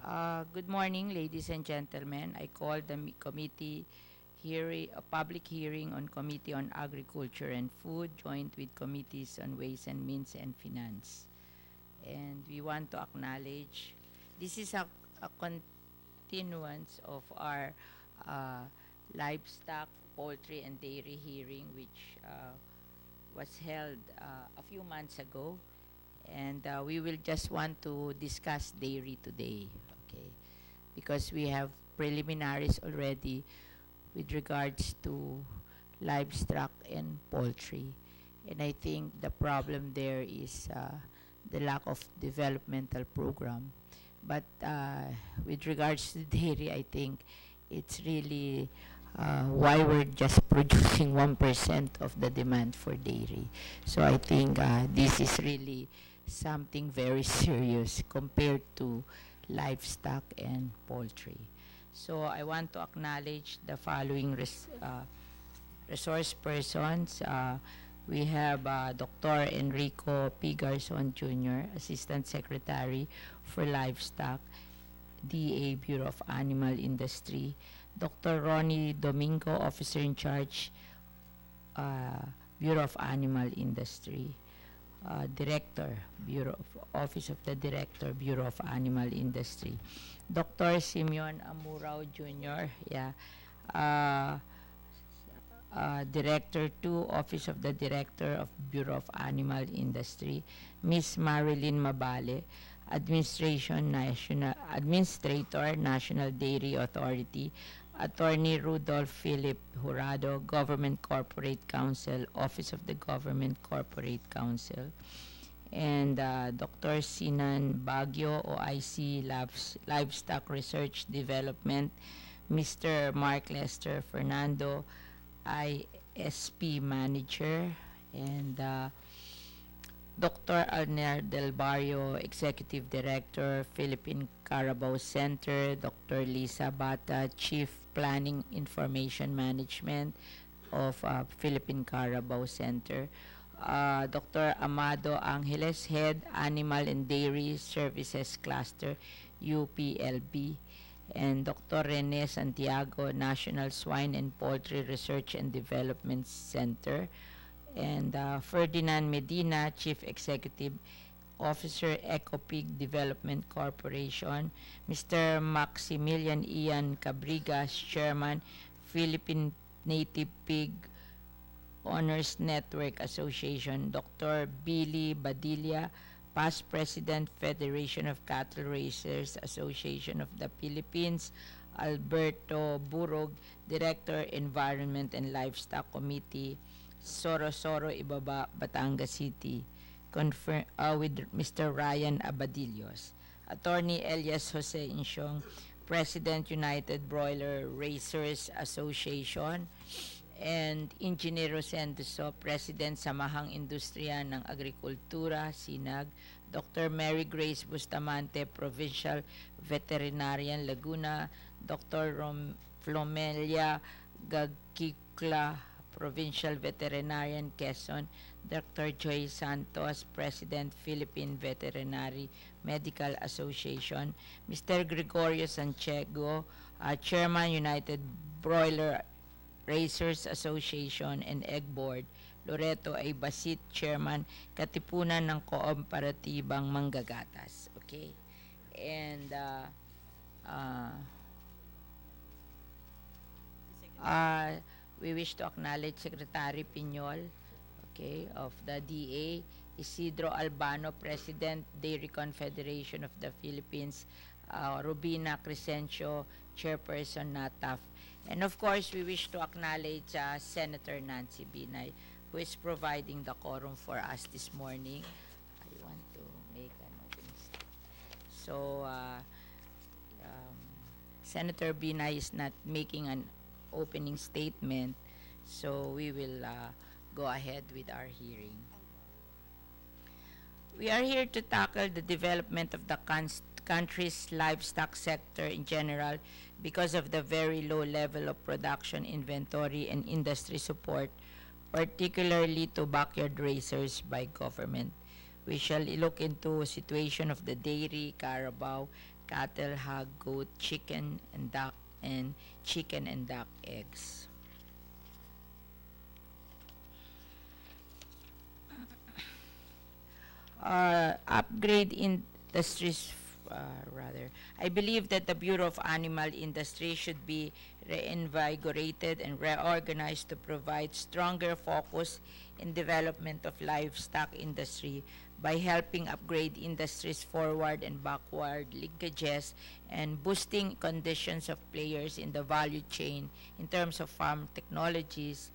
Good morning, ladies and gentlemen. I call the committee hearing, a public hearing on Committee on Agriculture and Food, joined with committees on Ways and Means and Finance. And we want to acknowledge this is a continuance of our uh, livestock, poultry, and dairy hearing, which was held a few months ago. And we will just want to discuss dairy today, okay? Because we have preliminaries already with regards to livestock and poultry. And I think the problem there is the lack of developmental program. But with regards to dairy, I think it's really why we're just producing 1% of the demand for dairy. So I think this is really something very serious compared to livestock and poultry. So I want to acknowledge the following resource persons. We have Dr. Enrico P. Garzon Jr., Assistant Secretary for Livestock, DA Bureau of Animal Industry, Dr. Ronnie Domingo, Officer in Charge, Bureau of Animal Industry, Director, Office of the Director, Bureau of Animal Industry, Dr. Simeon Amurao Jr., Director 2, Office of the Director of Bureau of Animal Industry, Miss Marilyn Mabale, Administrator, National Dairy Authority, Attorney Rudolph Philip Jurado, Government Corporate Counsel, Office of the Government Corporate Counsel, and Dr. Sinan Baguio, OIC Livestock Research Development, Mr. Mark Lester Fernando, ISP Manager, and Dr. Alner Del Barrio, Executive Director, Philippine Carabao Center, Dr. Lisa Bata, Chief Planning Information Management of Philippine Carabao Center, Dr. Amado Angeles, Head Animal and Dairy Services Cluster, UPLB, and Dr. Rene Santiago, National Swine and Poultry Research and Development Center, and Ferdinand Medina, Chief Executive Officer, Ecopig Development Corporation, Mr. Maximilian Ian Cabrigas, Chairman, Philippine Native Pig Owners Network Association, Dr. Billy Badilla, past President, Federation of Cattle Raisers Association of the Philippines, Alberto Burog, Director, Environment and Livestock Committee, Sorosoro Ibaba, Batangas City, with Mr. Ryan Abadillos, Attorney Elias Jose Insyong, President, United Broiler Raisers Association, and Engineer Rosendo, President, Samahang Industriya ng Agrikultura, SINAG, Dr. Mary Grace Bustamante, Provincial Veterinarian, Laguna, Dr. Flomelia Gagkikla, Provincial Veterinarian, Quezon, Dr. Joy Santos, President, Philippine Veterinary Medical Association, Mr. Gregorio Santiago, Chairman, United Broiler Raisers Association and Egg Board, Loreto A. Basit, Chairman, Katipunan ng Kooperatibang Manggagatas. Okay? And we wish to acknowledge Secretary Piñol, okay, of the DA, Isidro Albano, President, Dairy Confederation of the Philippines, Rubina Crescencio, Chairperson, NATAF. And of course, we wish to acknowledge Senator Nancy Binay, who is providing the quorum for us this morning. I want to make an opening statement. So, Senator Binay is not making an opening statement, so we will go ahead with our hearing. We are here to tackle the development of the country's livestock sector in general because of the very low level of production, inventory, and industry support, particularly to backyard raisers by government. We shall look into situation of the dairy, Carabao, cattle, hog, goat, and chicken and duck eggs. Upgrade industries, rather. I believe that the Bureau of Animal Industry should be reinvigorated and reorganized to provide stronger focus in development of livestock industry by helping upgrade industries forward and backward linkages and boosting conditions of players in the value chain in terms of farm technologies,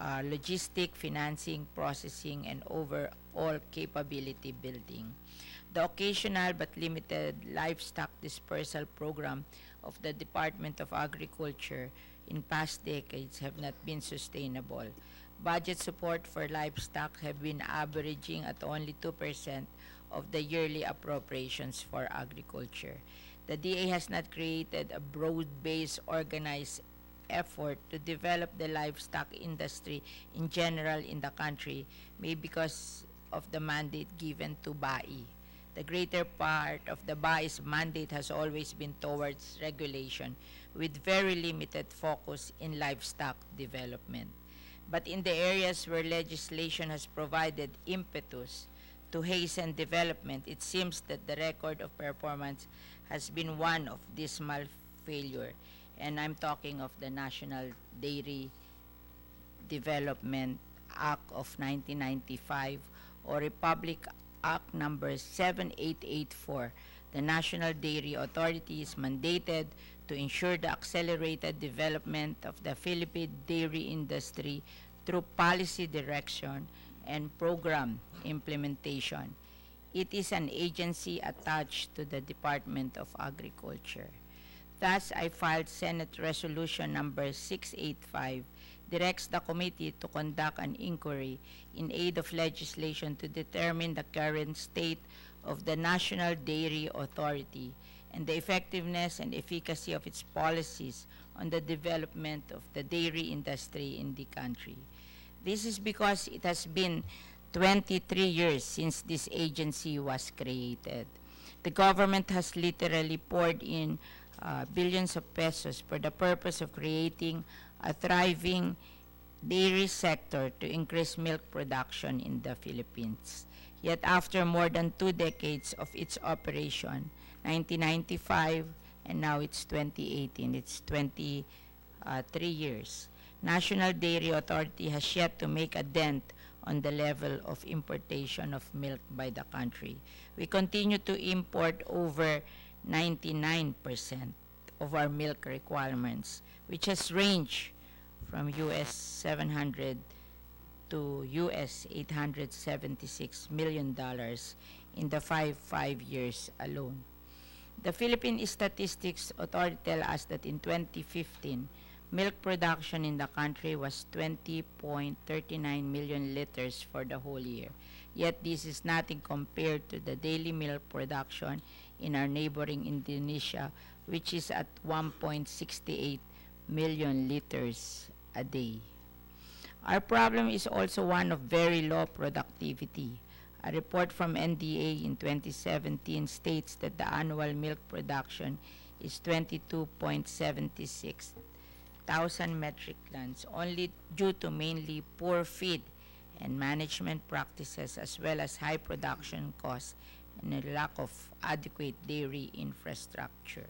logistic, financing, processing, and overall capability building. The occasional but limited livestock dispersal program of the Department of Agriculture in past decades have not been sustainable. Budget support for livestock have been averaging at only 2% of the yearly appropriations for agriculture. The DA has not created a broad-based organized effort to develop the livestock industry in general in the country, maybe because of the mandate given to BAI. The greater part of the BAI's mandate has always been towards regulation, with very limited focus in livestock development. But in the areas where legislation has provided impetus to hasten development, it seems that the record of performance has been one of dismal failure. And I'm talking of the National Dairy Development Act of 1995 or Republic Act number 7884. The National Dairy Authority is mandated to ensure the accelerated development of the Philippine dairy industry through policy direction and program implementation. It is an agency attached to the Department of Agriculture. Thus, I filed Senate Resolution number 685, directs the committee to conduct an inquiry in aid of legislation to determine the current state of the National Dairy Authority and the effectiveness and efficacy of its policies on the development of the dairy industry in the country. This is because it has been 23 years since this agency was created. The government has literally poured in billions of pesos for the purpose of creating a thriving dairy sector to increase milk production in the Philippines. Yet after more than 2 decades of its operation, 1995 and now it's 2018, it's 23 years, National Dairy Authority has yet to make a dent on the level of importation of milk by the country. We continue to import over 99% of our milk requirements, which has ranged from US 700 to US $876 million in the five years alone. The Philippine Statistics Authority tells us that in 2015, milk production in the country was 20.39 million liters for the whole year. Yet this is nothing compared to the daily milk production in our neighboring Indonesia, which is at 1.68 million liters a day. Our problem is also one of very low productivity. A report from NDA in 2017 states that the annual milk production is 22.76 thousand metric tons, only due to mainly poor feed and management practices as well as high production costs and a lack of adequate dairy infrastructure.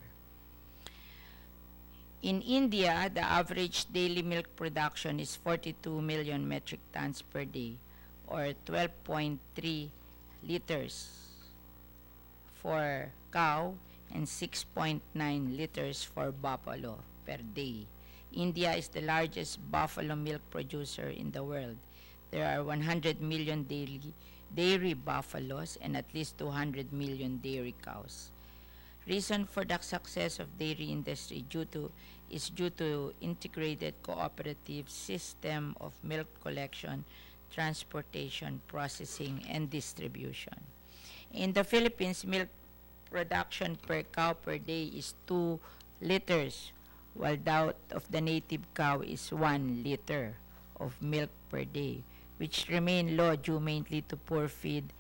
In India, the average daily milk production is 42 million metric tons per day, or 12.3 liters for cow and 6.9 liters for buffalo per day. India is the largest buffalo milk producer in the world. There are 100 million dairy buffaloes and at least 200 million dairy cows. Reason for the success of dairy industry is due to integrated cooperative system of milk collection, transportation, processing, and distribution. In the Philippines, milk production per cow per day is 2 liters, while that of the native cow is 1 liter of milk per day, which remain low due mainly to poor feed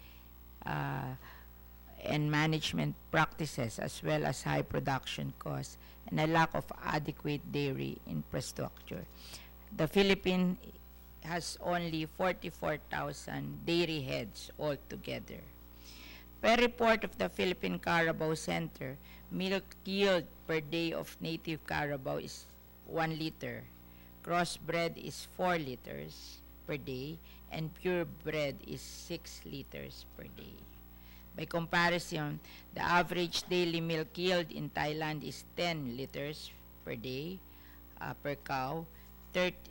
and and management practices, as well as high production costs and a lack of adequate dairy infrastructure. The Philippines has only 44,000 dairy heads altogether. Per report of the Philippine Carabao Center, milk yield per day of native carabao is 1 liter. Crossbred is 4 liters per day, and purebred is 6 liters per day. By comparison, the average daily milk yield in Thailand is 10 liters per day per cow.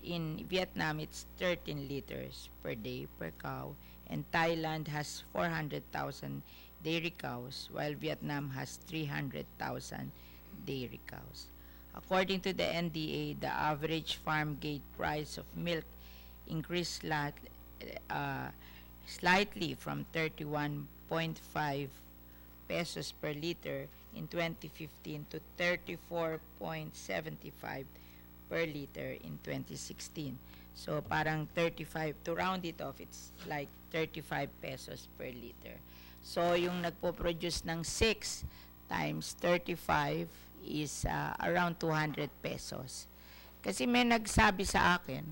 In Vietnam, it's 13 liters per day per cow, and Thailand has 400,000 dairy cows, while Vietnam has 300,000 dairy cows. According to the NDA, the average farm gate price of milk increased slightly from 31.5 pesos per liter in 2015 to 34.75 per liter in 2016. So parang 35, to round it off, it's like 35 pesos per liter. So yung nagpo-produce ng 6 times 35 is around 200 pesos. Kasi may nagsabi sa akin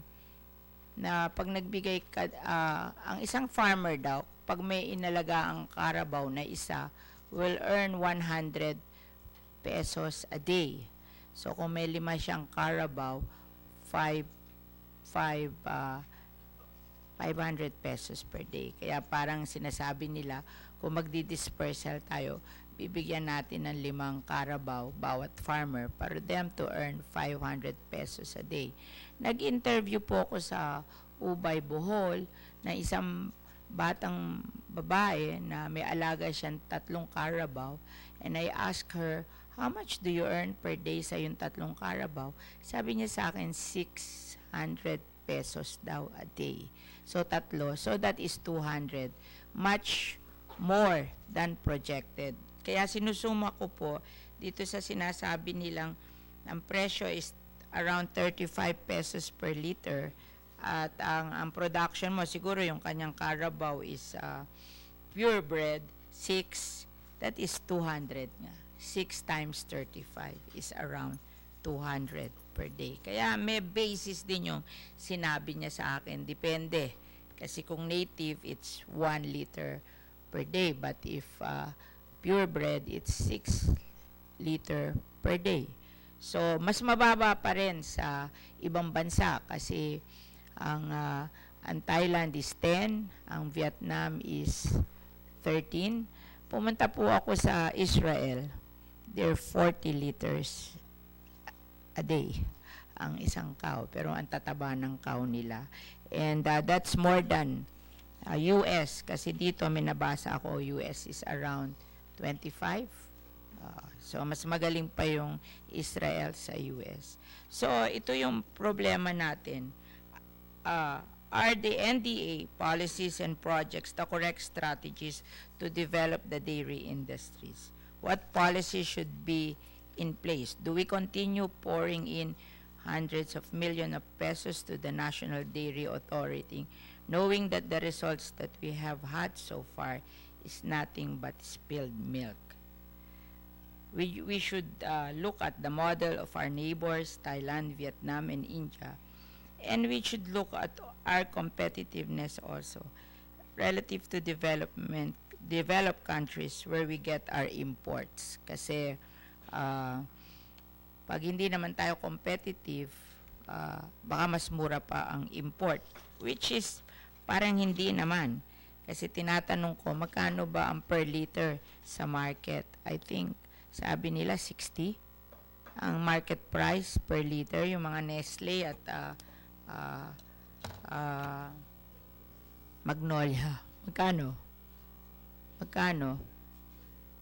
na pag nagbigay ka, ang isang farmer daw, pag may inalaga ang carabao na isa, will earn 100 pesos a day. So kung may 5 siyang carabao, 500 pesos per day. Kaya parang sinasabi nila, kung magdi-dispersal tayo, bibigyan natin ng 5 carabao bawat farmer para them to earn 500 pesos a day. Nag-interview po ako sa Ubay, Bohol, na isang batang babae na may alaga siyang 3 carabao, and I asked her, how much do you earn per day sa yung 3 carabao? Sabi niya sa akin, 600 pesos daw a day. So 3, so that is 200. Much more than projected. Kaya sinusuma ko po dito sa sinasabi nilang ang presyo is around 35 pesos per liter, at ang production mo siguro yung kanyang carabao is purebred 6, that is 200 nga. 6 times 35 is around 200 per day. Kaya may basis din yung sinabi niya sa akin. Depende. Kasi kung native, it's 1 liter per day. But if purebred, it's 6 liter per day. So, mas mababa pa rin sa ibang bansa kasi ang Thailand is 10, ang Vietnam is 13. Pumunta po ako sa Israel. They're 40 liters a day ang isang cow, pero ang tataba ng cow nila. And that's more than US, kasi dito may nabasa ako, US is around 25. So mas magaling pa yung Israel sa US. So ito yung problema natin. Are the NDA policies and projects the correct strategies to develop the dairy industries? What policies should be in place? Do we continue pouring in hundreds of millions of pesos to the National Dairy Authority, knowing that the results that we have had so far is nothing but spilled milk? We should look at the model of our neighbors, Thailand, Vietnam, and India, and we should look at our competitiveness also relative to developed countries where we get our imports. Kasi pag hindi naman tayo competitive, baka mas mura pa ang import, which is parang hindi naman. Kasi tinatanong ko, magkano ba ang per liter sa market? I think sabi nila 60 ang market price per liter, yung mga Nestle at Magnolia. Magkano?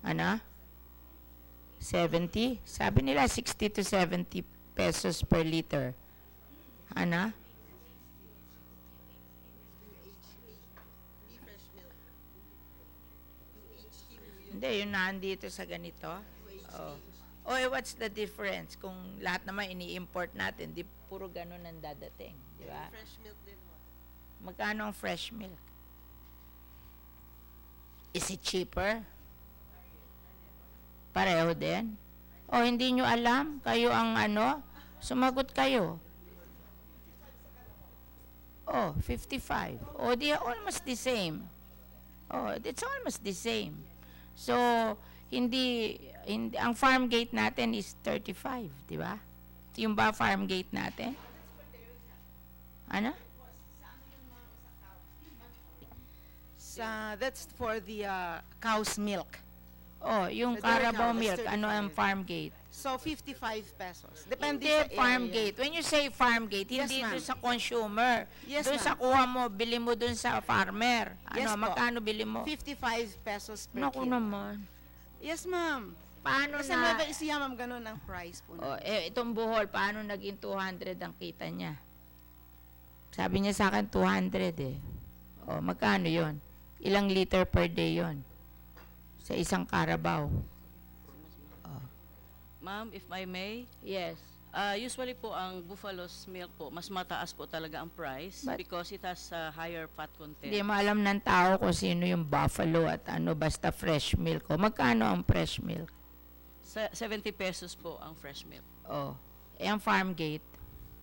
Ano? 70? Sabi nila 60 to 70 pesos per liter. Ano? Hindi, yung nandito sa ganito. Oh. What's the difference? Kung lahat naman ini-import natin, di puro ganun ang dadating. Di ba? Fresh milk din mo. Magkano ang fresh milk? Is it cheaper? Pareho din? O hindi nyo alam? Kayo ang ano? Sumagot kayo. Oh, 55. Oh, they are almost the same. Oh, it's almost the same. So, hindi ang farm gate natin is 35, di ba? Yung ba farm gate natin? Ano? That's for the cow's milk. Oh, yung The dairy Carabao cow is milk, ano ang 35. farm gate? So, 55 pesos. Depende Hindi sa farm area. gate. When you say farm gate, Yes, hindi ma'am. doon sa consumer. Yes, Doon sa ma'am. kuha mo, bili mo doon sa farmer. Yes Ano, po. magkano bili mo? 55 pesos per Naku kilo. naman. Yes, ma'am. Paano Kasi na? Nueva Ecija, ma'am, ganun ang price po. Oh, itong buhol, paano naging 200 ang kita niya? Sabi niya sa akin 200 eh. Oh, magkano yon? Ilang liter per day yon? Sa isang Carabao. Ma'am, if I may, Yes. usually po ang buffalo's milk po, mas mataas po talaga ang price But- because it has a higher fat content. Hindi maalam ng tao kung sino yung buffalo at ano, basta fresh milk. O, magkano ang fresh milk? 70 pesos po ang fresh milk. Oh, ang farm gate.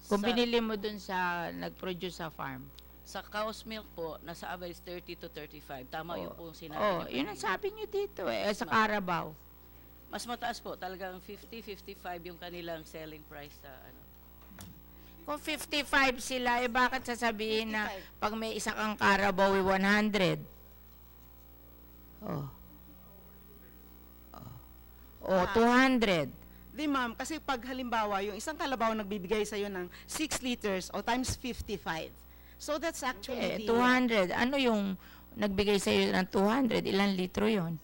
Kung Sa- binili mo dun sa nag-produce sa farm. Sa cow's milk po, nasa average 30 to 35. Tama Oh. yung po sinabi Oh, niyo yun ang kanina. sabi niyo dito eh, sa Ma'am. Carabao. Mas mataas po, talagang 50, 55 yung kanilang selling price sa ano. Kung 55 sila, eh bakit sasabihin na 55. pag may isa kang Carabao, 100? Oh. Oh, 200. Di, ma'am, kasi pag halimbawa, yung isang kalabaw nagbibigay sa'yo ng 6 liters o times 55. So, that's actually the... 200. Ano yung nagbigay sa iyo ng 200? Ilang litro yon?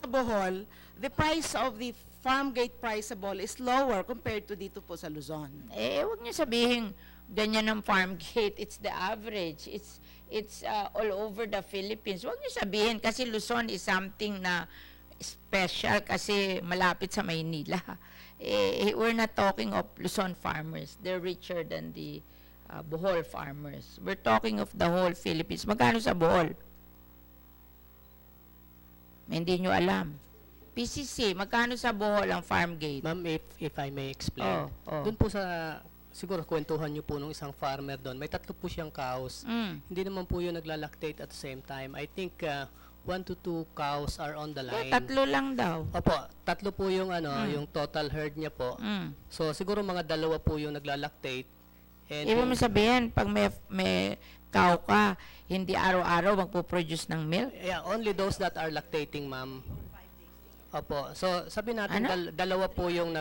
Sa Bohol, the price of the farm gate priceable is lower compared to dito po sa Luzon. Huwag niyo sabihin ganyan ang farm gate. It's the average. It's all over the Philippines. Huwag niyo sabihin kasi Luzon is something na special kasi malapit sa Maynila. We're not talking of Luzon farmers. They're richer than the Bohol farmers. We're talking of the whole Philippines. Magkano sa Bohol? Hindi nyo alam. PCC, magkano sa Bohol ang farm gate? Ma'am, if I may explain. Oh. Doon po sa, siguro kwentuhan niyo po nung isang farmer doon, may 3 po siyang cows. Hindi naman po yun naglalactate at the same time. I think 1 to 2 cows are on the line. 3 lang daw. Opo, 3 po yung yung total herd niya po. So siguro mga 2 po yung naglalactate. And Ibig mo sabihin, pag may cow ka, hindi araw-araw magpo-produce ng milk? yeah, only those that are lactating, ma'am. Opo. So sabi natin Ano? 2 po yung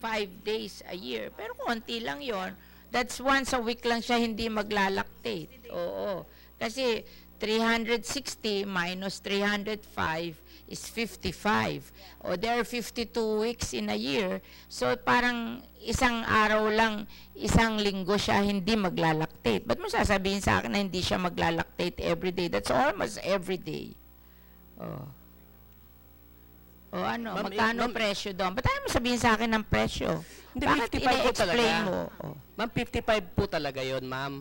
5 days a year. Pero konti lang yon. That's once a week lang siya hindi maglalactate. Oo. Kasi 360 minus 305 is 55. O there are 52 weeks in a year. So parang isang araw lang, isang linggo siya hindi maglalactate. Ba't mo sasabihin sa akin na hindi siya maglalactate every day? That's almost every day. Oh. O ano, Ma'am, magkano ma'am, presyo doon? Ba't ayaw mo sabihin sa akin ng presyo? Hindi, Bakit 55 po ina-explain talaga. mo? Oh. Ma'am, 55 po talaga yon, ma'am.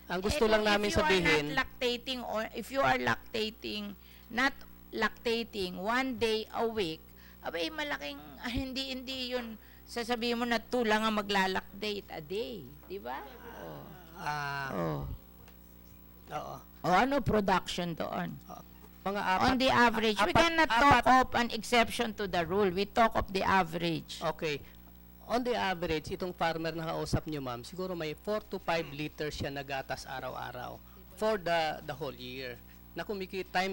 Ang gusto lang namin If you are sabihin, not lactating, or if you are lactating, not lactating 1 day a week, abay malaking, hindi yun, sasabihin mo na 2 lang ang maglalactate a day. Di ba? Oh. oo. O ano production doon? Mga On the average, we cannot talk of an exception to the rule. We talk of the average. Okay. On the average, itong farmer na kausap nyo, ma'am, siguro may 4 to 5 liters siya nagatas araw-araw for the whole year. Na kumikita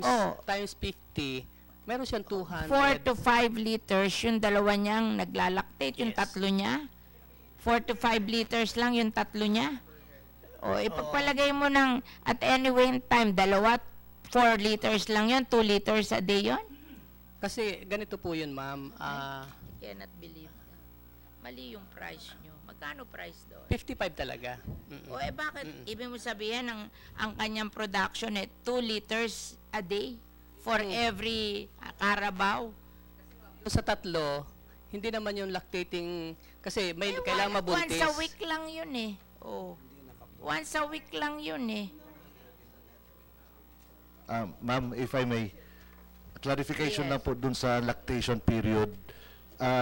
times 50, meron siyang 200. 4 to 5 liters, yung dalawa niyang naglalactate, yung Yes. tatlo niya. 4 to 5 liters lang yung tatlo niya. O, ipagpalagay mo ng, at any one time, 4 liters lang yun, 2 liters a day yun. Kasi ganito po yun, ma'am. I cannot believe. Mali yung price nyo. Magkano price doon? 55 talaga. O bakit? Ibig mo sabihin, ang kanyang production 2 liters a day for every Carabao. Sa 3, hindi naman yung lactating, kasi may kailangan mabuntis. Once a week lang yun eh. Oh. Once a week lang yun eh. Ma'am, if I may, clarification Yes. lang po dun sa lactation period.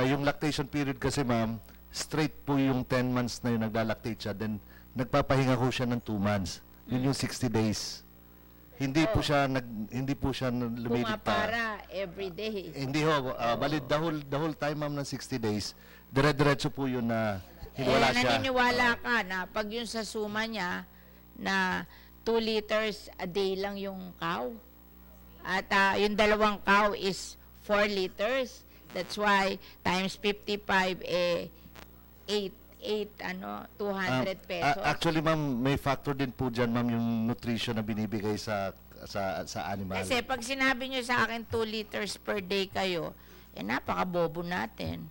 Yung lactation period kasi ma'am, straight po yung 10 months na yung naglalactate siya, then nagpapahinga ko siya ng 2 months. Yun yung 60 days. Hindi po siya lumiligta. Pumapara every day. Hindi ho, valid the whole time ma'am ng 60 days. Dire-diretso po yun na wala siya. Naniniwala ka na pag yung sa suma niya na 2 liters a day lang yung cow. At yung dalawang cow is 4 liters. That's why times 55 200 pesos. Actually ma'am, may factor din po dyan ma'am yung nutrition na binibigay sa animal. Kasi pag sinabi nyo sa akin 2 liters per day kayo, napakabobo natin.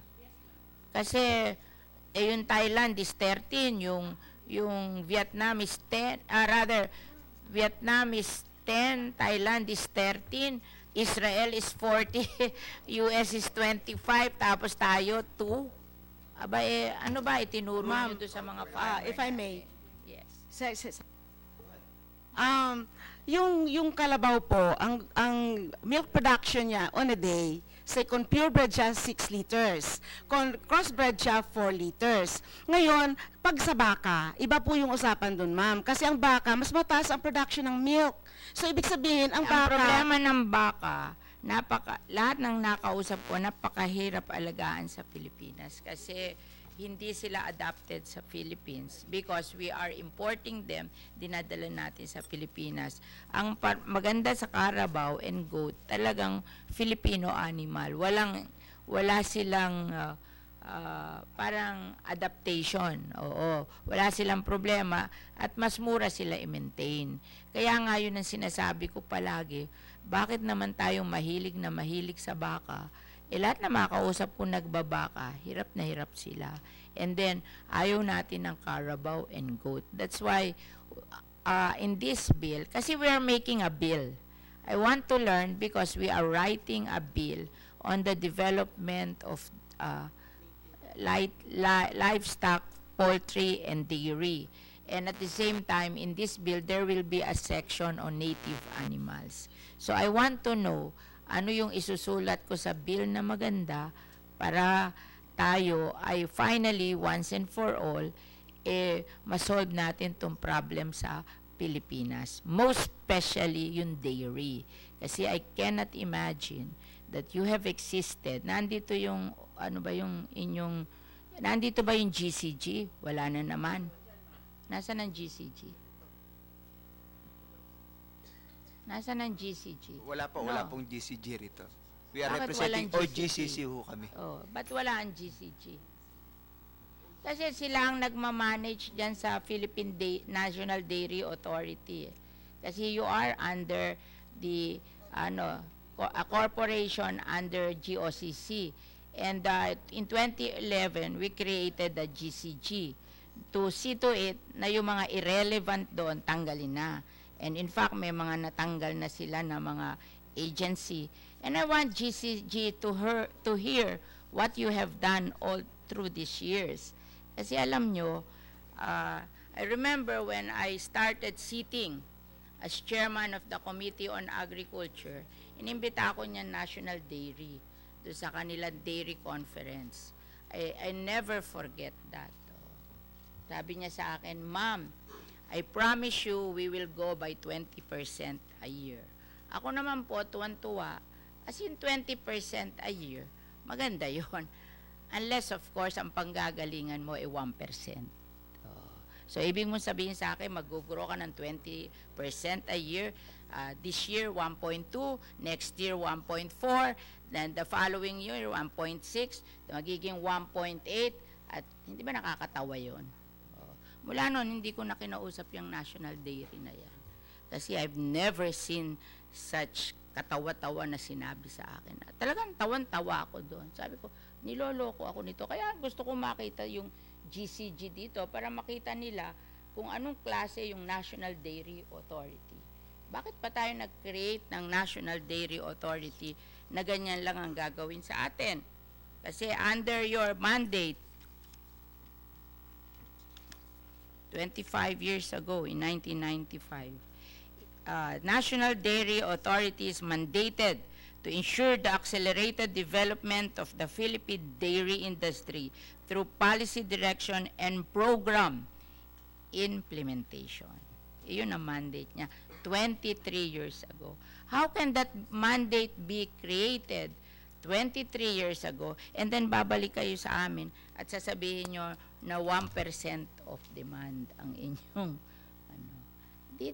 Kasi yung Thailand is 13, yung Vietnam is 10, Vietnam is 10, Thailand is 13, Israel is 40, US is 25, tapos tayo 2. Aba, ano ba itinuro nyo doon sa mga farmers? If I may. Yes. Yung kalabaw po, ang milk production niya on a day, say kung purebred siya 6 liters, kung crossbred siya 4 liters. Ngayon, pag sa baka, iba po yung usapan dun, ma'am. Kasi ang baka, mas mataas ang production ng milk. So, ibig sabihin, ang baka... problema ng baka, lahat ng nakausap ko, napakahirap alagaan sa Pilipinas. Kasi hindi sila adapted sa Philippines because we are importing them, dinadala natin sa Pilipinas. Ang maganda sa Carabao and goat, talagang Filipino animal. Wala silang parang adaptation. Oo, wala silang problema at mas mura sila i-maintain. Kaya nga yun ang sinasabi ko palagi, bakit naman tayong mahilig sa baka? Lahat na makausap ko nagbabaka, hirap na hirap sila. And then, ayaw natin ng Carabao and goat. That's why, in this bill, kasi we are making a bill. I want to learn because we are writing a bill on the development of livestock, poultry, and dairy. And at the same time, in this bill, there will be a section on native animals. So, I want to know, ano yung isusulat ko sa bill na maganda para tayo ay finally, once and for all, masolve natin tong problem sa Pilipinas. Most especially yung dairy. Kasi I cannot imagine that you have existed. Nandito yung, nandito ba yung GCG? Wala na naman. Nasaan ang GCG? Nasaan ang GCG? Wala pong GCG rito. We are Bakit representing walang all GCC ho kami. Ba't wala ang GCG? Kasi sila ang nagmamanage dyan sa Philippine National Dairy Authority. Kasi you are under the, a corporation under GOCC. And in 2011, we created the GCG to see to it na yung mga irrelevant doon, tanggalin na. And in fact, may mga natanggal na sila na mga agency. And I want GCG to hear what you have done all through these years. Kasi alam nyo, I remember when I started sitting as chairman of the Committee on Agriculture, inimbita ako niya National Dairy doon sa kanilang dairy conference. I never forget that. Sabi niya sa akin, Ma'am, I promise you we will go by 20% a year. Ako naman po, tuwan-tuwa. As in 20% a year, maganda yon. Unless, of course, ang panggagalingan mo ay 1%. So, ibig mong sabihin sa akin, mag-grow ka ng 20% a year. This year, 1.2. Next year, 1.4. Then the following year, 1.6. Magiging 1.8. At hindi ba nakakatawa yon? Mula noon, hindi ko na kinausap yung National Dairy na yan. Kasi I've never seen such katawa-tawa na sinabi sa akin. Talagang tawan-tawa ako doon. Sabi ko, niloloko ako nito. Kaya gusto ko makita yung GCG dito para makita nila kung anong klase yung National Dairy Authority. Bakit pa tayo nag-create ng National Dairy Authority na ganyan lang ang gagawin sa atin? Kasi under your mandate, 25 years ago, in 1995, National Dairy Authority is mandated to ensure the accelerated development of the Philippine dairy industry through policy direction and program implementation. Iyon ang mandate niya 23 years ago. How can that mandate be created 23 years ago and then babalik kayo sa amin at sasabihin nyo na 1% of demand ang inyong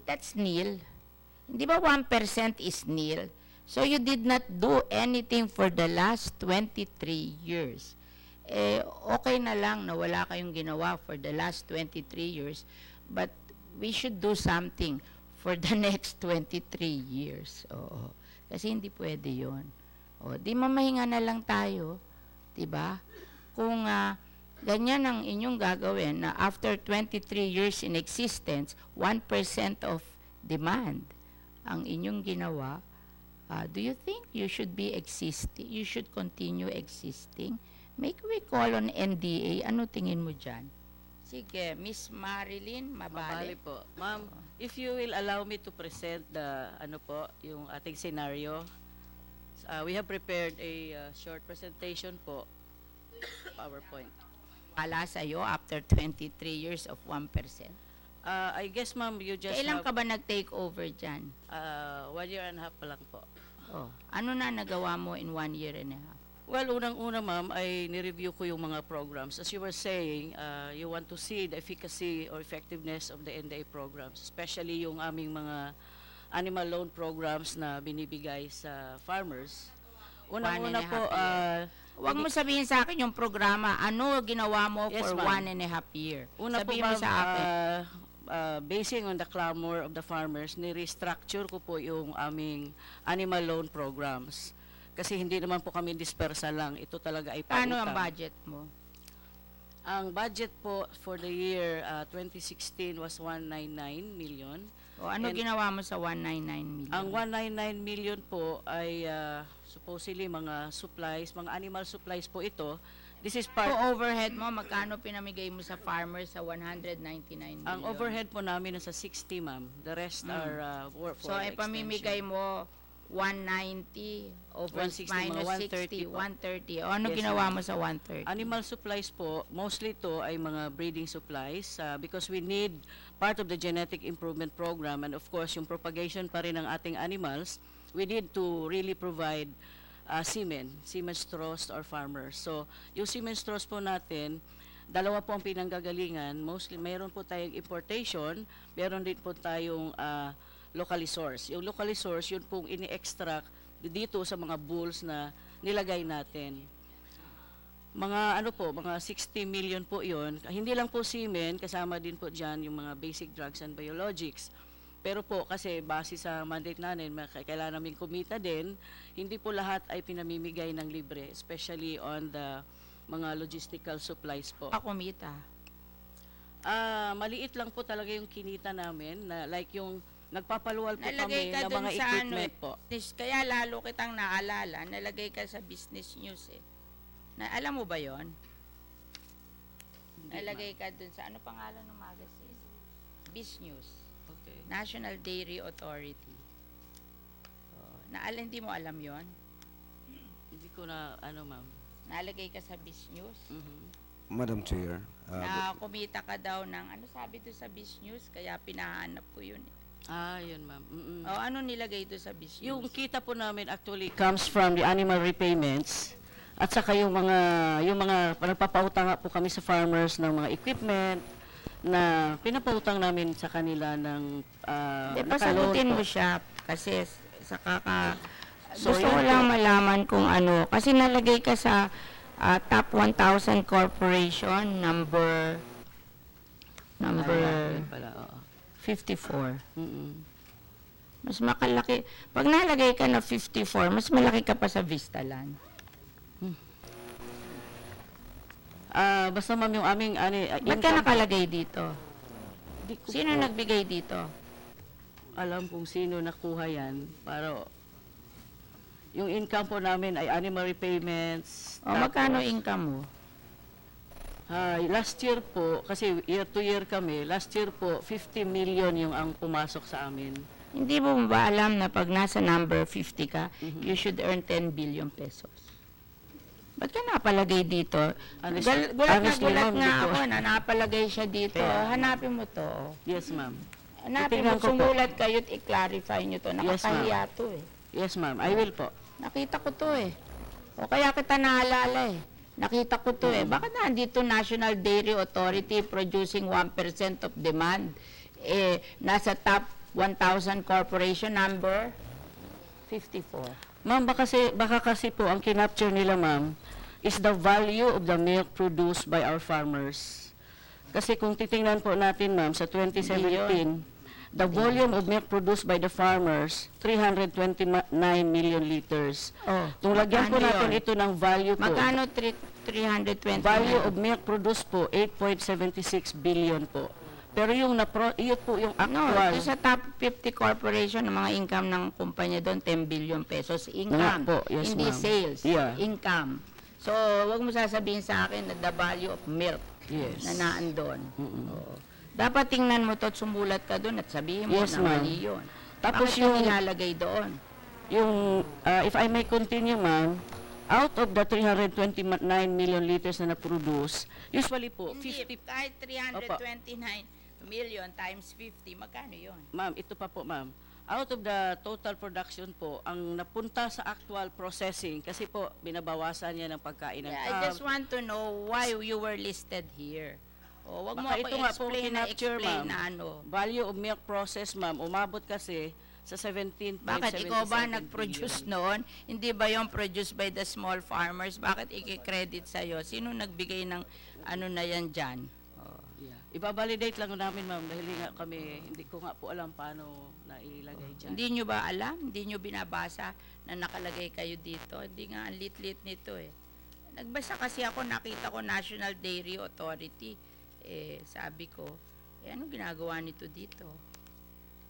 that's nil. Hindi ba 1% is nil? So you did not do anything for the last 23 years. Okay na lang na wala kayong ginawa for the last 23 years, but we should do something for the next 23 years. Oo. Kasi hindi pwede yun. Di mamahinga na lang tayo, diba? Kung ganyan ang inyong gagawin na after 23 years in existence, 1% of demand ang inyong ginawa, do you think you should be existing? You should continue existing? Make we call on NDA. Ano tingin mo dyan? Sige, Miss Marilyn Mabali Mabali. po. Ma'am, if you will allow me to present the, yung ating scenario, we have prepared a short presentation po, PowerPoint. Wala sa'yo after 23 years of 1%. I guess, ma'am, you just Kailan have ka ba nag-take over dyan? 1 year and a half pa lang po. Ano na nagawa mo in 1 year and a half? Well, unang-una, ma'am, ay nireview ko yung mga programs. As you were saying, you want to see the efficacy or effectiveness of the NDA programs, especially yung aming mga animal loan programs na binibigay sa farmers. Unang-una po, Huwag mo sabihin sa akin yung programa. Ano ginawa mo Yes, for ma'am. 1.5 year? una po, Sabihin mo ma'am, sa akin. basing on the clamor of the farmers, ni-restructure ko po yung aming animal loan programs. Kasi hindi naman po kami dispersa lang. Ito talaga ay pautang. Paano ang budget mo? Ang budget po for the year 2016 was 199 million. Ano And ginawa mo sa 199 million? Ang 199 million po ay supposedly mga supplies, mga animal supplies po ito. This is part... So overhead mo, magkano pinamigay mo sa farmers sa 199 million? Ang overhead po namin nasa 60, ma'am. The rest are for So ay pamimigay mo 190 over 160, minus mga 60, 130 po. 130. Ano Yes, ginawa ma'am. mo sa 130? Animal supplies po, mostly to ay mga breeding supplies because we need part of the genetic improvement program and of course yung propagation pa rin ng ating animals, we need to really provide semen straws to our farmers. So yung semen straws po natin, dalawa po ang pinanggagalingan. Mostly mayroon po tayong importation, mayroon din po tayong locally sourced. Yung locally sourced, yun pong ini-extract dito sa mga bulls na nilagay natin. Mga mga 60 million po yun. Hindi lang po semen, kasama din po dyan yung mga basic drugs and biologics. Pero po, kasi base sa mandate natin, kailangan namin kumita din, hindi po lahat ay pinamimigay ng libre, especially on the mga logistical supplies po. Kumita. Maliit lang po talaga yung kinita namin, na like yung nagpapaluwal po Nalagay kami ka ng dun mga sa equipment po. Kaya lalo kitang naalala, nalagay ka sa business news eh. Alam mo ba yon? Nalagay ka dun sa, ano pangalan ng magazine? Biz News. Okay. National Dairy Authority. Hindi mo alam yon? Hindi ko na, ma'am. Nalagay ka sa Biz News? Madam Chair, Na kumita ka daw ng, ano sabi doon sa Biz News? Kaya pinahanap ko yun. Yun, ma'am. Ano nilagay doon sa Biz News? Yung kita po namin actually comes from the animal repayments at saka yung mga nagpapautang po kami sa farmers ng mga equipment na pinapautang namin sa kanila ng pasagutin mo siya kasi sa So, gusto ko yun lang po. malaman kung ano. Kasi nalagay ka sa top 1,000 corporation number Yun pala, oo. 54. Mm-mm. Mas makalaki. Pag nalagay ka na 54, mas malaki ka pa sa Vistaland. Basta ma'am yung aming Ba't ka nakalagay dito? Di ko Sino po nagbigay dito? alam kung sino nakuha yan. Pero yung income po namin ay animal repayments. Magkano tapos, income mo? last year po, kasi year to year kami, last year po, 50 million yung ang pumasok sa amin. Hindi mo ba alam na pag nasa number 50 ka, you should earn 10 billion pesos? Ba't ka napalagay dito? Honestly, Gulat ma'am, nga hindi ko- ako na napalagay siya dito. Hanapin mo to. Yes, ma'am. Hanapin Titingnan mo, ko po. sumulat kayo at i-clarify nyo to. Yes, Nakakahiya to eh. Yes, ma'am. I will po. Nakita ko to eh. O kaya kita naalala eh. Nakita ko to eh. Bakit nandito National Dairy Authority producing 1% of demand? Eh, nasa top 1,000 corporation number 54. Ma'am, baka kasi po ang kinapture nila, ma'am, is the value of the milk produced by our farmers. Kasi kung titingnan po natin, ma'am, sa 2017, the volume of milk produced by the farmers, 329 million liters. Oh, Kung lagyan po magkano natin yun? ito ng value po, Magkano 320? value of milk produced po, 8.76 billion po. Pero yung yun po yung No, actual. ito sa top 50 corporation, ang mga income ng kumpanya doon, 10 billion pesos income. Po, yes, hindi ma'am. sales, Yeah. income. So, wag mo sasabihin sa akin na the value of milk Yes. na naandun. Oo. Dapat tingnan mo to at sumulat ka doon at sabihin mo Yes, na ma'am. mali yun. Tapos Bakit yung- ilalagay doon? Yung, if I may continue, ma'am, out of the 329 million liters na na-produce, usually po, Hindi, 50, kahit 329 million times 50, magkano yun? ma'am, ito pa po, ma'am. Out of the total production po, ang napunta sa actual processing, kasi po, binabawasan niya ng pagkain ng Yeah, I just want to know why you were listed here. O, wag mo Baka ako ito nga po explain kinapture, na ma'am. ano. Value of milk process, ma'am, umabot kasi sa 17.77 Bakit ikaw ba nag-produce billion. noon? Hindi ba yung produced by the small farmers? Bakit i-credit sa'yo? Sino nagbigay ng ano na yan dyan? Oh. Yeah. Ibabalidate lang namin, ma'am, dahil nga kami, hindi ko nga po alam paano nailagay dyan. Hindi nyo ba alam? Hindi nyo binabasa na nakalagay kayo dito? Hindi nga, ang lit-lit nito eh. Nagbasa kasi ako, nakita ko National Dairy Authority. Eh, sabi ko, anong ginagawa nito dito?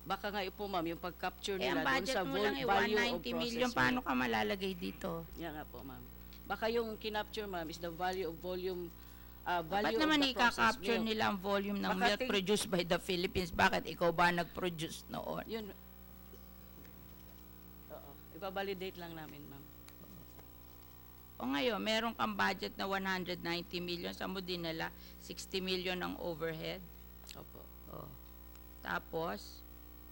Baka nga po, ma'am, yung pag-capture Eh, ang nila doon budget sa mo lang eh, value of 190 million. process Paano milk. ka malalagay dito? Yan nga po, ma'am. Baka yung kinapture, ma'am, is the value of volume, Ba't value naman of the processed i-capture milk. nila ang volume ng Baka milk produced by the Philippines? Bakit ikaw ba nag-produce noon? Yun. Oo. Ibabalidate lang namin, ma'am. O ngayon, meron kang budget na 190 million, sa mo dinala 60 million ng overhead. Opo. O. Tapos,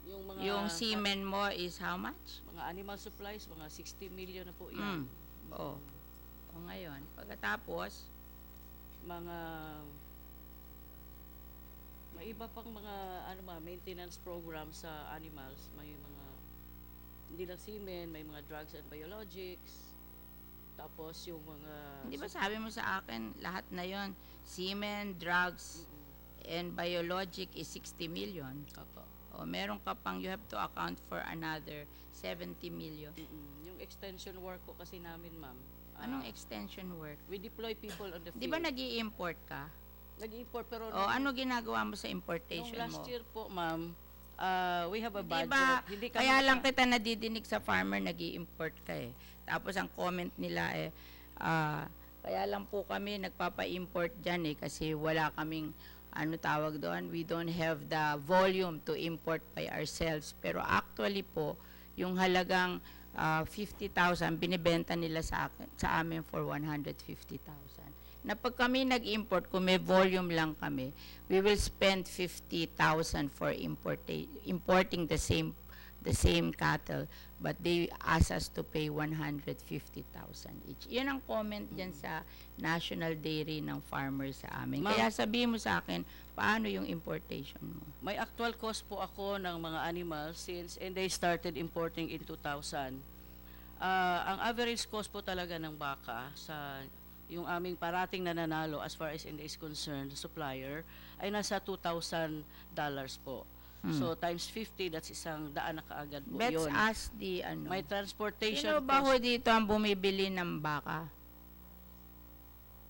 Yung mga yung semen mo is how much? mga animal supplies, mga 60 million na po yan. O. O ngayon, pagkatapos, Mga may iba pang mga maintenance program sa animals, may mga hindi lang semen, may mga drugs and biologics. Tapos yung mga hindi ba sabi mo sa akin, lahat na yon semen, drugs, and biologic is 60 million. Opo. O meron ka pang, you have to account for another 70 million. Yung extension work po kasi namin, ma'am. Anong extension work? We deploy people on the field. Di ba nag-i-import ka? Nag-import pero O ano ginagawa mo sa importation nung last mo? year po, ma'am, we have a Di budget. ba, Hindi kami kaya lang kita nadidinig sa farmer, nag-i-import ka eh. Tapos ang comment nila eh, kaya lang po kami nagpapa-import dyan eh, kasi wala kaming, ano tawag doon, we don't have the volume to import by ourselves. Pero actually po, yung halagang 50,000, binibenta nila sa amin for 150,000. Na pag kami nag-import, kung may volume lang kami, we will spend 50,000 for importing the same cattle, but they ask us to pay 150,000 each. Yun ang comment dyan sa National Dairy ng farmers sa amin. Ma'am, Kaya sabihin mo sa akin, paano yung importation mo? may actual cost po ako ng mga animals and they started importing in 2000. Ang average cost po talaga ng baka sa yung aming parating nananalo as far as India is concerned, the supplier, ay nasa $2,000 po. So, times 50, that's isang daan na kaagad po Let's yun. ask the ano. May transportation Sino ba ho cost. dito ang bumibili ng baka?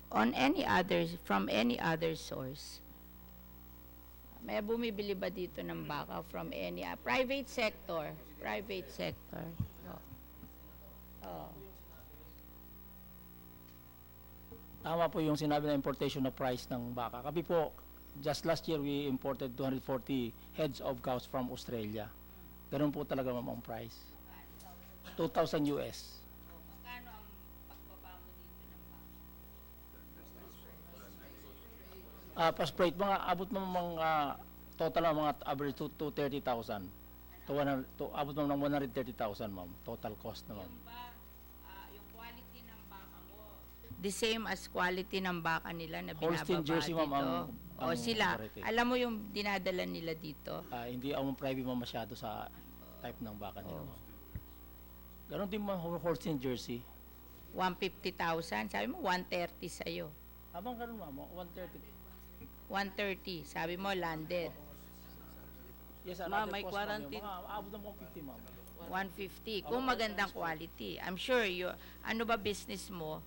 From any other source? May bumibili ba dito ng baka from any private sector? Private sector. Oh. Tama po yung sinabi na importation na price ng baka. Kami po, just last year we imported 240 heads of cows from Australia. Ganun po talaga ma'am ang price. 2,000 US. Magkano ang pagbaba mo dito ng baka? Pas plate, mga abot mo mga total ng mga average to 30,000. Abot mo ng 130,000 ma'am. Total cost na ma'am. Yung quality ng baka mo, the same as quality ng baka nila na binababa Holstein Jersey, dito? ma'am, O sila, variety. alam mo yung dinadala nila dito? Hindi ako private ma'am masyado sa type ng baka nila ma'am. Ganon din ma'am Holstein Jersey. 150,000, sabi mo 130 sa'yo. Habang ganon ma'am, 130. 130, sabi mo landed. Yes, Ma'am, another may cost, quarantine. Mga abot ng 150 ma'am. 150, kung magandang quality. I'm sure ano ba business mo?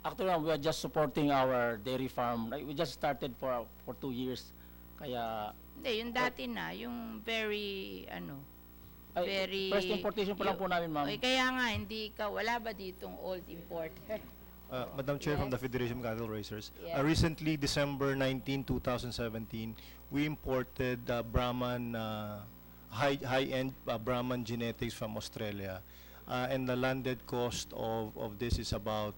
Actually, ma'am, we are just supporting our dairy farm. Like, we just started for 2 years. Kaya, Hindi, yung dati na, yung very, very... first importation pa lang po namin, ma'am. Okay, kaya nga, hindi ka, wala ba ditong old importer? Madam Chair, from the Yes. Federation of Cattle Raisers. Yes. Recently, December 19, 2017, we imported Brahman, high-end Brahman genetics from Australia. And the landed cost of this is about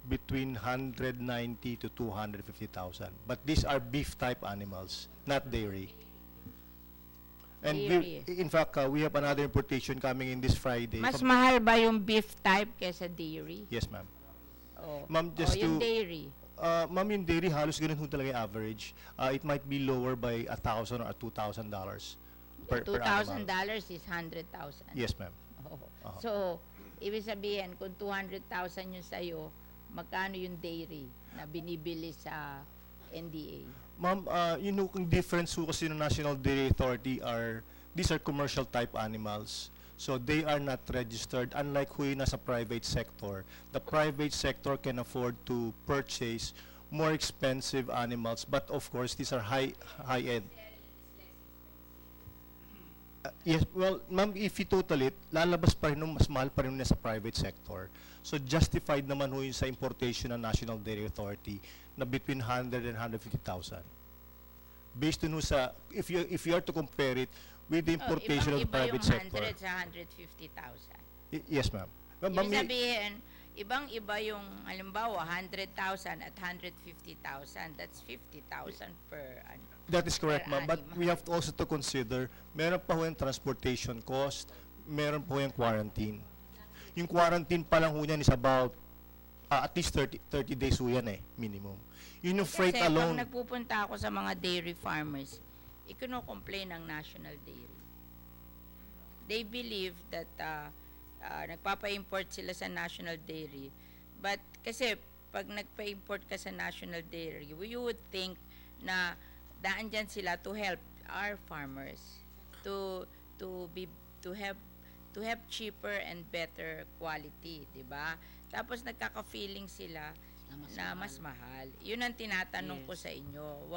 between 190 to 250,000. But these are beef type animals, not dairy. And Dairy. in fact, we have another importation coming in this Friday. Mas from- mahal ba yung beef type kesa dairy? Yes, ma'am. Oh. Ma'am, just yung to- dairy. Ma'am, yung dairy, halos ganun ho talaga yung average. It might be lower by $1,000 or $2,000 per $2,000 animal. is 100,000. Yes, ma'am. Oh. Aha. So, ibig sabihin, kung 200,000 yung sa'yo, magkano yung dairy na binibili sa NDA? Ma'am, you know, yung difference ho kasi ng National Dairy Authority these are commercial type animals. So they are not registered, unlike who nasa private sector. The private sector can afford to purchase more expensive animals, but of course, these are high-end. Yes, well, ma'am, if you total it, lalabas pa rin nung mas mahal pa rin nasa private sector. So justified naman ho yun sa importation ng National Dairy Authority na between 100 and 150,000. Based on sa, if you are to compare it with the importation of the private sector. Ibang-iba yung 100 sa 150,000. Yes, ma'am. Ma'am, Ibig sabihin, ibang-iba yung, halimbawa, 100,000 at 150,000. That's 50,000 per ano. that is correct, per ma'am. But animal. we have to also to consider, meron pa ho yung transportation cost, meron po yung quarantine. Yung quarantine pa lang ho yan is about at least 30 days ho yan minimum. Yun yung freight Kasi alone. pag nagpupunta ako sa mga dairy farmers, ikuno-complain ng National Dairy. They believe that nagpapa-import sila sa National Dairy. But kasi pag nagpa-import ka sa National Dairy, you would think na daan dyan sila to help our farmers to have cheaper and better quality, 'di ba? Tapos nagkaka-feeling sila na mas mahal. 'Yun ang tinatanong ko sa inyo.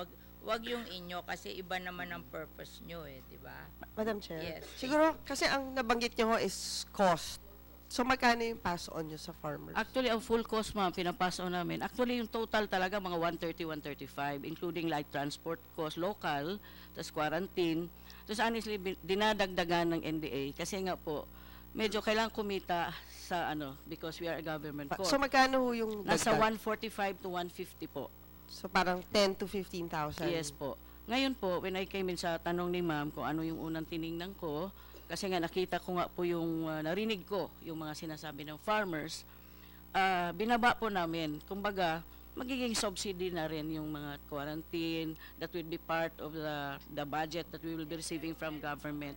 Wag yung inyo kasi iba naman ang purpose nyo 'di ba? Madam Chair, Yes. siguro kasi ang nabanggit niyo ho is cost. So magkano yung pass on nyo sa farmers? Actually, ang full cost, ma'am, pinapaso namin. Actually, yung total talaga, mga 130, 135, including light transport cost, local, tapos quarantine. Tapos honestly, dinadagdagan ng NDA kasi nga po, medyo kailangan kumita sa because we are a government corp. So magkano ho yung Nasa dagdag? 145 to 150 po. So parang 10 to 15,000? Yes po. Ngayon po, when I came in sa tanong ni ma'am kung ano yung unang tiningnan ko, kasi nga nakita ko nga po yung narinig ko, yung mga sinasabi ng farmers, binaba po namin. Kumbaga, magiging subsidy na rin yung mga quarantine that will be part of the budget that we will be receiving from government.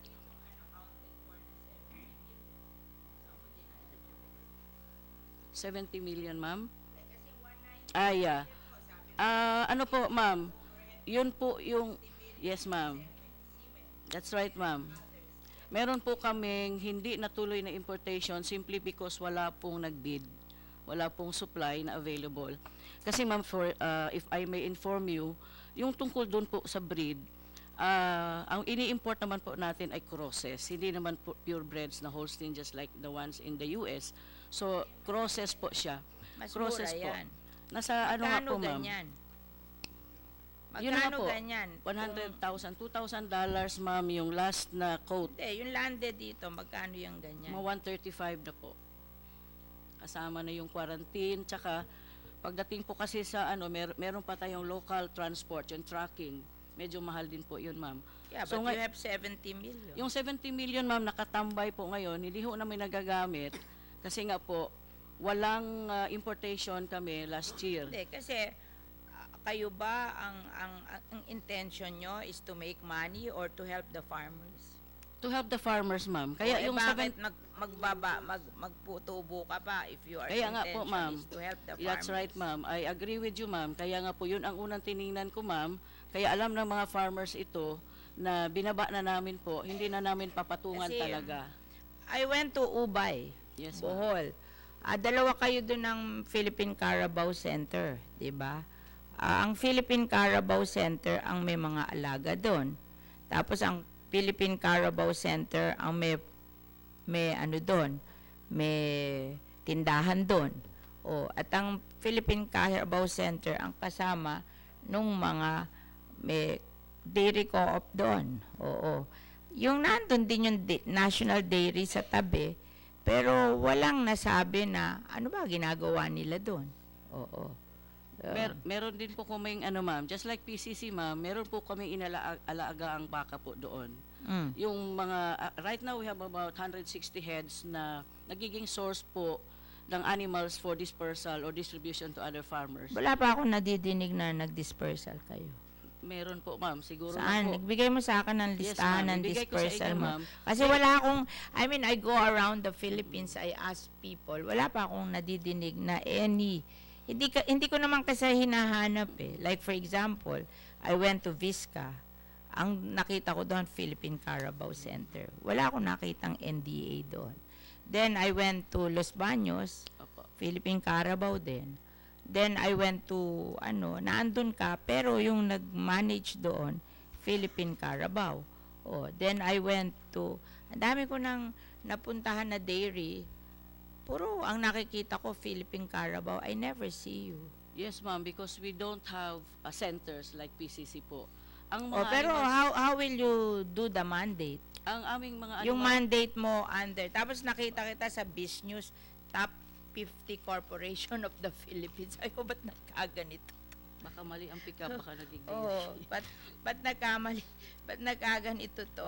$70 million, ma'am? Yeah. Ano po, ma'am? Yun po yung... Yes, ma'am. That's right, ma'am. Meron po kaming hindi natuloy na importation simply because wala pong nag-bid. Wala pong supply na available. Kasi ma'am, if I may inform you, yung tungkol doon po sa breed, ang ini-import naman po natin ay crosses. Hindi naman po purebreds na Holstein just like the ones in the US. So, crosses po siya. Mas Crosses mura po. yan. Nasa ano nga Magkano po, ma'am? ganyan? Yun na nga Magkano po, ganyan? 100,000, $2,000 ma'am yung last na quote. Hindi, yung landed dito, magkano yung ganyan? Mga 135 na po. Kasama na yung quarantine, tsaka pagdating po kasi sa meron pa tayong local transport, yung trucking. Medyo mahal din po yun, ma'am. Yeah, So, but you have 70 million. Yung 70 million, ma'am, nakatambay po ngayon, hindi ho namin nagagamit kasi nga po, walang importation kami last year. Hindi, kasi kayo ba ang intention nyo is to make money or to help the farmers? To help the farmers, ma'am. Kaya yung bakit magputubo ka pa if your Kaya nga po, intention ma'am. is to help the farmers? That's right, ma'am. I agree with you, ma'am. Kaya nga po, yun ang unang tiningnan ko, ma'am. Kaya alam ng mga farmers ito na binaba na namin po, hindi na namin papatungan Kasi, talaga. I went to Ubay, Yes, ma'am. Bohol. Dalawa kayo doon ng Philippine Carabao Center, 'di ba? Ang Philippine Carabao Center ang may mga alaga doon. Tapos ang Philippine Carabao Center ang may ano doon, may tindahan doon. At ang Philippine Carabao Center ang kasama nung mga may dairy co-op doon. Oo. Yung nandun din yung National Dairy sa tabi, pero walang nasabi na ano ba ginagawa nila doon. Oo. Meron din po kaming ma'am, just like PCC, ma'am, meron po kaming inalaagaang baka po doon. Yung mga, right now we have about 160 heads na nagiging source po ng animals for dispersal or distribution to other farmers. Wala pa ako nadidinig na nag-dispersal kayo. Meron po, ma'am, siguro Saan? na po. Nagbigay mo sa akin ng Yes, listahan ma'am. ng Ibigay ko sa dispersal inyo, mo. ma'am. Kasi wala akong, I go around the Philippines, I ask people, wala pa akong nadidinig na any. Hindi ko naman kasi hinahanap eh. Like for example, I went to Visca. Ang nakita ko doon, Philippine Carabao Center. Wala akong nakitang NDA doon. Then I went to Los Baños, Philippine Carabao din. Then I went to, naandun ka, pero yung nag-manage doon, Philippine Carabao. Then I went to, ang dami ko nang napuntahan na dairy, puro ang nakikita ko, Philippine Carabao. I never see you. Yes, ma'am, because we don't have centers like PCC po. Ang Pero how will you do the mandate? ang aming mga Yung mandate mo under, tapos nakita kita sa Biz News, top 50 corporation of the Philippines. Ay ko, ba't nagkaganito? baka mali ang pick-up, baka naging Ba't nagkaganito to?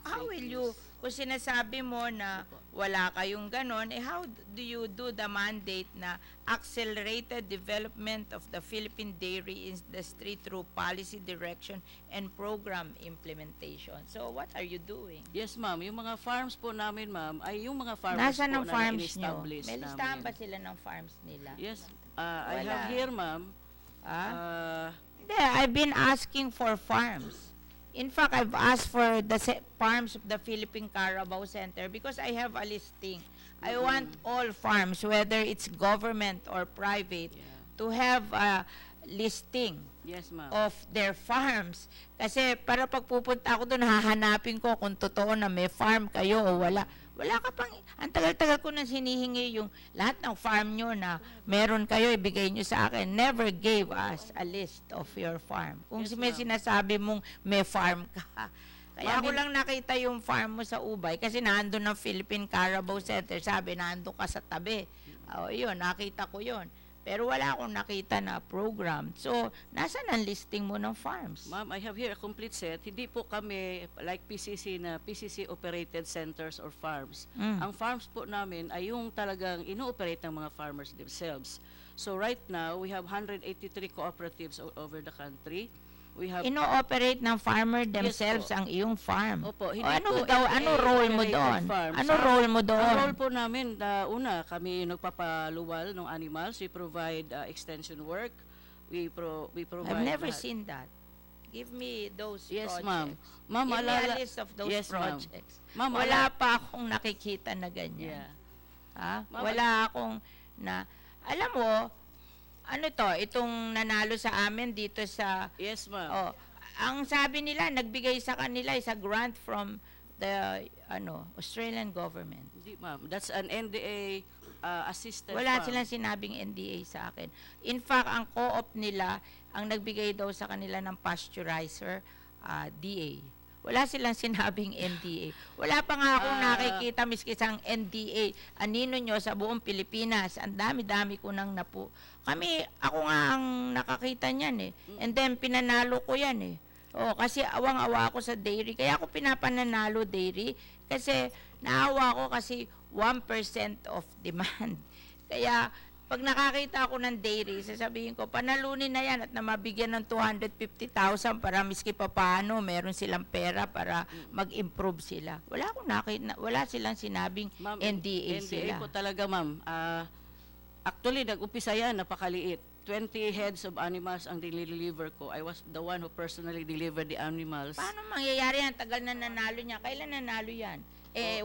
How will you, kung sinasabi mo na wala kayong ganon, how do you do the mandate na accelerated development of the Philippine dairy industry through policy direction and program implementation? So, what are you doing? Yes, ma'am. Yung mga farms po namin, ma'am, ay yung mga farmers Nasaan po ang na farms nyo? in-establish May listahan namin. ba sila ng farms nila? Yes, I Wala. have here, ma'am. Hindi, I've been asking for farms. In fact, I've asked for the farms of the Philippine Carabao Center because I have a listing. I want all farms, whether it's government or private, to have a listing Yes, ma'am. of their farms. Kasi para pag pupunta ako doon, hahanapin ko kung totoo na may farm kayo o wala. Wala ka pang, ang tagal-tagal ko na hinihingi yung lahat ng farm nyo na meron kayo, ibigay nyo sa akin. Never gave us a list of your farm. Kung Yes, may ma'am. sinasabi mong may farm ka. Kaya ako lang nakita yung farm mo sa Ubay kasi nandun ng Philippine Carabao Center. Sabi, nandun ka sa tabi. Yun, nakita ko yun. Pero wala akong nakita na program. So, nasaan ang listing mo ng farms? Ma'am, I have here a complete set. Hindi po kami like PCC na PCC-operated centers or farms. Ang farms po namin ay yung talagang ino-operate ng mga farmers themselves. So right now, we have 183 cooperatives over the country. We have Ino-operate ng farmer themselves po. ang iyong farm. Opo, hindi ano po role mo NDA doon? farms. Ano role mo Ang doon? role po namin, una, kami nagpapaluwal ng animals. We provide extension work. We provide... I've never lahat. seen that. Give me those Yes, projects. ma'am. Ma'am, Give me alala- a list of those Yes, ma'am. projects. Ma'am, Wala pa akong nakikita na ganyan. Yeah. Ha? Ma'am, Wala akong na... Alam mo, itong nanalo sa amin dito sa... Yes, ma'am. Ang sabi nila, nagbigay sa kanila is a grant from the Australian government. Hindi, ma'am. That's an NDA assisted Wala farm. silang sinabing NDA sa akin. In fact, ang co-op nila ang nagbigay daw sa kanila ng pasteurizer, DA. Wala silang sinabing NDA. Wala pa nga akong nakikita miski isang NDA. Anino nyo sa buong Pilipinas. Ang dami-dami ko nang ako nga ang nakakita niyan eh. And then pinanalo ko yan eh. Kasi awang-awa ako sa dairy. Kaya ako pinapananalo dairy kasi naawa ko kasi 1% of demand. Kaya pag nakakita ako ng dairy, sasabihin ko, panalunin na yan at na mabigyan ng 250,000 para miski pa paano, meron silang pera para mag-improve sila. Wala akong nakita, wala silang sinabing NDA sila. NDA po talaga, ma'am. Actually, nag-umpisa yan, napakaliit. 20 heads of animals ang deliver ko. I was the one who personally delivered the animals. Paano mangyayari yan? Tagal na nanalo niya. Kailan nanalo yan? 1.5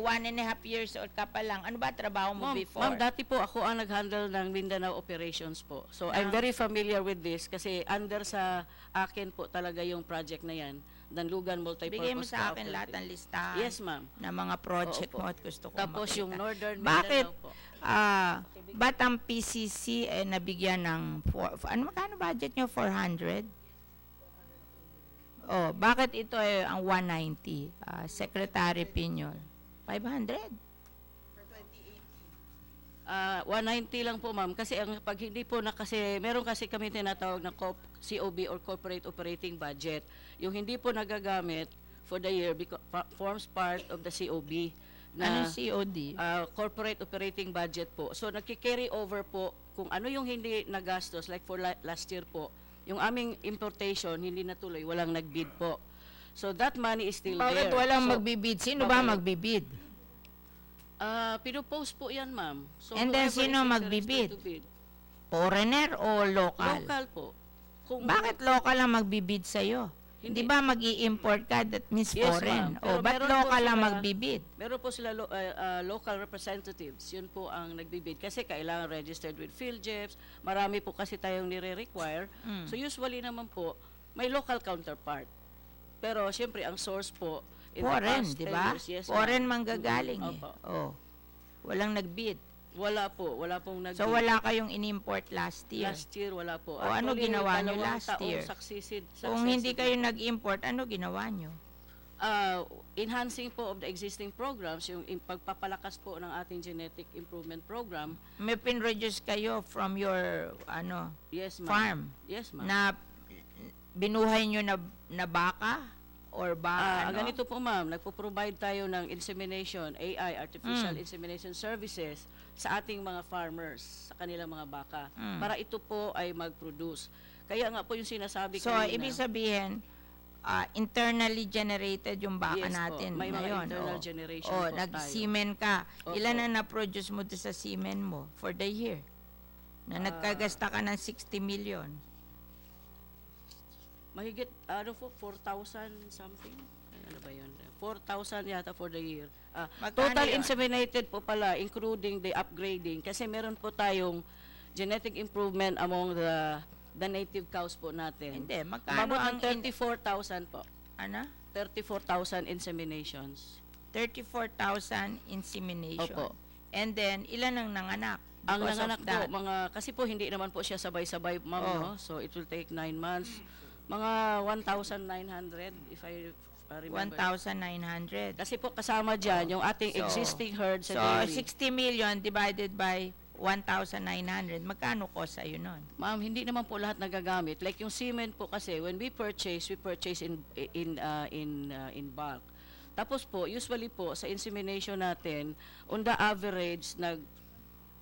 years old ka pa lang. Ano ba trabaho mo before? Ma'am, dati po ako ang nag-handle ng Mindanao operations po. So, I'm very familiar with this kasi under sa akin po talaga yung project na yan. Danlugan Multipurpose Bigay mo sa akin Cooperative. lahat ng listahan. Yes, ma'am. Na mga project Oo po. mo at gusto ko Tapos makita. yung Northern Bakit, Mindanao po. ba't ang PCC nabigyan ng, magkano budget nyo? 400? Bakit ito ang 190? Secretary Pinyol. 500? 190 lang po, ma'am. Kasi pag hindi po meron kasi kami tinatawag na COB or Corporate Operating Budget. Yung hindi po nagagamit for the year forms part of the COB. Anong COD? Corporate Operating Budget po. So, nagki-carry over po kung ano yung hindi nagastos, like for last year po, yung aming importation, hindi natuloy, walang nagbid po. So, that money is still Bakit there. walang So, magbibid? Sino ba magbibid? Pinopost po yan, ma'am. So, And then, whoever sino is magbibid? interested to bid. Foreigner o local? Local po. Bakit local ang magbibid sa'yo? Hindi ba mag-i-import ka? That means Yes, foreign. ma'am. Pero Ba't meron po local ang sila- magbibid? Meron po sila local representatives. Yun po ang nagbibid. Kasi kailangan registered with PhilJeps. Marami po kasi tayong nire-require. So usually naman po, may local counterpart. Pero siyempre, ang source po, in Foreign, the past di 10 ba? years, yes, Foreign ma'am. manggagaling Opo. Walang nagbid. Wala po. Wala pong nagbid. So, wala kayong in-import last year. Last year, wala po. Ano Actually, ginawa nyo dalawang last taong year? Kung hindi successive kayo nag-import, ano ginawa nyo? enhancing po of the existing programs, yung pagpapalakas po ng ating genetic improvement program. May pinroduce kayo from your Yes, ma'am. farm Yes, ma'am. na binuhay nyo na baka or Ganito po, ma'am, nagpo-provide tayo ng insemination, AI, artificial insemination services sa ating mga farmers, sa kanilang mga baka, para ito po ay mag-produce. Kaya nga po yung sinasabi So, ibig sabihin, internally generated yung baka Yes po, natin may mga ngayon. internal generation po tayo. Nag-semen ka. Opo. Ilan na na-produce mo doon sa semen mo for the year? Na nagkagasta ka ng 60 million. Mahigit, 4,000 something? Ano ba yun? 4,000 yata for the year. Magkano Total yun? inseminated po pala, including the upgrading. Kasi meron po tayong genetic improvement among the native cows po natin. Hindi, magkano Umabot ang ng 34,000 po. Ano? 34,000 inseminations. 34,000 insemination. Opo. And then, ilan ang nanganak? Ang Because of nanganak po, that? kasi po hindi naman po siya sabay-sabay, ma'am, no? So it will take 9 months. Mga 1,900 if I remember. 1,900. Kasi po kasama dyan yung ating existing herd So, sa dairy. 60 million divided by 1,900. Magkano cost sa'yo nun? Ma'am, hindi naman po lahat nagagamit. Like yung semen po kasi, when we purchase in bulk. Tapos po, usually po, sa insemination natin, on the average,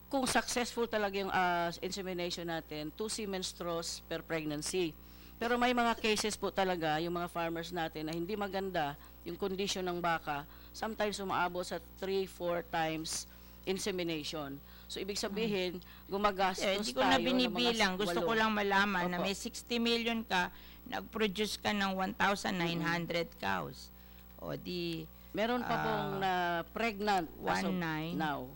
kung successful talaga yung insemination natin, 2 semen straws per pregnancy. Pero may mga cases po talaga, yung mga farmers natin, na hindi maganda yung condition ng baka, sometimes umaabot sa 3-4 times insemination. So, ibig sabihin, gumagastos Hindi ko na tayo ng mga binibilang. Gusto ko 8. lang malaman na Opo. may 60 million ka, nag-produce ka ng 1,900 cows. O di, Meron pa pong na pregnant as of 1,900. now.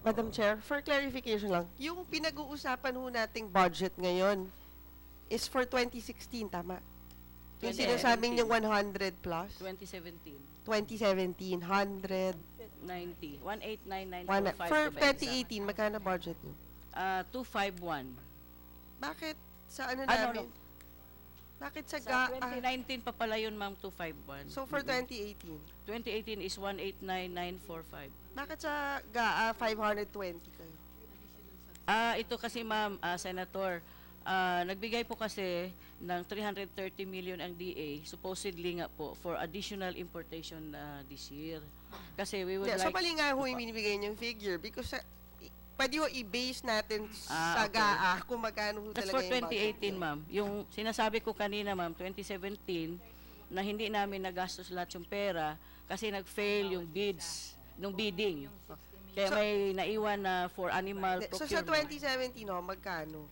Madam Chair, for clarification lang, yung pinag-uusapan ho nating budget ngayon is for 2016, tama? Yung 2017. sinasabing yung 100 plus? 2017. 2017, 100. 90. 189,945 For to be exact. 2018, magkano budget nyo? 251. Bakit sa ano Ano, namin? Bakit sa Sa GA? 2019 pa pala yun, ma'am, 251. So for 2018, 2018 is 189,945. bakit sa GA 520 kayo? Ito kasi, ma'am, Senator, nagbigay po kasi ng 330 million ang DA, supposedly nga po, for additional importation this year. Kasi we would Yeah, like... so mali nga ho yung binibigay niyong figure because pwede ho i-base natin sa okay. GA kung magkano ho That's talaga for yung budget 2018, niyo. ma'am. Yung sinasabi ko kanina, ma'am, 2017, na hindi namin nagastos lahat yung pera kasi nag-fail yung bids, nung bidding. Kaya may naiwan na for animal So sa procurement. 2017 ho, magkano?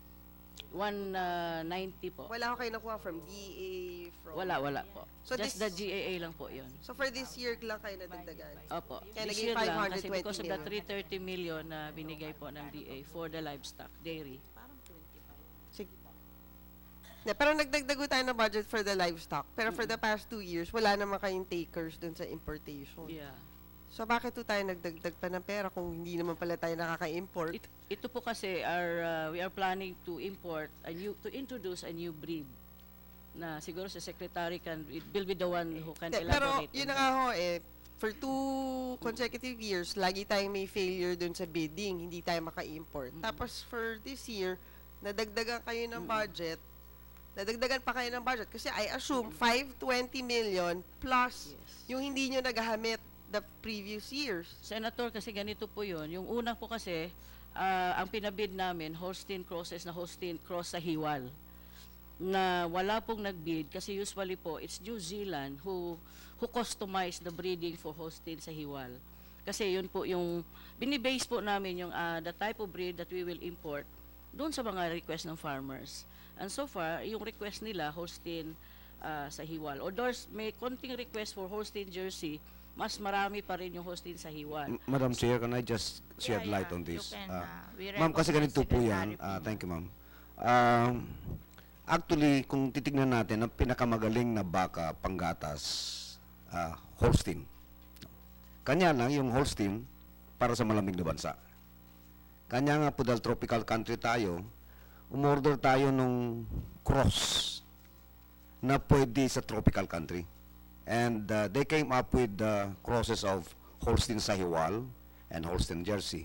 190 po. Wala ko kayo nakuha from DA, from... Wala po. So Just the GAA lang po yun. So for this year lang kayo nadagdagan? Opo. Kaya This naging year lang, kasi 520 because of the million. 330 million na binigay po ng DA for the livestock, dairy. Sige. Yeah, pero nagdagdago tayo ng budget for the livestock. Pero for the past 2 years, wala naman kayong takers dun sa importation. Yeah. So bakit to tayo nagdagdag pa ng pera kung hindi naman pala tayo nakaka-import? Ito po kasi we are planning to import to introduce a new breed na siguro si secretary will be the one who can Pero elaborate. yun on na that. nga ho for 2 consecutive years, lagi tayong may failure dun sa bidding, hindi tayo maka-import. Tapos for this year, nadagdagan kayo ng budget, nadagdagan pa kayo ng budget kasi I assume 520 million plus yung hindi nyo nagahamit the previous years. Senator, kasi ganito po yun. Yung unang po kasi, ang pinabid namin, Holstein crosses na Holstein cross sa Hiwal. Na wala pong nagbid kasi usually po, it's New Zealand who customize the breeding for Holstein sa Hiwal. Kasi yun po yung, binibase po namin yung the type of breed that we will import doon sa mga request ng farmers. And so far, yung request nila, Holstein sa Hiwal. Although may konting request for Holstein Jersey, mas marami pa rin yung Holstein sa Hiwal. Madam Chair, can I just shed light on this? You can, we Ma'am, kasi recognize ganito po Secretary yan. Pino. Thank you, ma'am. Actually, kung titignan natin, ang pinakamagaling na baka panggatas, Holstein. Kanya lang yung Holstein para sa malamig na bansa. Kanya nga po dahil tropical country tayo, umorder tayo nung cross na pwede sa tropical country. And they came up with the crosses of Holstein Sahiwal and Holstein Jersey.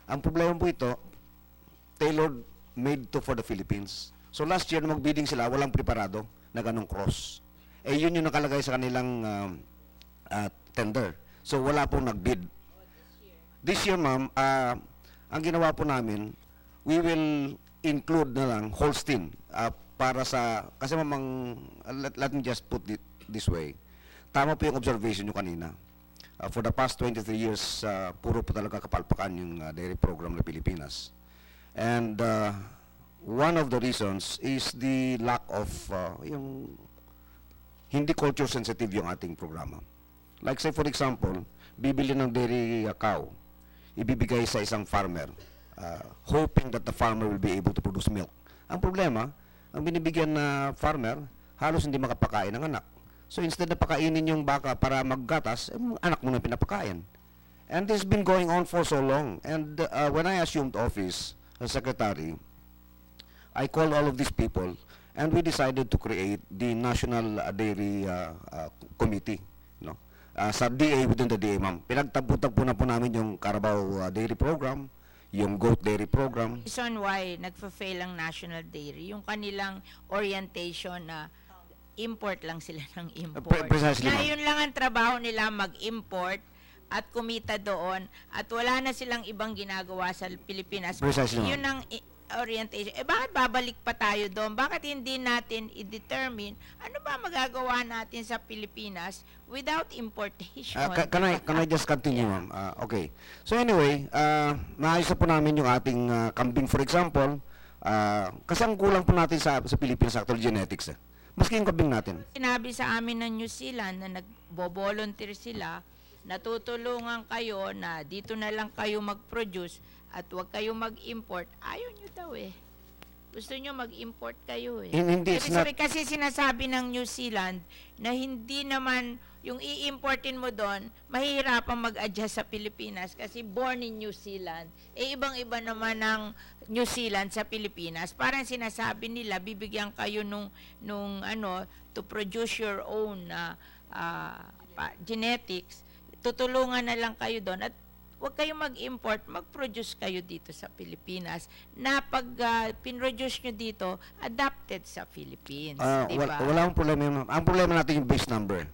Ang problema po ito, tailored made to for the Philippines. So last year, nung mag-bidding sila, walang preparado na ganong cross. Eh yun yung nakalagay sa kanilang tender. So wala pong nag-bid. This year, ma'am, ang ginawa po namin, we will include na lang Holstein para sa, kasi mamang, let me just put it this way. Tama po yung observation nyo kanina. For the past 23 years, puro po talaga kapalpakan yung dairy program ng Pilipinas. And one of the reasons is the lack of yung hindi culture sensitive yung ating programa. Like say for example, bibili ng dairy cow, ibibigay sa isang farmer, hoping that the farmer will be able to produce milk. Ang problema, ang binibigyan na farmer, halos hindi makapakain ng anak. So instead na pakainin yung baka para maggatas, anak mo na pinapakain. And this has been going on for so long. And when I assumed office as secretary, I called all of these people and we decided to create the National Dairy Committee. No? Sa DA, within the DA, ma'am. Pinagtagpo-tagpo na po namin yung Carabao Dairy Program, yung Goat Dairy Program. Reason why nagfa-fail ang National Dairy, yung kanilang orientation na import lang sila ng import. Precisely, Na ma'am. yun lang ang trabaho nila, mag-import at kumita doon at wala na silang ibang ginagawa sa Pilipinas. Precisely, ma'am. Yun ang orientation. Bakit babalik pa tayo doon? Bakit hindi natin i-determine ano ba magagawa natin sa Pilipinas without importation? Can I just continue, ma'am? Okay. So anyway, naayos na po namin yung ating kambing, for example. Kasi ang kulang po natin sa Philippines, actual genetics. Maski yung kambing natin. Sinabi sa amin ng New Zealand na nagbo-volunteer sila, natutulungan kayo na dito na lang kayo mag-produce at huwag kayo mag-import. Ayaw nyo daw eh. Gusto nyo mag-import kayo eh. Hindi, it's not... Kasi sinasabi ng New Zealand na hindi naman yung i-importin mo doon, mahihirapan mag-adjust sa Pilipinas kasi born in New Zealand. Eh, ibang-iba naman ng New Zealand sa Pilipinas. Parang sinasabi nila, bibigyan kayo nung ano, to produce your own genetics. Tutulungan na lang kayo doon at huwag kayong mag-import, mag-produce kayo dito sa Pilipinas na pag pinroduce nyo dito, adapted sa Philippines. Di ba? Wala akong problema yun. Ang problema natin yung base number.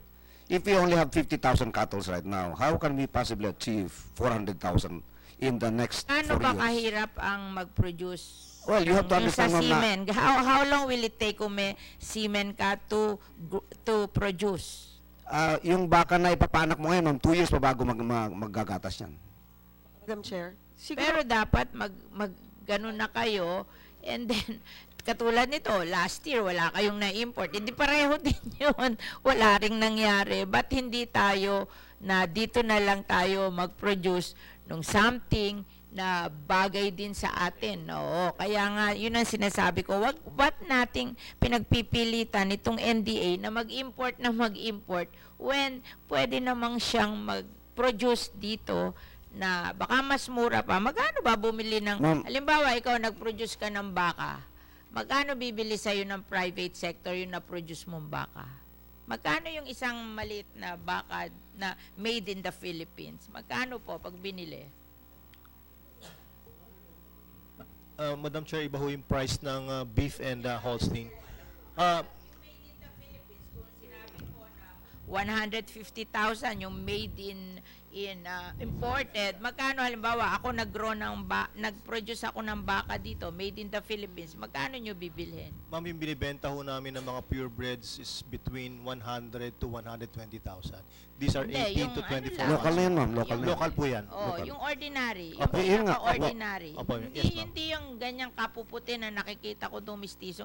If we only have 50,000 cattle right now, how can we possibly achieve 400,000 in the next 4 years? Ano ba kahirap ang mag-produce? Well, you have to Yung sa understand semen? How long will it take kung may semen ka to produce? Yung baka na ipapanak mo ngayon, 2 years pa bago maggagatas yan. Madam Chair, Pero dapat ganun na kayo and then katulad nito, last year wala kayong na-import. Hindi pareho din yun. Wala ring nangyari. Ba't hindi tayo na dito na lang tayo mag-produce ng something na bagay din sa atin. Oo. Kaya nga, yun ang sinasabi ko, ba't nating pinagpipilitan itong NDA na mag-import when pwede namang siyang mag-produce dito na baka mas mura pa. Magkano ba bumili ng, halimbawa, ikaw nag-produce ka ng baka. Magkano bibili sa'yo ng private sector yung na-produce mong baka? Magkano yung isang maliit na baka na made in the Philippines? Magkano po pag binili? Madam Chair, iba ho yung price ng beef and Holstein. Made in the Philippines, kung sinabi ko na 150,000 yung made in imported, magkano halimbawa ako nag-produce ako ng baka dito, made in the Philippines, magkano nyo bibilhin? Ma'am, yung binibenta ho namin ng mga purebreds is between 100 to 120,000. These are Hindi, 18 to yung 24 ano lang. Local na yan, ma'am. Local na yan. Local po yan. Oh, yung ordinary, yung Opo, yun nga. ordinary. Opo, Hindi, yes, ma'am. hindi yung ganyang kapuputi na nakikita ko doon mistiso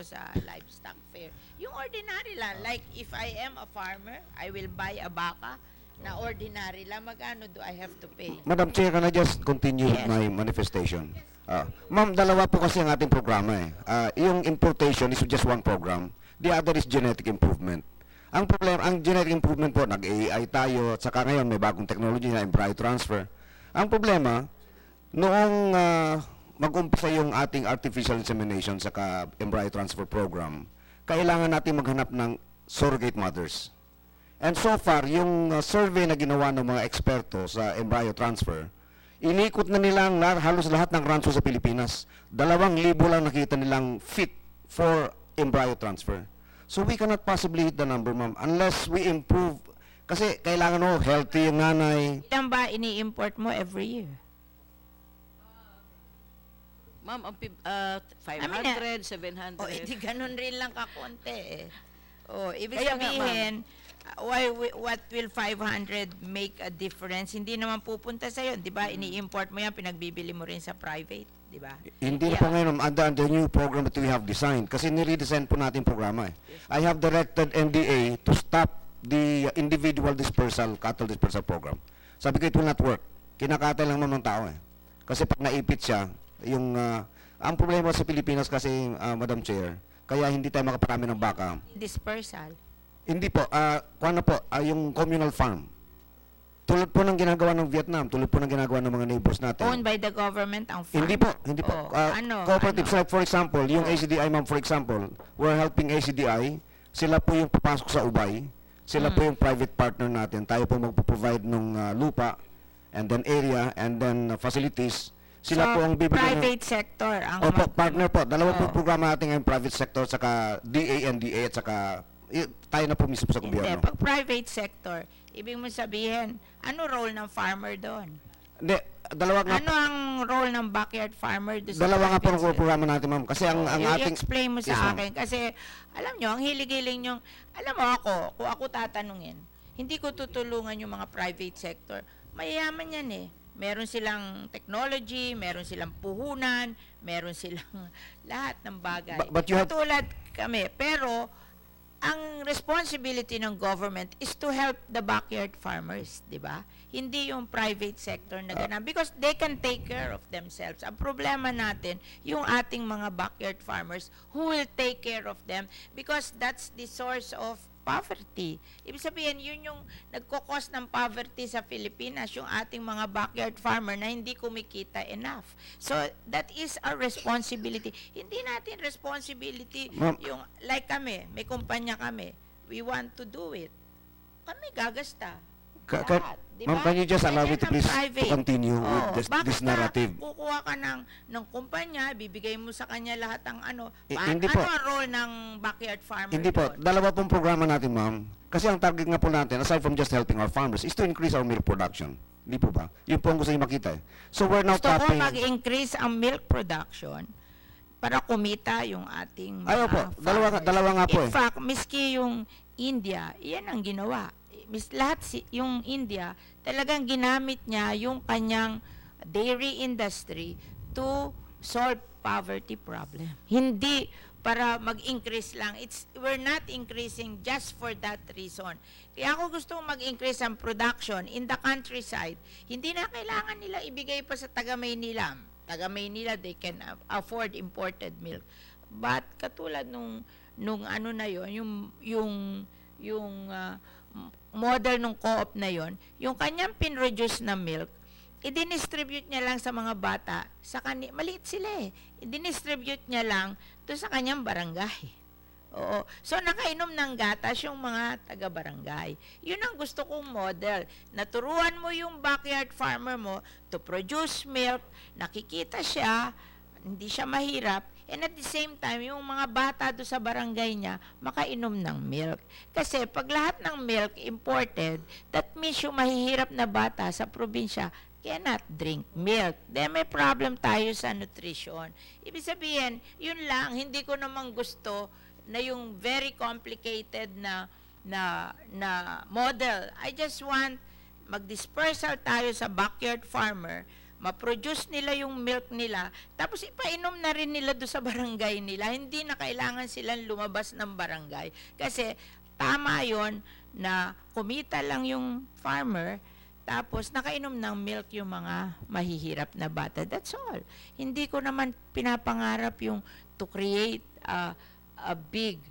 sa livestock fair. Yung ordinary lang, like if I am a farmer, I will buy a baka na ordinary lang, magkano do I have to pay? Madam Chair, can I just continue Yes. my manifestation? Ma'am, dalawa po kasi ang ating programa eh. Yung importation is just one program. The other is genetic improvement. Ang problema, ang genetic improvement po, nag-AI tayo, at saka ngayon may bagong technology na embryo transfer. Ang problema, noong mag-umpisa yung ating artificial insemination saka embryo transfer program, kailangan natin maghanap ng surrogate mothers. And so far, yung survey na ginawa ng mga eksperto sa embryo transfer, inikot na nilang halos lahat ng rancho sa Pilipinas. 2,000 lang nakita nilang fit for embryo transfer. So we cannot possibly hit the number, ma'am, unless we improve. Kasi kailangan healthy yung nanay. Ilan ba ini-import mo every year? Ma'am, 500, 700. Oh, edi ganun rin lang kakonti eh. Oh, ibig Kaya nga, sabihin, what will 500 make a difference? Hindi naman pupunta sa 'yon, 'di ba? Ini-import mo 'yan, pinagbibili mo rin sa private, 'di ba? Hindi na po ngayon, under the new program that we have designed. Kasi ni-redesign po natin programa eh. I have directed NDA to stop the individual dispersal, cattle dispersal program. Sabi ko, it will not work. Kinakatay lang naman ng tao eh. Kasi pag naipit siya, ang problema sa Pilipinas kasi, Madam Chair, kaya hindi tayo makaparami ng baka. Dispersal. Hindi po, yung communal farm. Tulad po ng ginagawa ng Vietnam, tulad po ng ginagawa ng mga neighbors natin. Owned by the government ang farm? Hindi po. Oh, Cooperatives, like for example, yung ACDI, ma'am, for example, we're helping ACDI, sila po yung papasok sa ubay, sila po yung private partner natin, tayo po magpo-provide ng lupa, and then area, and then facilities. Sila po ang bibigyan private sector ang partner po. Dalawa po programa natin ngayon, private sector, saka DA, NDA, at saka tayo na po mismo sa Hindi, gobyerno. pag private sector, ibig mo sabihin, ano role ng farmer doon? Hindi, dalawa nga Ano ang role ng backyard farmer doon sa Dalawa nga po private ang sector? programa natin, ma'am. Kasi ang ating... I-explain mo Yes, sa ma'am. akin. Kasi, alam nyo, ang hilig-hiling nyo, alam mo ako, kung ako tatanungin, hindi ko tutulungan yung mga private sector. Mayayaman yan eh. Meron silang technology, meron silang puhunan, meron silang lahat ng bagay. But you have... Katulad kami. Pero, ang responsibility ng government is to help the backyard farmers, di ba? Hindi yung private sector na ganun. Because they can take care of themselves. Ang problema natin, yung ating mga backyard farmers who will take care of them because that's the source of poverty. Ibig sabihin, yun yung nagkukos ng poverty sa Pilipinas, yung ating mga backyard farmer na hindi kumikita enough. So, that is our responsibility. Hindi natin responsibility yung, like kami, may kumpanya kami, we want to do it. Kami gagasta. Lahat, diba? Ma'am, can you just allow me Ganyan to ang please to private. continue with this Bakit narrative? kukuha ka ng kumpanya, bibigay mo sa kanya lahat ng ano. Hindi Ano po. ang role ng backyard farmer Hindi po. doon? Dalawa pong programa natin, ma'am. Kasi ang target nga po natin, aside from just helping our farmers, is to increase our milk production. Hindi po ba? Yun po ang gusto niyo makita eh. So we're now Gusto ko tapping... mag-increase ang milk production para kumita yung ating mga Ayaw po. farmers. Dalawa nga po In eh. fact, miski yung India, iyan ang ginawa. Lahat yung India, talagang ginamit niya yung kanyang dairy industry to solve poverty problem. Hindi para mag-increase lang. We're not increasing just for that reason. Kaya ako gusto mag-increase ang production in the countryside. Hindi na kailangan nila ibigay pa sa taga-Maynila. Taga-Maynila, they can afford imported milk. But katulad nung ano na yon, yung model ng co-op na yon, yung kanyang pinroduce na milk, i-distribute niya lang sa mga bata, maliit sila eh, i-distribute niya lang doon sa kanyang barangay. Oo. So, nakainom ng gatas yung mga taga-barangay. Yun ang gusto kong model. Naturuan mo yung backyard farmer mo to produce milk, nakikita siya, hindi siya mahirap, and at the same time, yung mga bata do sa barangay niya, makainom ng milk. Kasi pag lahat ng milk imported, that means yung mahihirap na bata sa probinsya cannot drink milk. Then may problem tayo sa nutrition. Ibig sabihin, yun lang, hindi ko naman gusto na yung very complicated na model. I just want mag-dispersal tayo sa backyard farmer, ma-produce nila yung milk nila, tapos ipainom na rin nila doon sa barangay nila. Hindi na kailangan silang lumabas ng barangay. Kasi tama yon na kumita lang yung farmer, tapos nakainom ng milk yung mga mahihirap na bata. That's all. Hindi ko naman pinapangarap yung to create a big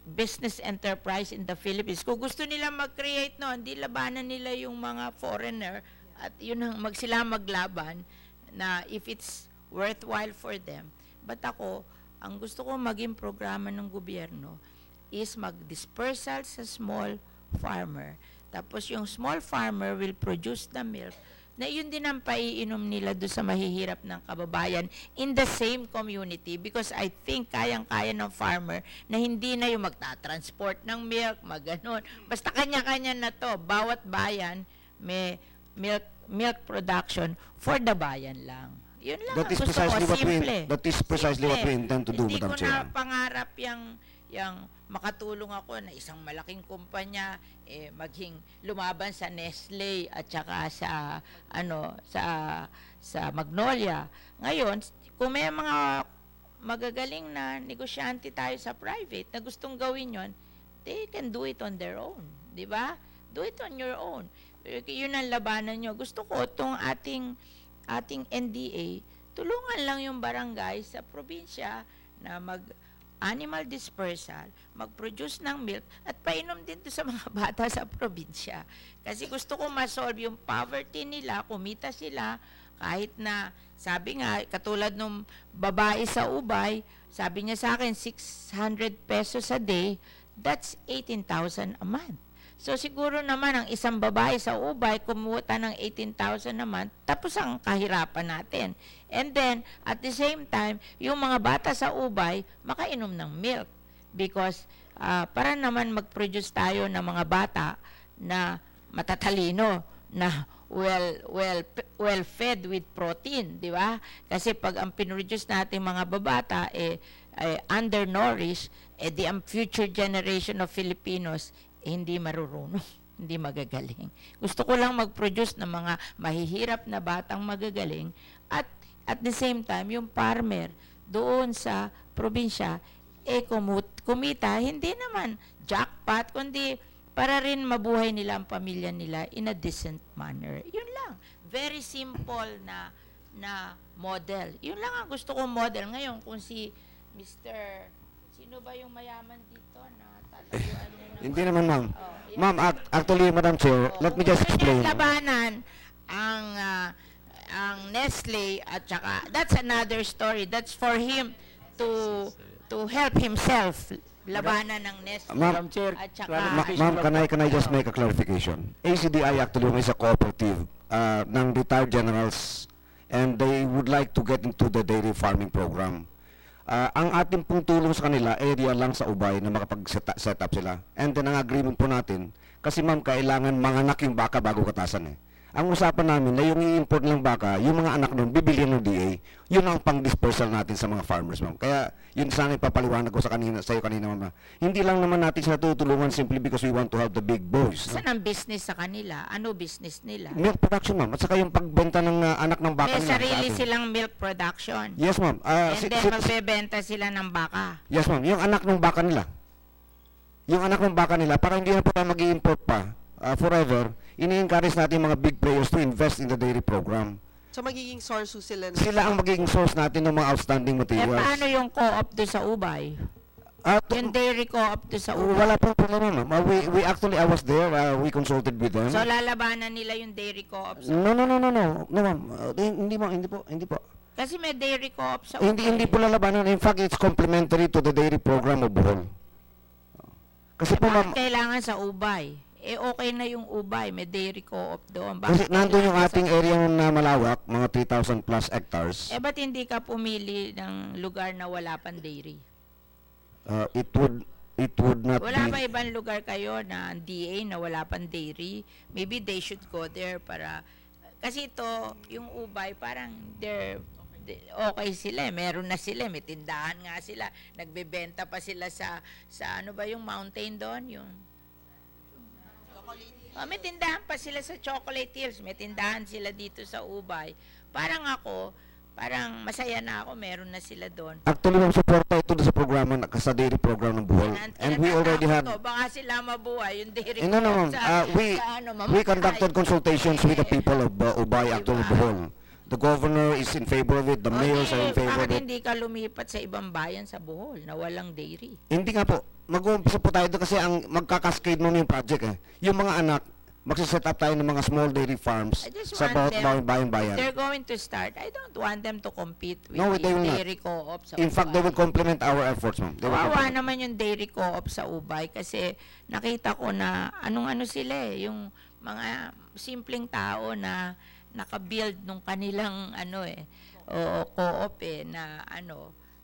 business enterprise in the Philippines. Kung gusto nila mag-create no, hindi labanan nila yung mga foreigner, at yun ang sila maglaban na if it's worthwhile for them. But ako, ang gusto ko maging programa ng gobyerno is mag-dispersal sa small farmer. Tapos yung small farmer will produce the milk na yun din ang paiinom nila doon sa mahihirap ng kababayan in the same community, because I think kayang-kaya ng farmer na hindi na yung magta-transport ng milk, maganon. Basta kanya-kanya na to. Bawat bayan may milk production for the bayan lang. Yun lang. That is Gusto ko, that is precisely what we intend to do, Hindi Madam ko Chair. na pangarap yung makatulong ako na isang malaking kumpanya maging lumaban sa Nestle at saka sa Magnolia. Ngayon, kung may mga magagaling na negosyante tayo sa private na gustong gawin yon, they can do it on their own, di ba? Do it on your own. Yun ang labanan nyo. Gusto ko itong ating NDA, tulungan lang yung barangay sa probinsya na animal dispersal, mag-produce ng milk, at painom din to sa mga bata sa probinsya. Kasi gusto ko ma-solve yung poverty nila, kumita sila, kahit na, sabi nga, katulad nung babae sa Ubay, sabi niya sa akin, 600 pesos a day, that's 18,000 a month. So siguro naman ang isang babae sa Ubay kumuha ng 18,000 naman, tapos ang kahirapan natin. And then at the same time, yung mga bata sa Ubay makainom ng milk, because para naman mag-produce tayo ng mga bata na matatalino, na well fed with protein, di ba? Kasi pag ang pinroduce natin mga babata undernourished, ang future generation of Filipinos hindi marurunong, hindi magagaling. Gusto ko lang mag-produce ng mga mahihirap na batang magagaling, at at the same time, yung farmer doon sa probinsya, kumita, hindi naman jackpot, kundi para rin mabuhay nila ang pamilya nila in a decent manner. Yun lang. Very simple na model. Yun lang ang gusto kong model. Ngayon, kung si Mr. Sino ba yung mayaman dito na Hindi naman, ma'am. Ma'am, actually, Madam Chair, let me just explain. Labanan ang Nestle at saka that's another story. That's for him to help himself. Labanan ng Nestle Ma'am, at saka Ma'am, can I just make a clarification? ACDI actually is a cooperative ng retired generals and they would like to get into the dairy farming program. Ang ating pong tulong sa kanila, area lang sa Ubay na makapag-set up sila. And then ang agreement po natin, kasi ma'am, kailangan manganak yung baka bago katasan eh. Ang usapan namin na yung i-import ng baka, yung mga anak nun, bibilihan ng DA, yun ang pang-dispersal natin sa mga farmers, ma'am. Kaya yun sana ipapaliwanag ko sa iyo kanina, ma'am. Hindi lang naman natin sila tutulungan simply because we want to have the big boys. saan ang business sa kanila? Ano business nila? Milk production, ma'am. At saka yung pagbenta ng anak ng baka May nila. sarili silang milk production. Yes, ma'am. And then magbebenta sila ng baka. Yes, ma'am. Yung anak ng baka nila. Yung anak ng baka nila, para hindi na po tayo mag-i-import pa forever, ini-encourage natin mga big players to invest in the dairy program. So magiging source sila Sila ang magiging source natin ng mga outstanding materials. Paano yung co-op doon sa Ubay? Yung dairy co-op doon sa Ubay? Wala pong problema, ma'am. We actually, I was there. We consulted with them. So lalabanan nila yung dairy co-op sa No, ma'am. Hindi po. Kasi may dairy co-op sa Ubay. Hindi po lalabanan. In fact, it's complementary to the dairy program of Bohol. Kasi po, ma'am, Kailangan sa Ubay. Okay na yung Ubay, may dairy co-op doon. kasi nandun yung ating area na malawak, mga 3,000 plus hectares. Ba't hindi ka pumili ng lugar na wala pang dairy? It would not Wala be... ba ibang lugar kayo na DA na wala pang dairy? Maybe they should go there para... Kasi ito, yung Ubay, parang okay sila, meron na sila, may tindahan nga sila, nagbebenta pa sila sa ano ba yung mountain doon, yung may tindahan pa sila sa Chocolate Hills, may tindahan sila dito sa Ubay. Parang masaya na ako, meron na sila doon. Actually, ma'am, suporta ito sa programa, sa dairy program ng Bohol. And we already had... Baka sila mabuhay, yung dairy No, ma'am. We conducted consultations with the people of Ubay, actually Bohol. The governor is in favor of it, the mayors are in favor of Bakit it. hindi ka lumipat sa ibang bayan sa Bohol na walang dairy? Hindi nga po. Mag-uumpisa po tayo doon kasi ang magkakascade nun yung project eh. Yung mga anak, magsiset up tayo ng mga small dairy farms sa bawat bayan-bayan. They're going to start. I don't want them to compete with No, the they will not. dairy co-op sa In fact, they Ubay. will complement our efforts, ma'am. They will Kawawa complement. naman yung dairy co-op sa Ubay kasi nakita ko na anong-ano sila yung mga simpleng tao na naka-build nung kanilang co-op na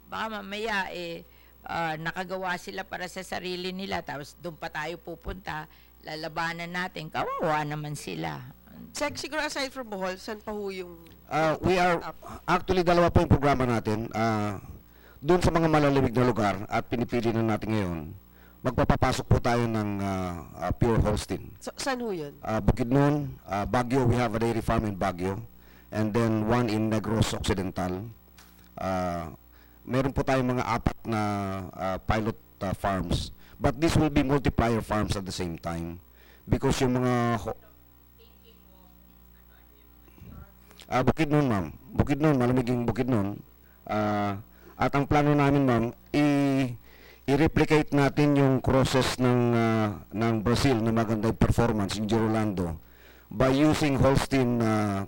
baka mamaya nakagawa sila para sa sarili nila tapos doon pa tayo pupunta, lalabanan natin, kawawa naman sila. Sec, siguro aside from Bohol, saan pa ho yung... We are, actually, dalawa po yung programa natin. Doon sa mga malalimig na lugar at pinipili na natin ngayon, magpapapasok po tayo ng pure Holstein. Saan ho yun? Bukidnon, Baguio, we have a dairy farm in Baguio. And then one in Negros Occidental. Meron po tayong mga 4 na pilot farms. But this will be multiplier farms at the same time. Because yung mga... Bukidnon, ma'am. Bukidnon, malamiging Bukidnon. At ang plano namin, ma'am, i-replicate natin yung crosses ng Brazil na magandang performance in Girolando by using Holstein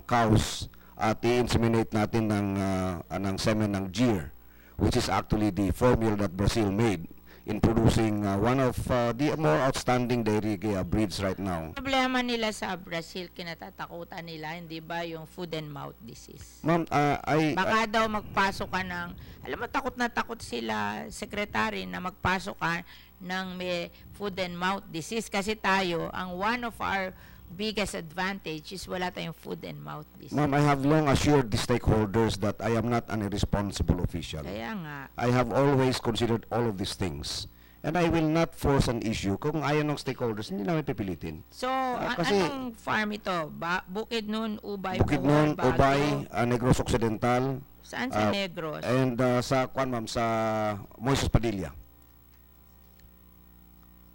cows at i-inseminate natin ng semen ng Gyr, which is actually the formula that Brazil made in producing one of the more outstanding dairy breeds right now. Problema nila sa Brazil, kinatatakutan nila, hindi ba yung foot and mouth disease? Ma'am, Baka daw magpasok ka ng, alam mo, takot na takot sila, secretary, na magpasok ka ng may foot and mouth disease kasi tayo, ang one of our biggest advantage is wala tayong foot and mouth disease. Ma'am, I have long assured the stakeholders that I am not an irresponsible official. Kaya nga. I have always considered all of these things. And I will not force an issue. Kung ayaw ng stakeholders, hindi namin pipilitin. So, kasi anong farm ito? Bukidnon, Ubay, Bukidnon, Bohol, Ubay, Baguio? Negros Occidental. Saan sa Negros? And sa, ma'am, sa Moises Padilla.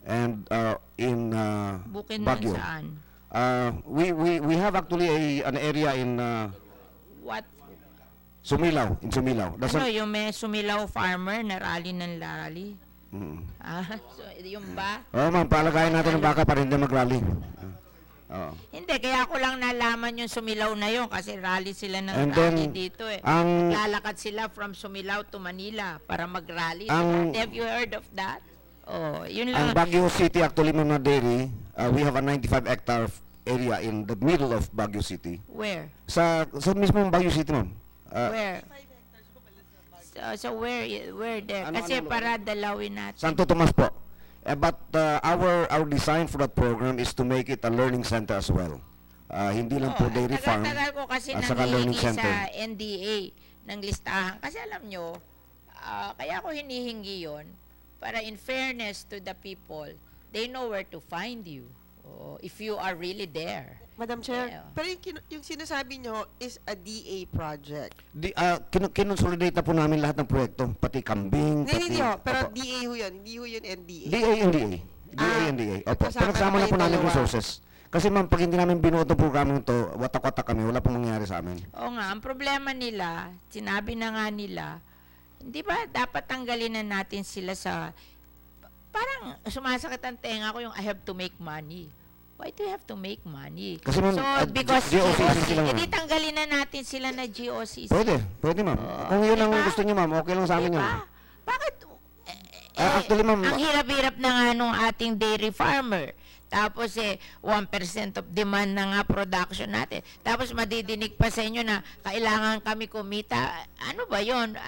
And in Bukidnon Baguio. saan? We have actually an area in What? Sumilaw, in Sumilaw. Ano, yung may Sumilaw farmer na rally ng rally? So, yung ba? Oo, ma'am, palagayin natin ng baka para hindi mag-rally. Oo. Hindi, kaya ako lang nalaman yung Sumilaw na yun kasi rally sila ng And rally then, dito eh. ang- Naglalakad sila from Sumilaw to Manila para mag-rally. Ang- Have you heard of that? Oh, yun Ang lang. Baguio City, actually, Ma'am Dairy, we have a 95-hectare area in the middle of Baguio City. Where? Sa mismo Baguio City, ma'am. Where? So where there? Ano- Kasi ano- para dalawin natin. Santo Tomas po. But our design for that program is to make it a learning center as well. Hindi lang po dairy farm Tagal ko kasi at saka learning nanghihingi center. sa NDA ng listahan. Kasi alam nyo, kaya ako hinihingi yon para in fairness to the people, they know where to find you. If you are really there. Madam Chair, Yeah. pero yung sinasabi nyo is a DA project. Kinonsolidate na po namin lahat ng proyekto, pati kambing, Hindi ho, pero Opo. DA ho yun, hindi ho yun NDA. DA. Opo. magkasama Pinagsama na na po kayong namin dalawa. resources. Kasi ma'am, pag hindi namin binuot ang programang to, watak-watak kami, wala pong mangyayari sa amin. Oo nga, ang problema nila, sinabi na nga nila, hindi ba dapat tanggalin na natin sila sa, parang sumasakit ang tenga ko yung I have to make money. Why do you have to make money? Kasi ma'am, So, because GOCC sila, ma'am. hindi tanggalin na natin sila na GOCC. Pwede ma'am. Kung yun ang Diba? gusto niyo ma'am, okay lang sa amin yun. Diba? Bakit? Actually, ma'am, Ang hirap-hirap na nga nung ating dairy farmer. Tapos 1% of demand na nga production natin. Tapos madidinig pa sa inyo na kailangan kami kumita. Ano ba yun?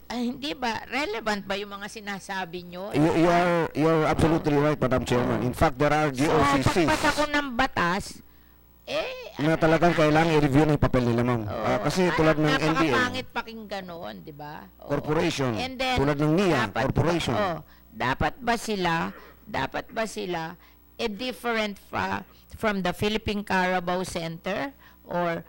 Hindi ba? Relevant ba yung mga sinasabi nyo? You're absolutely right, Madam Chairman. In fact, there are So, GOCCs pagpas ako ng batas, na talagang kailangan i-review na yung papel nila, ma'am. Kasi tulad ng NDA, napakapangit pakinggan noon, di ba? Oo. corporation, And then, tulad ng NIA, dapat- corporation. dapat ba sila different from the Philippine Carabao Center or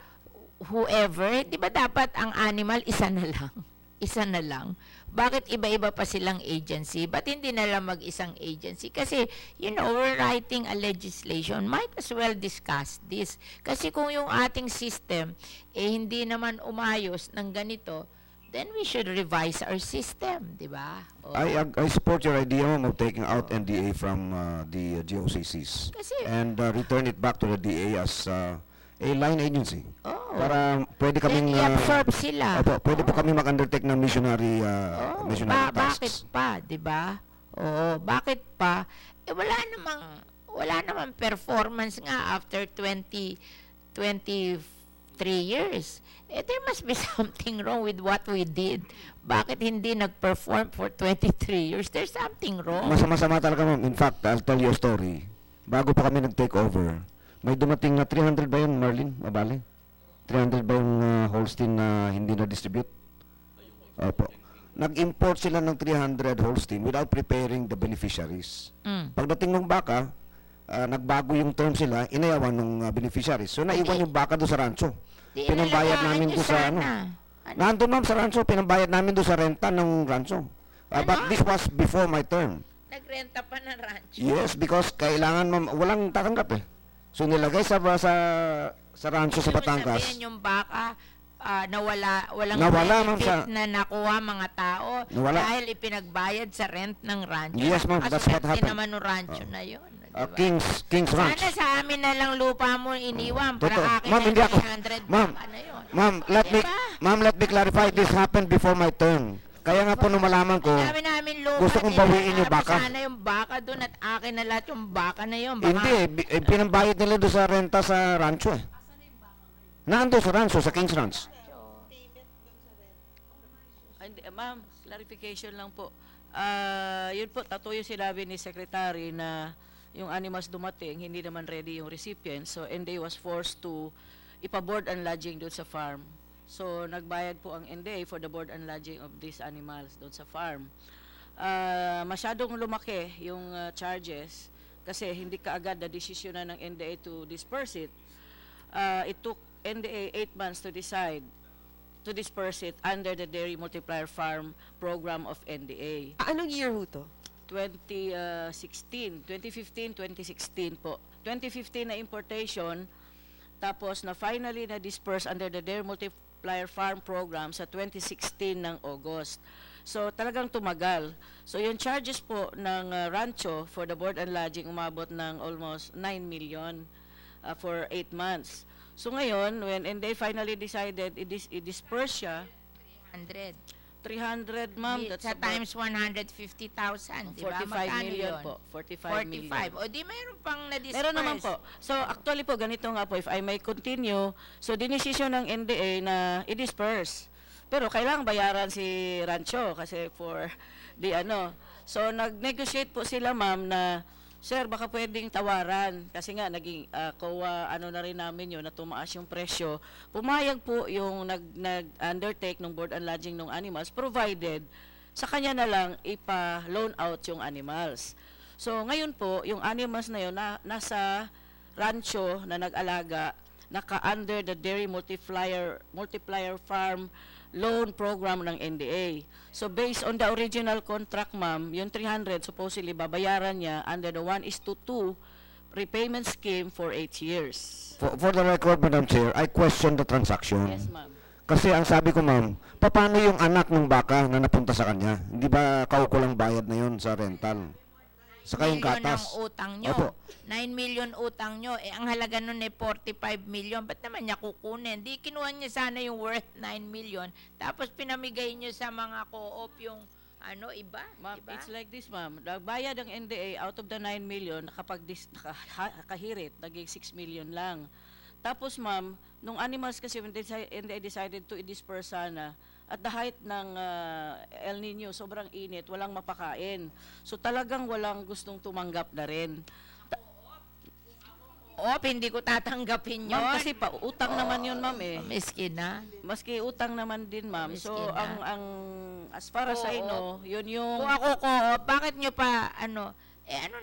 whoever? Di ba dapat ang animal isa na lang? Isa na lang. Bakit iba-iba pa silang agency? Ba't hindi na lang mag-isang agency? Kasi, we're writing a legislation. Might as well discuss this. Kasi kung yung ating system, hindi naman umayos ng ganito, then we should revise our system, di ba? I support your idea, ma'am, of taking out NDA from the GOCCs Kasi- and return it back to the DA as a line agency. Oo. Para pwede kaming Then i-absorb sila. pwede po kami mag-undertake ng missionary Bakit tasks. pa, di ba? Oo, bakit pa? Wala namang performance nga after 23 years. There must be something wrong with what we did. Bakit hindi nag-perform for 23 years? There's something wrong. Masama talaga, ma'am. In fact, I'll tell you a story. Bago pa kami nag-take over, may dumating na 300 ba yun, Marlene? Mabali? 300 ba yung Holstein na hindi na-distribute? Opo. Nag-import sila ng 300 Holstein without preparing the beneficiaries. Pagdating ng baka, nagbago yung term sila, inayawan ng beneficiaries. So, naiwan yung baka doon sa rancho. Di Pinambayad inalagaan namin nyo doon sa sana. Nandun, ma'am, sa rancho. Pinambayad namin doon sa renta ng rancho. But this was before my term. Nagrenta pa ng rancho. Yes, because kailangan, ma'am, walang tatanggap eh. So nilagay sa rancho sa Ibig Batangas. sabihin yung baka walang Nawala, ma'am, benefit sa- na nakuha mga tao Nawala. dahil ipinagbayad sa rent ng rancho. Yes, ma'am, that's what Kaswerte happened. naman ng rancho na yun. Diba? King's Ranch. Sana sa amin na lang lupa mo iniwan para Totoo. akin Ma'am, na hindi ako. 300 Ma'am, baka na yun. Ma'am, let me clarify. This happened before my term. Kaya nga po nung malaman ko, Dami namin lupa. gusto kong bawiin yung baka. Sana yung baka doon at akin na lahat yung baka na yun. Baka, hindi pinambayad nila doon sa renta sa rancho eh. Nandun sa rancho, sa King's Ranch. Ma'am, clarification lang po. Yun po, totoo yung sinabi ni Secretary na yung animals dumating, hindi naman ready yung recipient. So, NDA was forced to ipa-board and lodging doon sa farm. So, nagbayad po ang NDA for the board and lodging of these animals doon sa farm. Masyadong lumaki yung charges kasi hindi kaagad na desisyon na ng NDA to disperse it. It took NDA 8 months to decide to disperse it under the Dairy Multiplier Farm Program of NDA. Anong year ho to? 2016, 2015, 2016 po. 2015 na importation, tapos na finally na disperse under the Dairy Multiplier Farm Program sa 2016 ng August. So talagang tumagal. So yung charges po ng rancho for the board and lodging umabot ng almost 9 million for 8 months. So ngayon, when and they finally decided i-disperse siya, 100. 300 ma'am, that's Sa about times 150,000, di ba? 45 Magkano million yun? po. 45 million. 45. O di mayroon pang na-disperse. Meron naman po. So actually po, ganito nga po, if I may continue, so dinesisyon ng NDA na i-disperse. Pero kailangan bayaran si Rancho kasi for the ano. So nag-negotiate po sila ma'am na, sir, baka pwedeng tawaran kasi nga naging ano na rin namin yun na tumaas yung presyo. Pumayag po yung nag-undertake ng board and lodging ng animals provided sa kanya na lang ipa-loan out yung animals. So ngayon po, yung animals na yun nasa rancho na nag-alaga, naka-under the Dairy Multiplier Farm loan program ng NDA. So based on the original contract ma'am, yung 300 supposedly babayaran niya under the 1:2 repayment scheme for 8 years. For the record, Madam Chair, I question the transaction. Yes ma'am. Kasi ang sabi ko, ma'am, paano yung anak ng baka na napunta sa kanya? Hindi ba kaukulang bayad na yun sa rental? Saka yung Million gatas. ang utang nyo. Opo. 9 million utang nyo. Ang halaga nun ay 45 million. Ba't naman niya kukunin? Di kinuha niya sana yung worth 9 million. Tapos pinamigay niyo sa mga co-op yung iba. Ma'am, Diba? it's like this ma'am. Nagbayad ang NDA out of the 9 million, nakahirit, naging 6 million lang. Tapos ma'am, nung animals kasi when NDA decided to i-disperse sana, at the height ng El Nino, sobrang init, walang mapakain. So talagang walang gustong tumanggap na rin. Hindi ko tatanggapin yun. Ma'am, kasi pa utang naman yun ma'am eh. Miskin na. Maski utang naman din ma'am. So Miskin na. ang as far as I know, yun yung Kung ako co-op, bakit nyo pa,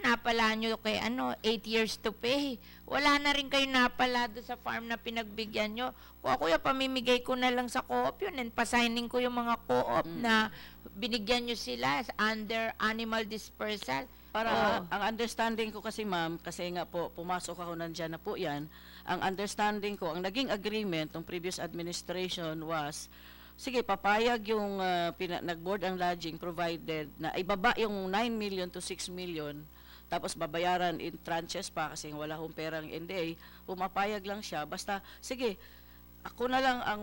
napala nyo kay 8 years to pay. Wala na rin kayo napala doon sa farm na pinagbigyan nyo. Kung ako pamimigay ko na lang sa co-op yun and pasigning ko yung mga co-op na binigyan nyo sila under animal dispersal. para ang understanding ko kasi ma'am, kasi nga po pumasok ako nandiyan na po yan, ang understanding ko, ang naging agreement ng previous administration was, sige, papayag yung nag-board ang lodging provided na ibaba yung 9 million to 6 million, tapos babayaran in tranches pa kasi wala hong perang NDA, pumapayag lang siya, basta, sige, ako na lang ang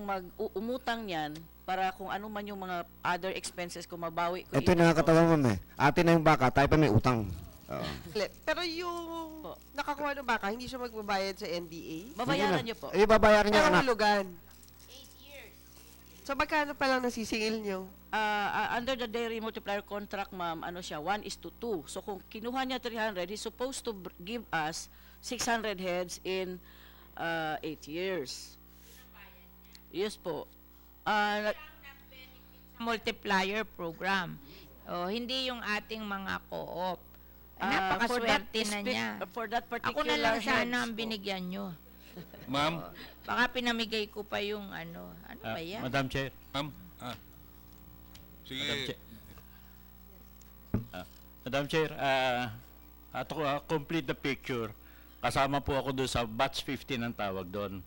umutang niyan para kung ano man yung mga other expenses ko mabawi ko. Ito yung nakakatawa, ma'am eh. Atin na yung baka, tayo pa may utang. Pero yung nakakuha ng baka, hindi siya magbabayad sa NDA? Babayaran niyo po. Babayaran niya Pero anak. hulugan. 8 years. So magkano pa lang nasisingil nyo? Under the dairy multiplier contract, ma'am, ano siya, 1:2. So kung kinuha niya 300, he's supposed to give us 600 heads in 8 years. Yes po. Multiplier program. Hindi yung ating mga co-op. For Napakaswerte that na niya. For that particular Ako na lang sana heads ang po. binigyan nyo. Ma'am, Baka pinamigay ko pa yung ano ba yan? Madam Chair. Ma'am, sige. Madam Chair, Madam Chair, to complete the picture, kasama po ako doon sa batch 15 ang tawag doon.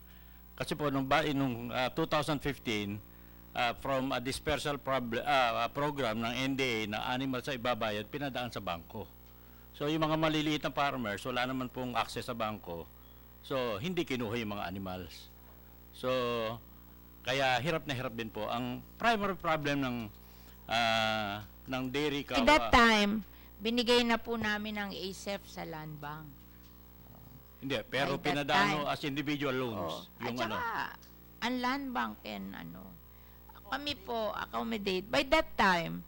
Kasi po nung 2015, from a dispersal program ng NDA na animal sa ibabayad, pinadaan sa bangko. So yung mga maliliit na farmers, wala naman pong access sa bangko. So hindi kinuha yung mga animals. So kaya hirap na hirap din po. Ang primary problem ng dairy cow. At that time, binigay na po namin ang ASEF sa land bank. Hindi, pero By that pinadaan time. as individual loans. At Yung saka, ang land bank and kami po accommodate. By that time,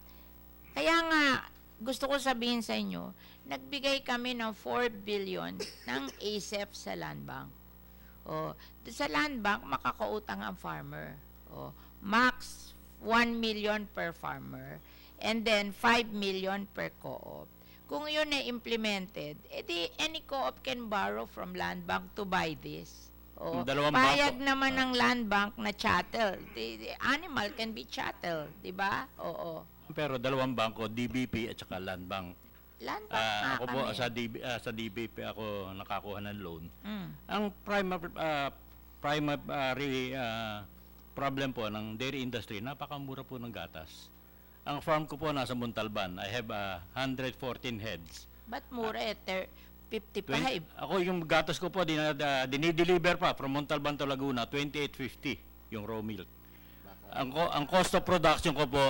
kaya nga, gusto ko sabihin sa inyo, nagbigay kami ng 4 billion ng ASEF sa land bank. Sa land bank, makakautang ang farmer. Max 1 million per farmer. And then 5 million per co-op. Kung yun ay implemented, edi any co-op can borrow from land bank to buy this. Dalawang Payag bangko. naman ng land bank na chattel. The animal can be chattel, di ba? Oo. Pero dalawang bangko, DBP at saka Land Bank. Land bank nga Ako po kami. sa DBP ako nakakuha ng loan. Mm. Ang primary problem po ng dairy industry, napakamura po ng gatas. Ang farm ko po nasa Montalban. I have 114 heads. Ba't mura 55? Ako yung gatas ko po, dinideliver pa from Montalban to Laguna, 28.50 yung raw milk. Ang cost of production ko po,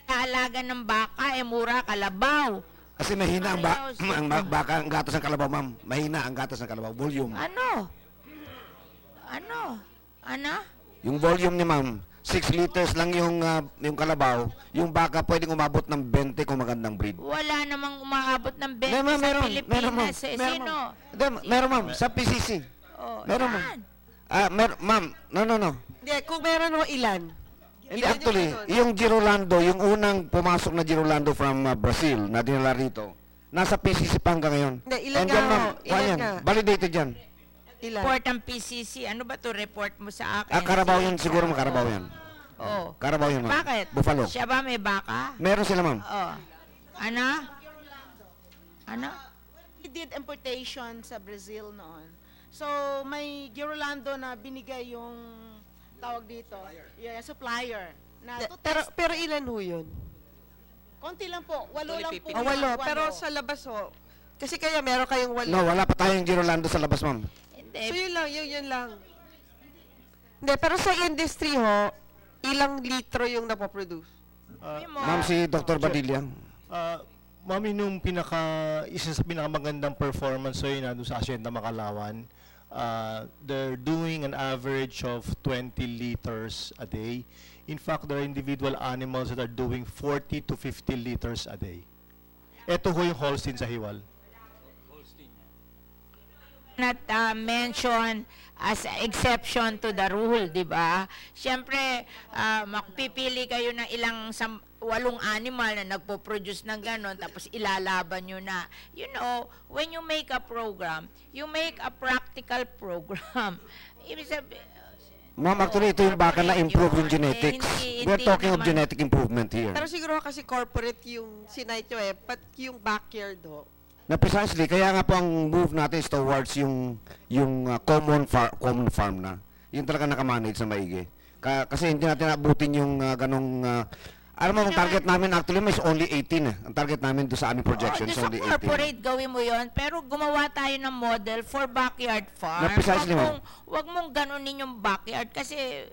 Kaalaga ng baka, mura, kalabaw. Kasi mahina ang, baka, ang gatas ng kalabaw, ma'am. Mahina ang gatas ng kalabaw. Volume. Ano? Yung volume ni ma'am, 6 liters lang yung kalabaw. Yung baka pwedeng umabot ng 20 kung magandang breed. Wala namang umaabot ng 20 Ma'am, sa meron, Pilipinas. Sino? Meron ma'am, sa PCC. Oh, Meron ma'am. saan? Ma'am, no. Hindi, kung meron ho, ilan? Hindi, actually, yung Girolando, yung unang pumasok na Girolando from Brazil na dinala rito, nasa PCC pa hanggang ngayon. Hindi, ilan And nga yan, ma'am, ho? Ilan yan, nga? validated yan. Ilan? Report ang PCC. Ano ba to report mo sa akin? Karabaw yan, siguro Karabaw yan. Oh. Karabaw yan, ma'am. Bakit? Buffalo. Siya ba may baka? Meron sila, ma'am. Oh. Ano? We did importation sa Brazil noon. So, may Girolando na binigay yung tawag dito, supplier. Na to test. Pero ilan ho yun? Konti lang po, 8 lang po. Walo. Pero sa labas ho, kasi kaya meron kayong 8. No, wala pa tayong Girolando sa labas, ma'am. Hindi. So yun lang. Hindi, pero sa industry ho, ilang litro yung napoproduce? Ma'am, si Dr. Badilla. Ma'am, yung isa sa pinakamagandang performance ay na doon sa Hacienda Makalawan. They're doing an average of 20 liters a day. In fact, there are individual animals that are doing 40 to 50 liters a day. Ito ho yung Holstein sa Hiwal. Not mention as exception to the rule, di ba? Siyempre, makpipili kayo ng ilang 8 animal na nagpo-produce ng ganon, tapos ilalaban nyo na. You know, when you make a program, you make a practical program. Ibig sabihin, Ma'am, actually, ito yung baka na improve yung genetics. We're talking of genetic improvement here. Pero siguro kasi corporate yung sinight nyo but yung backyard ho. Na precisely, kaya nga po ang move natin is towards yung common farm na. Yung talaga nakamanage na maigi. Kasi hindi natin abutin yung ganong alam mo, ang target namin actually is only 18 Ang target namin doon sa aming projection is only 18. Sa corporate, gawin mo yon, pero gumawa tayo ng model for backyard farm. Precisely, Wag mong ganunin yung backyard kasi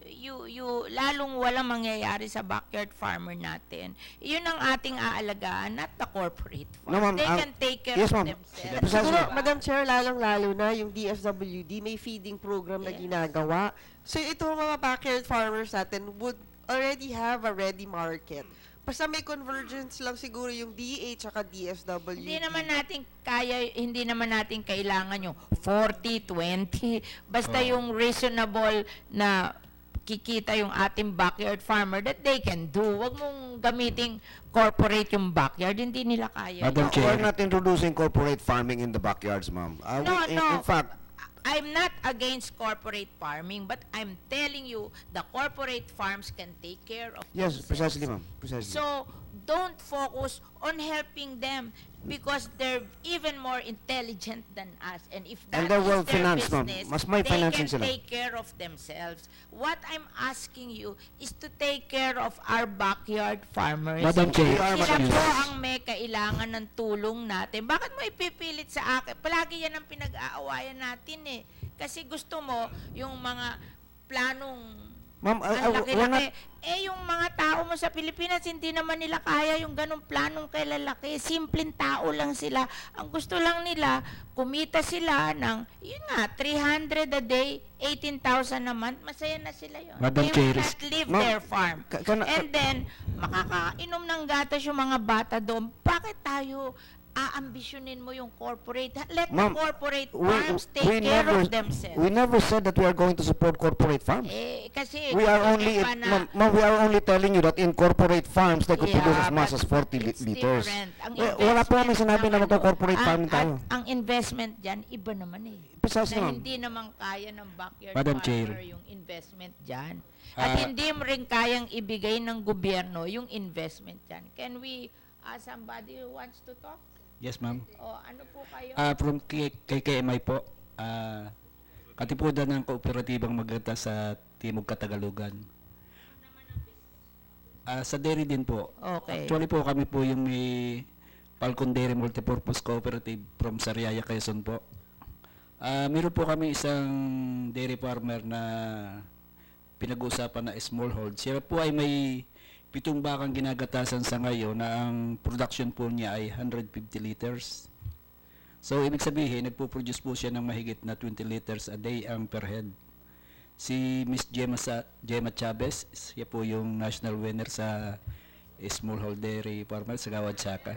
lalong walang mangyayari sa backyard farmer natin. Yun ang ating aalagaan, not the corporate farm. No, ma'am, They can take care yes, of ma'am. themselves. Siguro, Madam Chair, lalong-lalo na yung DFWD, may feeding program na ginagawa. So ito mga backyard farmers natin would already have a ready market. Basta may convergence lang siguro yung DH at DFWD. Hindi naman natin kailangan yung 40-20. Basta yung reasonable na kikita yung ating backyard farmer that they can do. Wag mong gamiting corporate yung backyard. Hindi nila kaya. Madam Chair, we're not introducing corporate farming in the backyards, ma'am. In fact, I'm not against corporate farming, but I'm telling you, the corporate farms can take care of yes, themselves. precisely, ma'am. Precisely. So, don't focus on helping them because they're even more intelligent than us. And if that they're is well their financed, ma'am. business, Mas may they financing can sila. take care of themselves. What I'm asking you is to take care of our backyard farmers. Madam Chair, Sila po ang may kailangan ng tulong natin. Bakit mo ipipilit sa akin? Palagi yan ang pinag-aawayan natin eh. Kasi gusto mo yung mga planong ma'am, ang laki-laki. Yung mga tao mo sa Pilipinas, hindi naman nila kaya yung ganong planong kailalaki. Simpleng tao lang sila. Ang gusto lang nila, kumita sila ng, yun nga, 300 a day, 18,000 a month, masaya na sila yun. Madam They Chair, will not leave their farm. And then, makakainom ng gatas yung mga bata doon. Bakit tayo aambisyonin mo yung corporate? Let the corporate farms take care of themselves. We never said that we are going to support corporate farms. Kasi we are only telling you that in corporate farms they could produce as much as 40 liters. Wala po kami sinabi na magko-corporate farming tayo. Ang investment dyan, iba naman eh. Precisely, na ma'am. hindi naman kaya ng backyard Madam farmer Chair. yung investment dyan. At hindi mo rin kayang ibigay ng gobyerno yung investment dyan. Can we, somebody who wants to talk? Yes, ma'am. O, ano po kayo? From KKMI po, katipudan ng kooperatibang magata sa Timog Katagalugan. Sa dairy din po. Okay. Actually po kami po yung may Falcon Dairy Multipurpose Cooperative from Sariaya, Quezon po. Meron po kami isang dairy farmer na pinag-uusapan na smallhold. Siya po ay may 7 bakang ginagatasan sa ngayon na ang production po niya ay 150 liters. So, ibig sabihin, nagpo-produce po siya ng mahigit na 20 liters a day ang per head. Si Miss Gemma Chavez, siya po yung national winner sa smallhold dairy farmer sa Gawad Saka.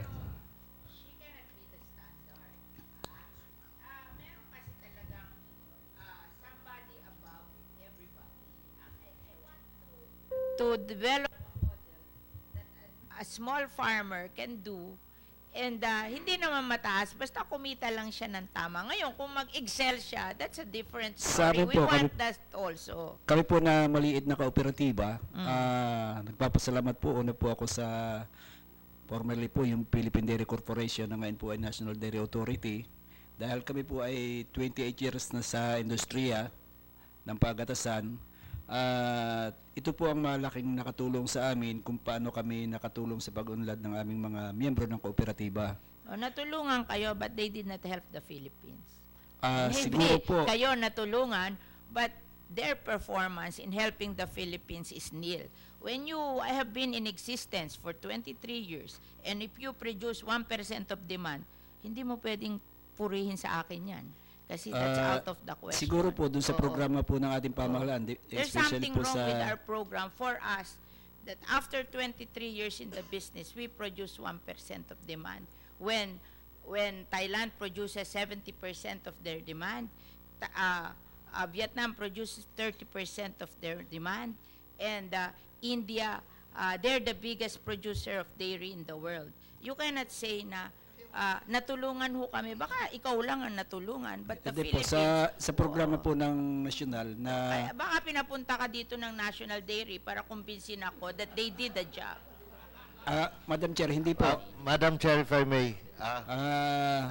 To develop a model that a small farmer can do and hindi naman mataas, basta kumita lang siya ng tama. Ngayon, kung mag-excel siya, that's a different story. Sabi We po, want that also. Kami po na maliit na kooperatiba, nagpapasalamat po. Una po ako sa formerly po yung Philippine Dairy Corporation na ngayon po ay National Dairy Authority. Dahil kami po ay 28 years na sa industriya ng pagatasan. Ito po ang malaking nakatulong sa amin kung paano kami nakatulong sa pag-unlad ng aming mga miyembro ng kooperatiba. Natulungan kayo but they did not help the Philippines. Siguro po. Kayo natulungan but their performance in helping the Philippines is nil. When I have been in existence for 23 years and if you produce 1% of demand, hindi mo pwedeng purihin sa akin yan. Kasi that's out of the question. Siguro po dun sa programa po ng ating pamahalaan, There's especially something po wrong sa with our program for us that after 23 years in the business, we produce 1% of demand. When Thailand produces 70% of their demand, Vietnam produces 30% of their demand, and India, they're the biggest producer of dairy in the world. You cannot say na natulungan ho kami. Baka ikaw lang ang natulungan, but the po, Philippines... sa programa po ng nasyonal na... Baka pinapunta ka dito ng National Dairy para kumbinsin ako that they did the job. Madam Chair, hindi po. Madam Chair, if I may. I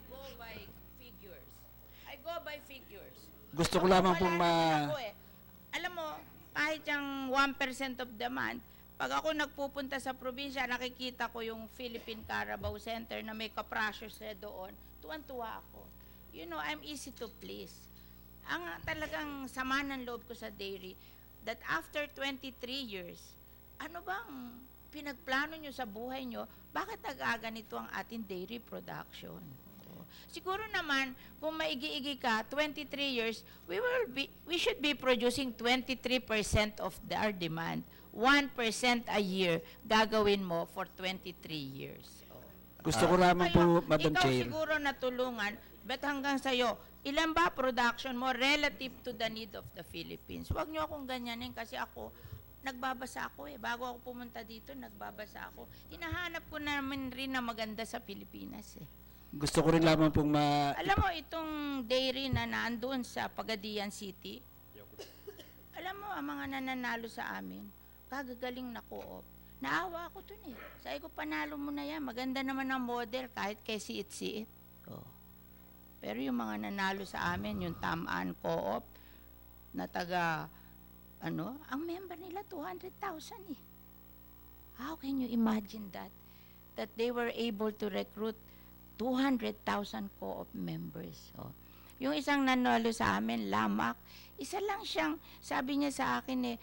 go by figures. I go by figures. Gusto ko lamang pong Alam mo, kahit yung 1% of demand, pag ako nagpupunta sa probinsya, nakikita ko yung Philippine Carabao Center na may kaprasyo sa doon, tuwan-tuwa ako. You know, I'm easy to please. Ang talagang sama ng loob ko sa dairy, that after 23 years, ano bang pinagplano nyo sa buhay nyo, bakit nag-aganito ang ating dairy production? Siguro naman, kung maigi-igi ka, 23 years, we should be producing 23% of our demand. 1% a year gagawin mo for 23 years. Gusto ko lamang po, Madam Ikaw Chair. siguro natulungan, but hanggang sa'yo, ilan ba production mo relative to the need of the Philippines? Huwag nyo akong ganyanin kasi ako, nagbabasa ako Bago ako pumunta dito, nagbabasa ako. Hinahanap ko naman rin na maganda sa Pilipinas Gusto ko rin lamang pong Alam mo, itong dairy na naandun sa Pagadian City, alam mo, ang mga nananalo sa amin, kagagaling na co-op. Naawa ako dun Sabi ko, panalo mo na yan. Maganda naman ang model kahit kay siit-siit. Pero yung mga nanalo sa amin, yung Tamaan Co-op, na taga, ang member nila 200,000 How can you imagine that? That they were able to recruit 200,000 co-op members. Yung isang nanalo sa amin, Lamak, isa lang siyang, sabi niya sa akin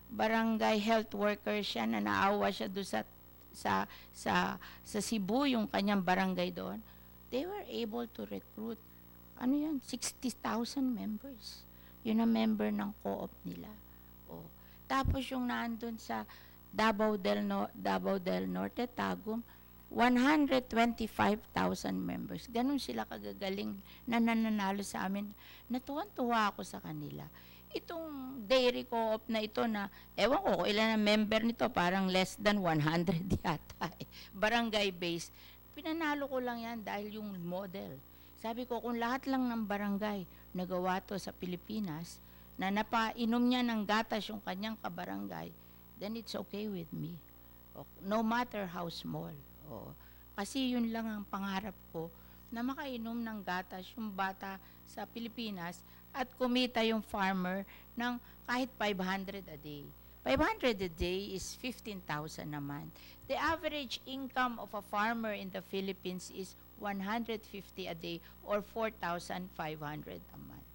barangay health worker siya na naawa siya doon sa Cebu, yung kanyang barangay doon. They were able to recruit, 60,000 members. Yun ang member ng co-op nila. Tapos yung nandun sa Davao del Norte, Tagum, 125,000 members. Ganun sila kagagaling na nananalo sa amin. Natuwan-tuwa ako sa kanila. Itong dairy co-op na ito na, ewan ko kung ilan ang member nito, parang less than 100 yata. Barangay based. Pinanalo ko lang yan dahil yung model. Sabi ko, kung lahat lang ng barangay nagawa to sa Pilipinas, na napainom niya ng gatas yung kanyang kabarangay, then it's okay with me. No matter how small. Kasi yun lang ang pangarap ko na makainom ng gatas yung bata sa Pilipinas at kumita yung farmer ng kahit 500 a day. 500 a day is 15,000 a month. The average income of a farmer in the Philippines is 150 a day or 4,500 a month.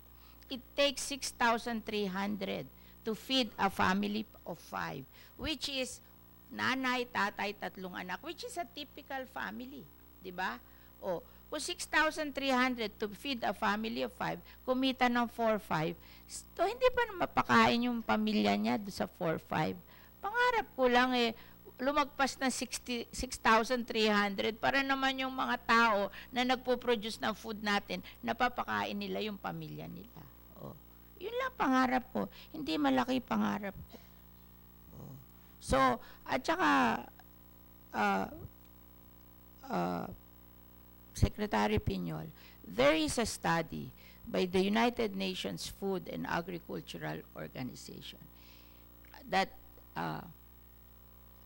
It takes 6,300 to feed a family of 5, which is nanay, tatay, tatlong anak, which is a typical family, di ba? O, kung 6,300 to feed a family of 5, kumita ng 4,500, so hindi pa na mapakain yung pamilya niya do sa 4,500. Pangarap ko lang lumagpas ng 6,300 para naman yung mga tao na nagpo-produce ng food natin, napapakain nila yung pamilya nila. O, yun lang pangarap ko. Hindi malaki pangarap ko. So, at saka, Secretary Piñol, there is a study by the United Nations Food and Agricultural Organization that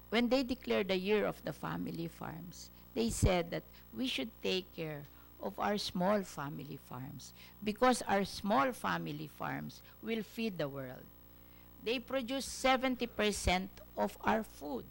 when they declared the year of the family farms, they said that we should take care of our small family farms because our small family farms will feed the world. They produce 70% of our food.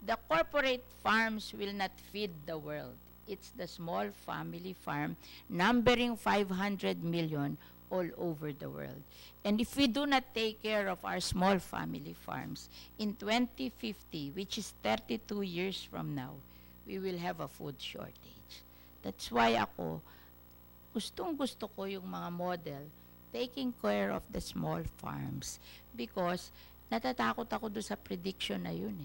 The corporate farms will not feed the world. It's the small family farm numbering 500 million all over the world. And if we do not take care of our small family farms, in 2050, which is 32 years from now, we will have a food shortage. That's why ako, gustong-gusto ko yung mga model taking care of the small farms because natatakot ako doon sa prediction na yun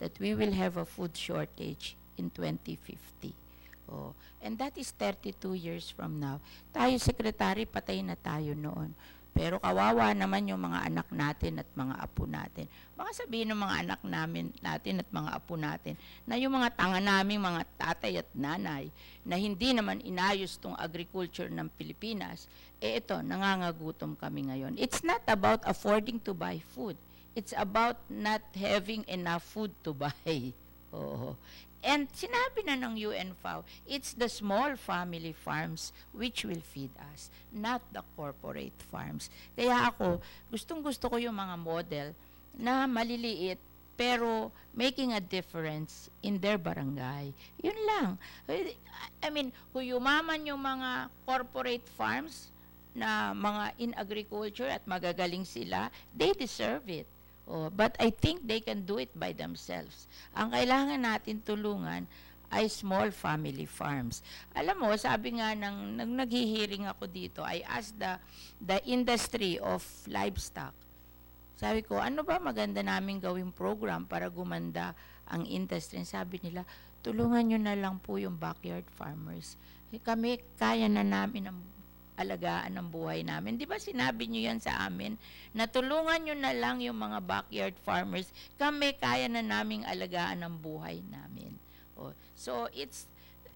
that we will have a food shortage in 2050. Oh, and that is 32 years from now. Tayo, Secretary, patay na tayo noon. Pero kawawa naman yung mga anak natin at mga apo natin. Baka sabihin ng mga anak natin at mga apo natin na yung mga tanga naming mga tatay at nanay na hindi naman inayos tong agriculture ng Pilipinas, ito, nangangagutom kami ngayon. It's not about affording to buy food. It's about not having enough food to buy. Oh. And sinabi na ng UNFAO, it's the small family farms which will feed us, not the corporate farms. Kaya ako, gustong-gusto ko yung mga model na maliliit pero making a difference in their barangay. Yun lang. I mean, kung yumaman yung mga corporate farms na mga in agriculture at magagaling sila, they deserve it. Oh, but I think they can do it by themselves. Ang kailangan natin tulungan ay small family farms. Alam mo, sabi nga nang naghihiring ako dito, I asked the industry of livestock. Sabi ko, ano ba maganda naming gawing program para gumanda ang industry? Sabi nila, tulungan nyo na lang po yung backyard farmers. Kami, kaya na namin ang alagaan ng buhay namin. Di ba sinabi nyo yan sa amin? Natulungan nyo na lang yung mga backyard farmers. Kami, kaya na naming alagaan ng buhay namin. So, it's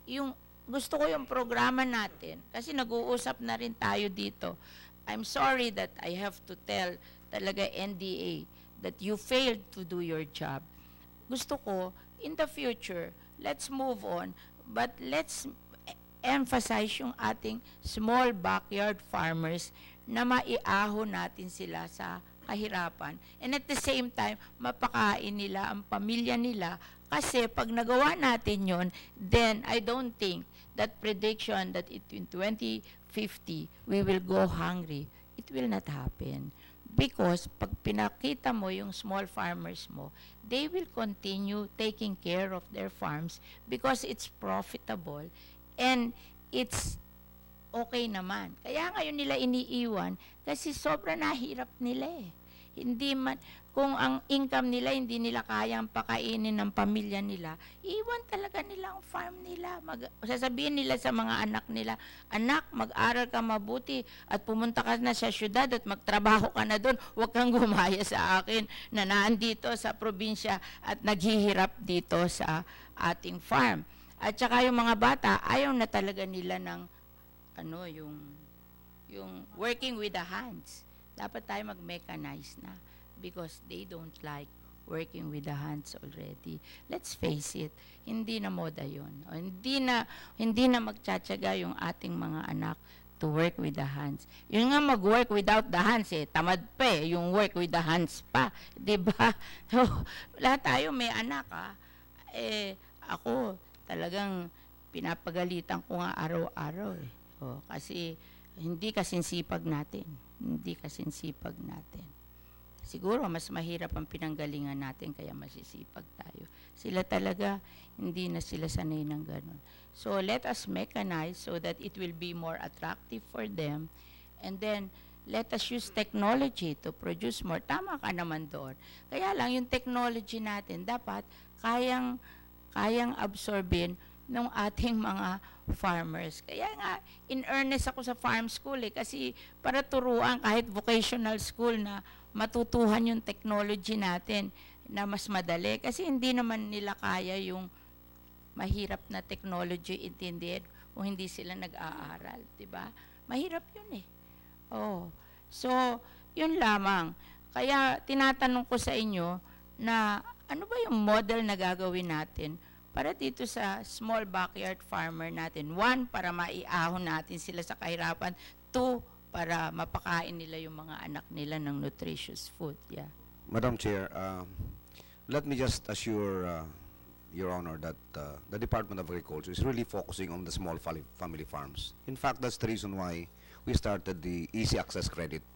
yung gusto ko yung programa natin kasi nag-uusap na rin tayo dito. I'm sorry that I have to tell talaga NDA that you failed to do your job. Gusto ko, in the future, let's move on, but let's emphasize yung ating small backyard farmers na maiahon natin sila sa kahirapan. And at the same time, mapakain nila ang pamilya nila kasi pag nagawa natin yon, then I don't think that prediction that in 2050 we will go hungry, it will not happen. Because pag pinakita mo yung small farmers mo, they will continue taking care of their farms because it's profitable. And it's okay naman. Kaya ngayon nila iniiwan kasi sobra nahirap nila Hindi man, kung ang income nila hindi nila kayang pakainin ng pamilya nila, iwan talaga nila ang farm nila. Sasabihin nila sa mga anak nila, anak, mag-aral ka mabuti at pumunta ka na sa syudad at magtrabaho ka na doon. Huwag kang gumaya sa akin na naandito sa probinsya at naghihirap dito sa ating farm. At saka yung mga bata, ayaw na talaga nila ng yung working with the hands. Dapat tayo mag-mechanize na because they don't like working with the hands already. Let's face it, hindi na moda yun. O, hindi na magtsatsaga yung ating mga anak to work with the hands. Yung nga mag-work without the hands, tamad pa yung work with the hands pa. Diba? So, lahat tayo may anak, ako talagang pinapagalitan ko nga araw-araw. Kasi hindi kasinsipag natin. Siguro, mas mahirap ang pinanggalingan natin, kaya masisipag tayo. Sila talaga, hindi na sila sanay ng ganun. So, let us mechanize so that it will be more attractive for them. And then, let us use technology to produce more. Tama ka naman doon. Kaya lang, yung technology natin, dapat kayang absorbin ng ating mga farmers. Kaya nga, in earnest ako sa farm school kasi para turuan kahit vocational school na matutuhan yung technology natin na mas madali. Kasi hindi naman nila kaya yung mahirap na technology intindihin kung hindi sila nag-aaral. Diba? Mahirap yun So, yun lamang. Kaya tinatanong ko sa inyo na ano ba yung model na gagawin natin para dito sa small backyard farmer natin? 1, para maiahon natin sila sa kahirapan. 2, para mapakain nila yung mga anak nila ng nutritious food. Yeah. Madam Chair, let me just assure Your Honor that the Department of Agriculture is really focusing on the small family farms. In fact, that's the reason why we started the easy access credit.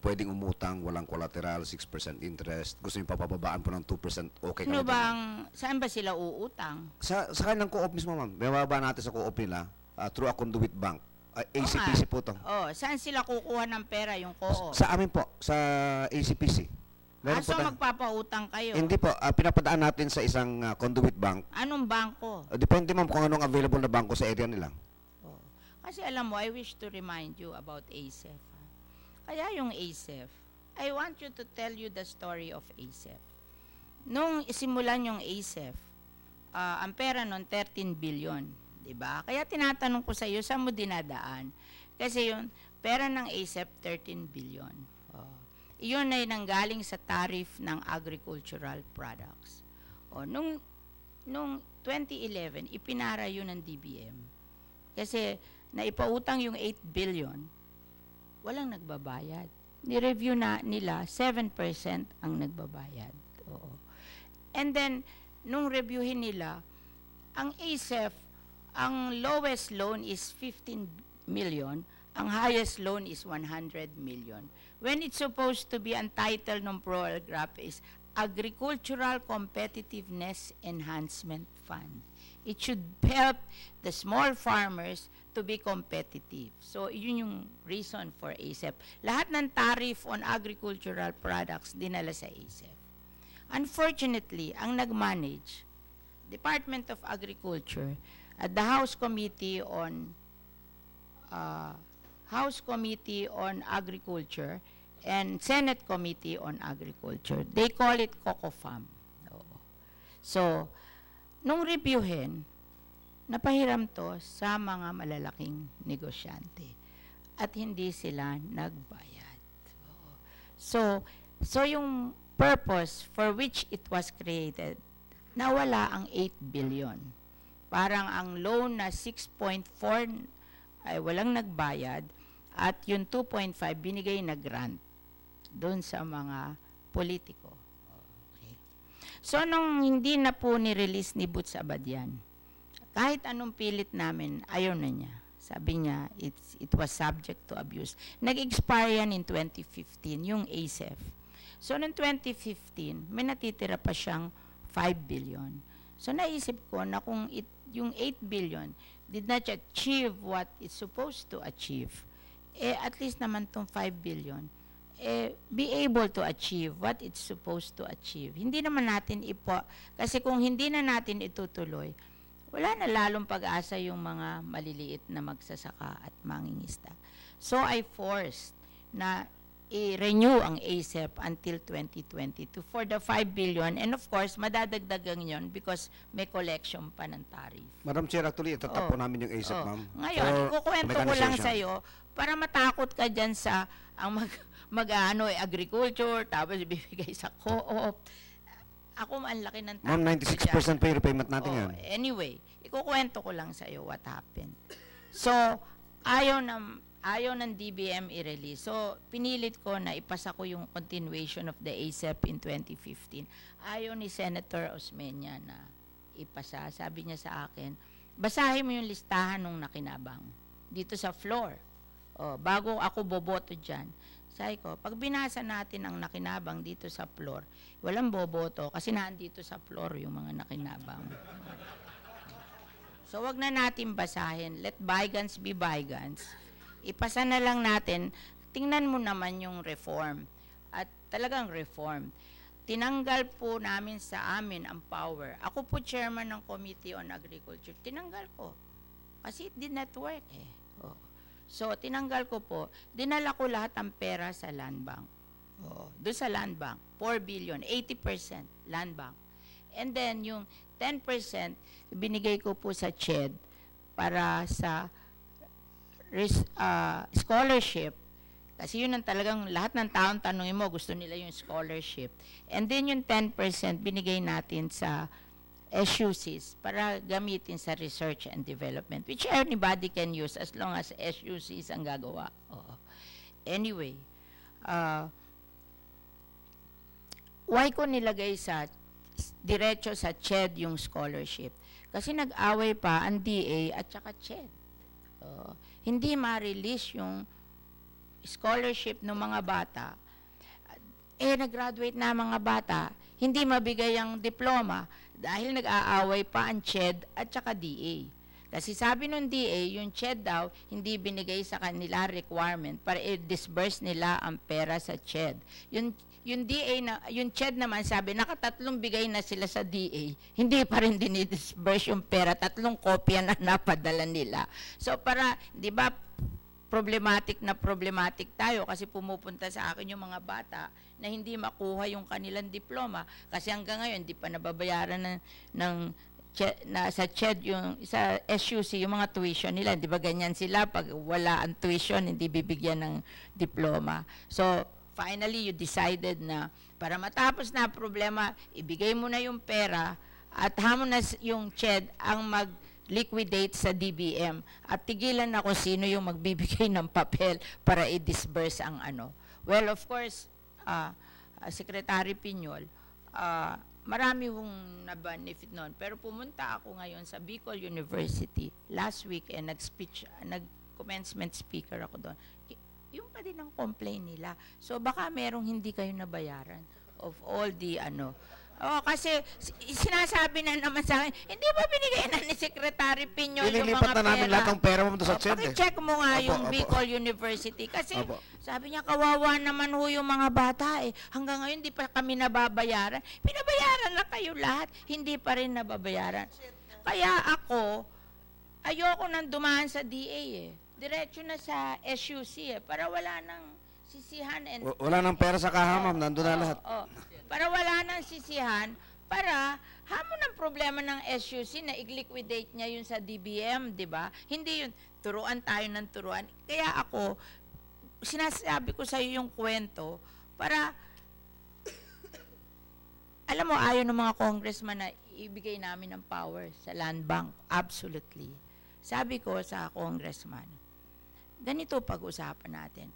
Pwedeng umutang, walang collateral, 6% interest. Gusto nyo papababaan po ng 2%, okay ka na. Saan ba sila uutang? Sa kanilang co-op mismo, ma'am. Bababa natin sa co-op nila through a conduit bank. ACPC po to. Saan sila kukuha ng pera yung co-op? Sa amin po, sa ACPC. So magpapautang kayo? Hindi po, pinapadaan natin sa isang conduit bank. Anong bangko? Depende ma'am kung anong available na bangko sa area nila. Kasi alam mo, I wish to remind you about ASEF. Kaya yung ASEF, I want you to tell you the story of ASEF. Nung isimulan yung ASEF, ang pera nun 13 billion. Diba? Kaya tinatanong ko sa iyo, saan mo dinadaan? Kasi yung pera ng ASEF, 13 billion. Iyon ay nanggaling sa tariff ng agricultural products. Nung 2011, ipinara yun ng DBM. Kasi naipautang yung 8 billion, walang nagbabayad. Ni-review na nila, 7% ang nagbabayad. And then, nung reviewin nila, ang ASEF, ang lowest loan is 15 million, ang highest loan is 100 million. When it's supposed to be untitled ng program is Agricultural Competitiveness Enhancement Fund. It should help the small farmers to be competitive. So, yun yung reason for ASEF. Lahat ng tariff on agricultural products dinala sa ASEF. Unfortunately, ang nag-manage, Department of Agriculture, at the House Committee on Agriculture and Senate Committee on Agriculture. They call it COCOFAM. So, nung reviewin, napahiram to sa mga malalaking negosyante at hindi sila nagbayad. So yung purpose for which it was created, nawala ang 8 billion. Parang ang loan na 6.4 ay walang nagbayad at yung 2.5 binigay na grant doon sa mga politiko. Okay. So, nung hindi na po ni-release ni Boots Abadian, kahit anong pilit namin, ayaw na niya. Sabi niya, it was subject to abuse. Nag-expire yan in 2015, yung ASEF. So, noong 2015, may natitira pa siyang 5 billion. So, naisip ko na kung yung 8 billion did not achieve what it's supposed to achieve, at least naman tong 5 billion, be able to achieve what it's supposed to achieve. Hindi naman natin kasi kung hindi na natin itutuloy, wala na lalong pag-asa yung mga maliliit na magsasaka at mangingisda. So I forced na i-renew ang ASEP until 2022 for the 5 billion, and of course, madadagdagan yon because may collection pa ng tariff. Madam Chair, actually, itatap po namin yung ASEP, ma'am. Ngayon, ikukwento ko lang sa'yo para matakot ka dyan sa ang agriculture, tapos ibibigay sa co-op. Ako ang laki ng Ma'am, 96% pa yung repayment natin yan. Anyway, ikukwento ko lang sa iyo what happened. So, ayaw ng DBM i-release. So, pinilit ko na ipasa ko yung continuation of the ASEP in 2015. Ayaw ni Senator Osmeña na ipasa. Sabi niya sa akin, basahin mo yung listahan ng nakinabang dito sa floor. Bago ako boboto dyan. Sabi ko, pag binasa natin ang nakinabang dito sa floor, walang boboto kasi nandito sa floor yung mga nakinabang. So, wag na natin basahin. Let bygones be bygones. Ipasa na lang natin. Tingnan mo naman yung reform. At talagang reform. Tinanggal po namin sa amin ang power. Ako po chairman ng Committee on Agriculture. Tinanggal ko. Kasi it did not work eh. So, tinanggal ko po. Dinala ko lahat ng pera sa land bank. Doon sa land bank. 4 billion. 80% land bank. And then, yung 10% binigay ko po sa CHED para sa scholarship. Kasi yun ang talagang lahat ng taong tanongin mo, gusto nila yung scholarship. And then yung 10% binigay natin sa SUCs para gamitin sa research and development, which anybody can use as long as SUCs ang gagawa. Anyway, why ko nilagay sa diretso sa CHED yung scholarship? Kasi nag-away pa ang DA at saka CHED. Hindi ma-release yung scholarship ng mga bata. Nag-graduate na mga bata, hindi mabigay ang diploma dahil nag-aaway pa ang CHED at saka DA. Kasi sabi nung DA, yung CHED daw, hindi binigay sa kanila requirement para i-disburse nila ang pera sa CHED. Yung DA na, yung CHED naman sabi, nakatatlong bigay na sila sa DA, hindi pa rin dinidisburse yung pera, 3 kopya na napadala nila. So para, di ba, problematic tayo kasi pumupunta sa akin yung mga bata na hindi makuha yung kanilang diploma kasi hanggang ngayon hindi pa nababayaran sa CHED yung sa SUC yung mga tuition nila, di ba ganyan sila, pag wala ang tuition hindi bibigyan ng diploma. So finally you decided na para matapos na problema, ibigay mo na yung pera at hamon na yung CHED ang liquidate sa DBM at tigilan na kung sino yung magbibigay ng papel para i-disburse ang ano. Well, of course, Secretary Piñol, marami hong na-benefit noon. Pero pumunta ako ngayon sa Bicol University last week and nag-commencement speaker ako doon. Yung pa din ang complaint nila. So baka merong hindi kayo nabayaran of all the ano. Kasi sinasabi na naman sa akin, hindi ba binigay na ni Secretary Piñol yung mga pera? Na namin lahat ng pera mo sa CHED. Paki-check mo nga yung Bicol University. Kasi sabi niya, kawawa naman ho yung mga bata eh. Hanggang ngayon, hindi pa kami nababayaran. Pinabayaran na kayo lahat, hindi pa rin nababayaran. Kaya ako, ayoko nang dumaan sa DA eh. Diretso na sa SUC eh, para wala nang sisihan. Wala nang pera sa kahamam, nandun na lahat. Para wala nang sisihan, para hamon ang problema ng SUC na i-liquidate niya yun sa DBM, di ba? Hindi yun, turuan tayo ng turuan. Kaya ako, sinasabi ko sa iyo yung kwento, para, alam mo, ayaw ng mga congressman na ibigay namin ng power sa land bank. Absolutely. Sabi ko sa congressman, ganito pag-usapan natin.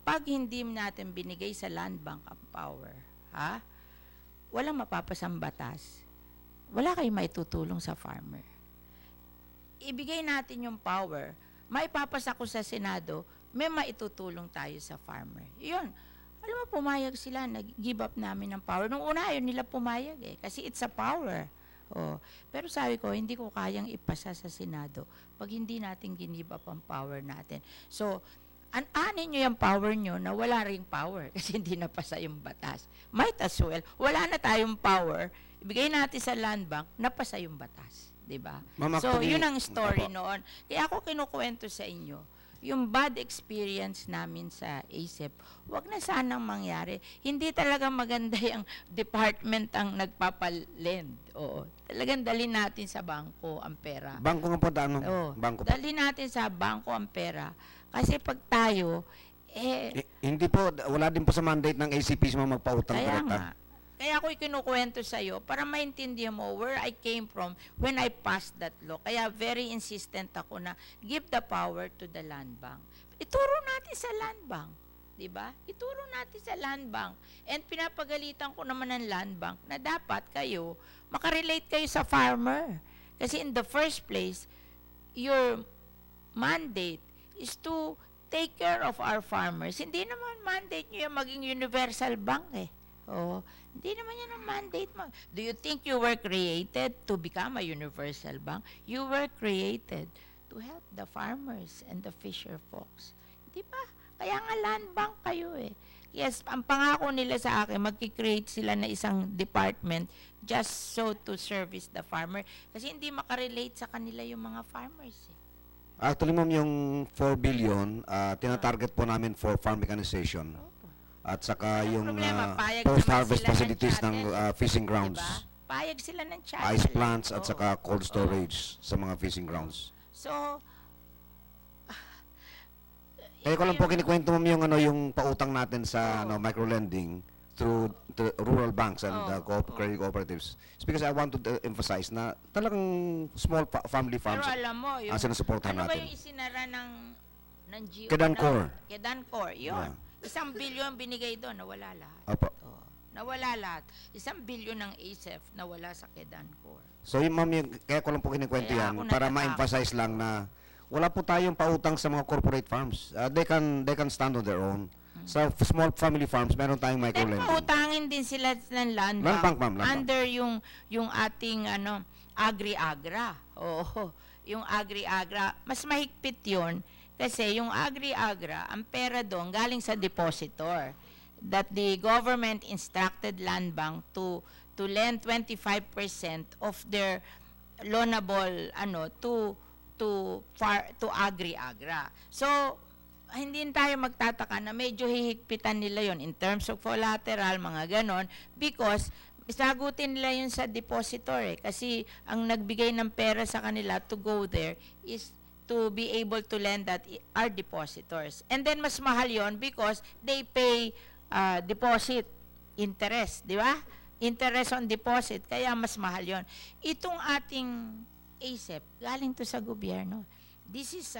Pag hindi natin binigay sa land bank ang power, walang mapapasang batas. Wala kayong maitutulong sa farmer. Ibigay natin yung power, maipapasa ko sa Senado, may maitutulong tayo sa farmer. Yun. Alam mo, pumayag sila, nag-give up namin ng power. Nung una, yun nila pumayag eh, kasi it's a power. Pero sabi ko, hindi ko kayang ipasa sa Senado pag hindi natin give up ang power natin. So, anin nyo yung power nyo na wala ring power kasi hindi napasa yung batas. Might as well, wala na tayong power, ibigay natin sa land bank, napasa yung batas. Diba? So, yun ang story noon. Kaya ako kinukwento sa inyo, yung bad experience namin sa ASEP, wag na sanang mangyari. Hindi talaga maganda yung department ang nagpapalend. Talagang dalhin natin sa bangko ang pera. Bangko nga po, bangko po. Dalhin natin sa bangko ang pera. Kasi pag tayo, Hindi po, wala din po sa mandate ng ACPs mo magpautang Kaya direkta. nga. Kaya ako ikinukwento sa'yo para maintindihan mo where I came from when I passed that law. Kaya very insistent ako na give the power to the land bank. Ituro natin sa land bank. Diba? Ituro natin sa land bank. And pinapagalitan ko naman ng land bank na dapat kayo, makarelate kayo sa farmer. Kasi in the first place, your mandate is to take care of our farmers. Hindi naman mandate nyo yung maging universal bank eh. Oh, hindi naman yan ang mandate mo. Do you think you were created to become a universal bank? You were created to help the farmers and the fisher folks. Di ba? Kaya nga land bank kayo eh. Yes, ang pangako nila sa akin, magki-create sila na isang department just so to service the farmer. Kasi hindi makarelate sa kanila yung mga farmers eh. Actually, ma'am, yung 4 billion, tinatarget po namin for farm mechanization. At saka yung post-harvest facilities ng fishing grounds. Diba? Payag sila ng channel. Ice plants at saka cold storage sa mga fishing grounds. So, Kaya ko lang po kinikwento mo yung pautang natin sa micro-lending through the rural banks and credit cooperatives. It's because I want to emphasize na talagang small family farms pero alam mo, yung, sinusuportahan ano ba natin. yung isinara ng GO? Kedancor. Kedancor, yun. Yeah. 1 billion binigay doon, nawala lahat. Opo. Nawala lahat. 1 billion ng ASEF, nawala sa Kedancor. So yung ma'am, kaya ko lang po kinikwento Kaya yan ako para natatakot. ma-emphasize lang na wala po tayong pautang sa mga corporate farms. They can stand on their own. Sa small family farms, meron tayong Then micro-lending. pautangin din sila ng land Land bank, bank, ma'am, land bank. under yung ating agri-agra. Oo. Yung agri-agra, mas mahigpit yun kasi yung agri-agra, ang pera doon galing sa depositor that the government instructed land bank to lend 25% of their loanable to agri-agra. So, hindi tayo magtataka na medyo hihigpitan nila yon in terms of collateral, mga ganon, because sagutin nila yun sa depositor eh. Kasi ang nagbigay ng pera sa kanila to go there is to be able to lend that are depositors. And then mas mahal yon because they pay deposit interest, di ba? Interest on deposit, kaya mas mahal yon. Itong ating ASEP, galing to sa gobyerno. This is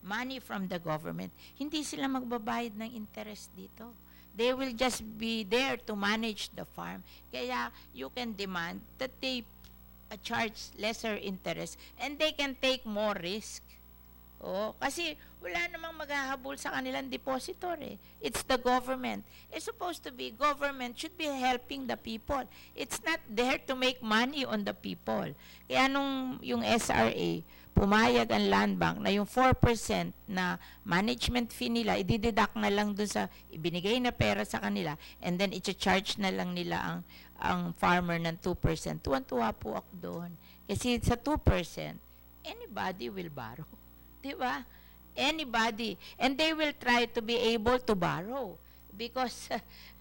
money from the government. Hindi sila magbabayad ng interest dito. They will just be there to manage the farm. Kaya you can demand that they charge lesser interest and they can take more risk. Oh, kasi wala namang maghahabol sa kanilang depositor eh. It's the government. It's supposed to be, government should be helping the people. It's not there to make money on the people. Kaya nung yung SRA, pumayag ang land bank na yung 4% na management fee nila, i-deduct na lang dun sa ibinigay na pera sa kanila and then i-charge na lang nila ang farmer ng 2%. Tuwan-tuwa po ako doon. Kasi sa 2%, anybody will borrow. Diba? Anybody. And they will try to be able to borrow. Because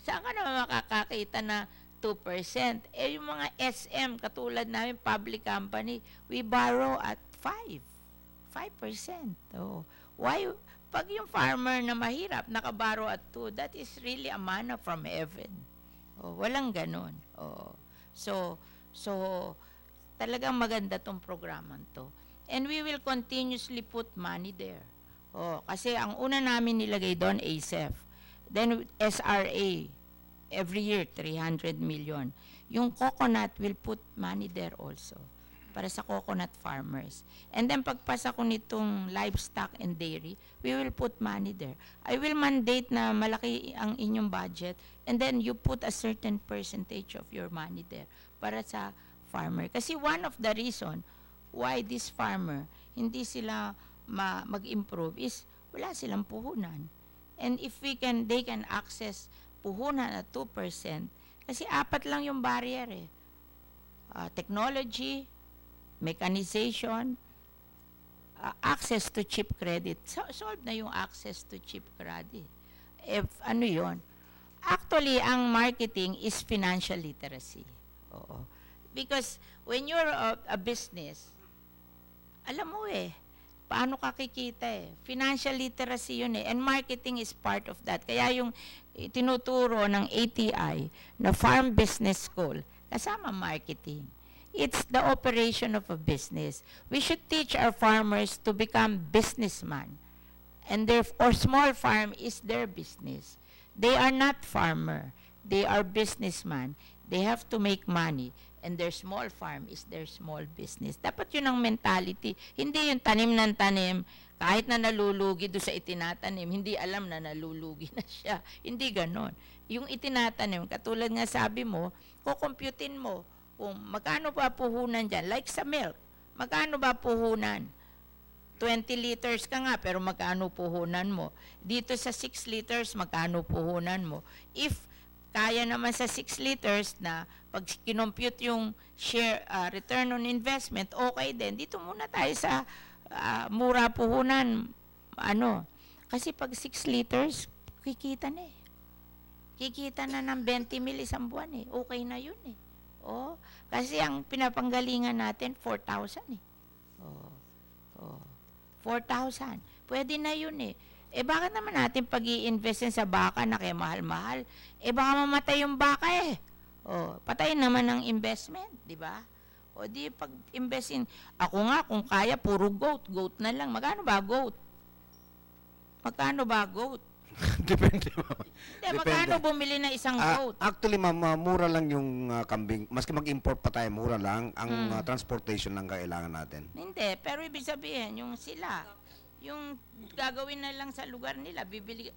saan ka naman makakakita na 2%? Eh, yung mga SM, katulad namin, public company, we borrow at 5%. Oh. Why? Pag yung farmer na mahirap, nakabaro at 2, that is really a manna from heaven. Oh, walang ganun. Oh. So, talagang maganda tong programang to. And we will continuously put money there. Oh, kasi ang una namin nilagay doon, ASEF. Then SRA, every year, 300 million. Yung coconut will put money there also para sa coconut farmers. And then pagpasa ko nitong livestock and dairy, we will put money there. I will mandate na malaki ang inyong budget and then you put a certain percentage of your money there para sa farmer. Kasi one of the reason why this farmer, hindi sila mag-improve is wala silang puhunan. And if they can access puhunan at 2%, kasi 4 lang yung barrier eh. Technology, mechanization, access to cheap credit. Solve na yung access to cheap credit. If ano yon? Actually, ang marketing is financial literacy. Oo. Because when you're a business, alam mo paano ka kikita eh. Financial literacy yun eh. And marketing is part of that. Kaya yung tinuturo ng ATI na Farm Business School, kasama marketing. It's the operation of a business. We should teach our farmers to become businessmen. And or small farm is their business. They are not farmer. They are businessmen. They have to make money. And their small farm is their small business. Dapat yun ang mentality. Hindi yung tanim ng tanim, kahit na nalulugi doon sa itinatanim, hindi alam na nalulugi na siya. Hindi ganon. Yung itinatanim, katulad nga sabi mo, kukumputin mo kung magkano ba puhunan dyan. Like sa milk, magkano ba puhunan? 20 liters ka nga, pero magkano puhunan mo? Dito sa 6 liters, magkano puhunan mo? If kaya naman sa 6 liters na pag kinompute yung share, return on investment, okay din. Dito muna tayo sa mura puhunan. Kasi pag 6 liters, kikita na eh. Kikita na ng 20 mil isang buwan eh. Okay na yun eh. Kasi ang pinapanggalingan natin, 4,000 eh. 4,000. Pwede na yun eh. Bakit naman natin pag-i-investin sa baka na kaya mahal-mahal? Baka mamatay yung baka eh. Patayin naman ng investment, di ba? Di pag-investin. Ako nga, kung kaya, puro goat na lang. Magkano ba goat? Depende, ma'am. Magkano bumili na isang goat? Actually, ma'am, mura lang yung kambing. Maski mag-import pa tayo, mura lang. Ang transportation lang kailangan natin. Hindi, pero ibig sabihin, yung sila, yung gagawin na lang sa lugar nila,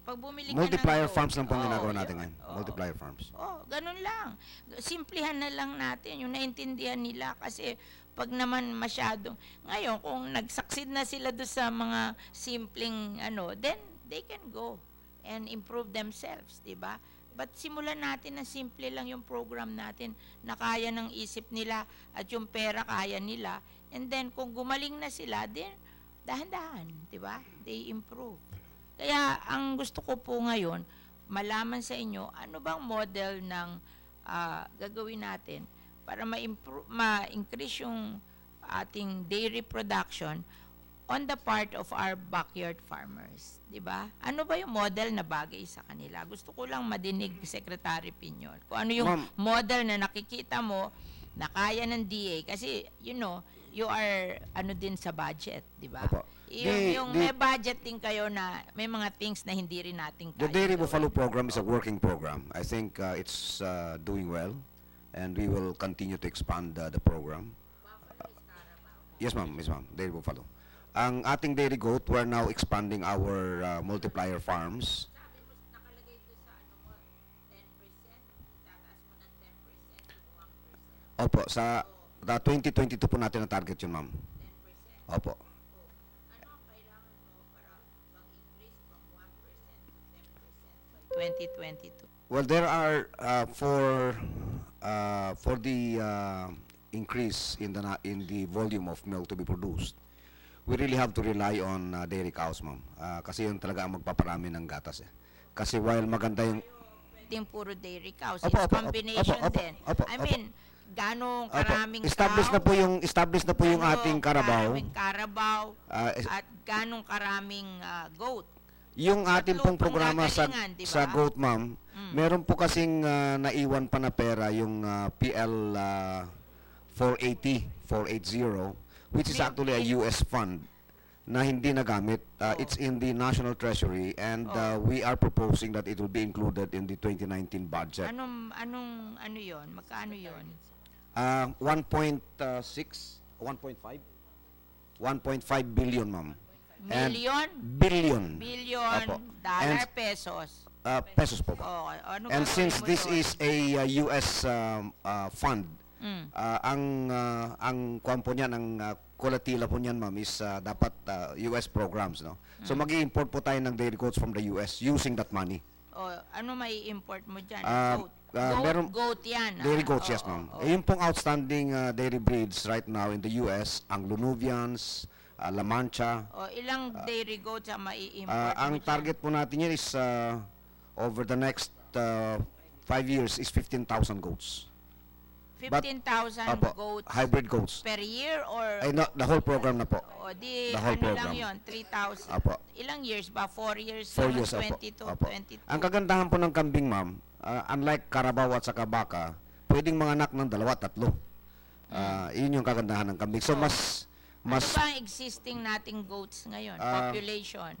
pag bumili ka Multiplier ng farms lang pong ginagawa yun. natin ngayon. Multiplier farms. Ganun lang. Simplihan na lang natin, yung naintindihan nila, kasi pag naman masyadong, ngayon, kung nag-succeed na sila doon sa mga simpleng, then they can go and improve themselves, di ba? But simulan natin na simple lang yung program natin na kaya ng isip nila at yung pera kaya nila. And then, kung gumaling na sila, then dahan-dahan, di ba? They improve. Kaya, ang gusto ko po ngayon, malaman sa inyo, ano bang model ng gagawin natin para ma-increase yung ating dairy production on the part of our backyard farmers, di ba? Ano ba yung model na bagay sa kanila? Gusto ko lang madinig, Secretary Piñol, kung ano yung model na nakikita mo na kaya ng DA, kasi, you are din sa budget, di ba? May budget din kayo na may mga things na hindi rin natin kaya. The Dairy Buffalo program is a working program. I think it's doing well, and we will continue to expand the program. Yes, ma'am. Dairy Buffalo. Ang ating dairy goat, we're now expanding our multiplier farms. Opo, sa 2022 po natin ang target yun, ma'am. Opo. 2022. Well, there are for the increase in the volume of milk to be produced, we really have to rely on dairy cows, ma'am. Kasi yun talaga ang magpaparami ng gatas eh. Kasi while maganda yung puro dairy cows, it's combination din. I mean, ganong karaming established na po yung ating Carabao. Karaming Carabao at ganong karaming goat. Yung ating pong programa sa goat, ma'am, meron po kasing naiwan pa na pera yung PL 480, which is actually a US fund na hindi nagamit. It's in the National Treasury, and we are proposing that it will be included in the 2019 budget. Ano yon? Magkano yon? 1.5 billion, ma'am. Million? Billion. Billion, dollar, pesos. Pesos po. And since this is a US fund, ang kwampo niyan, ang kulatila po niyan, ma'am, is dapat US programs, no? So mag-i-import po tayo ng dairy goats from the US using that money. Ano may import mo dyan? Goat yan. Dairy goats, yes, ma'am. Yung pong outstanding dairy breeds right now in the US, ang Lunuvians, La Mancha. Ilang dairy goats ang mai-import ang target po natin yan is over the next 5 years is 15,000 goats. 15,000 Opo, goats hybrid goats. per year or Ay, no, the whole program na po. o di the whole ano lang program. yon 3,000. Apo. Ilang years ba? 4 years? 4 lang, years, opo. 22, Opo. 22. Ang kagandahan po ng kambing, ma'am, unlike karabaw at saka baka, pwedeng manganak ng 2, 3. Yun yung kagandahan ng kambing. So, mas Ano ba ang existing nating goats ngayon? Population?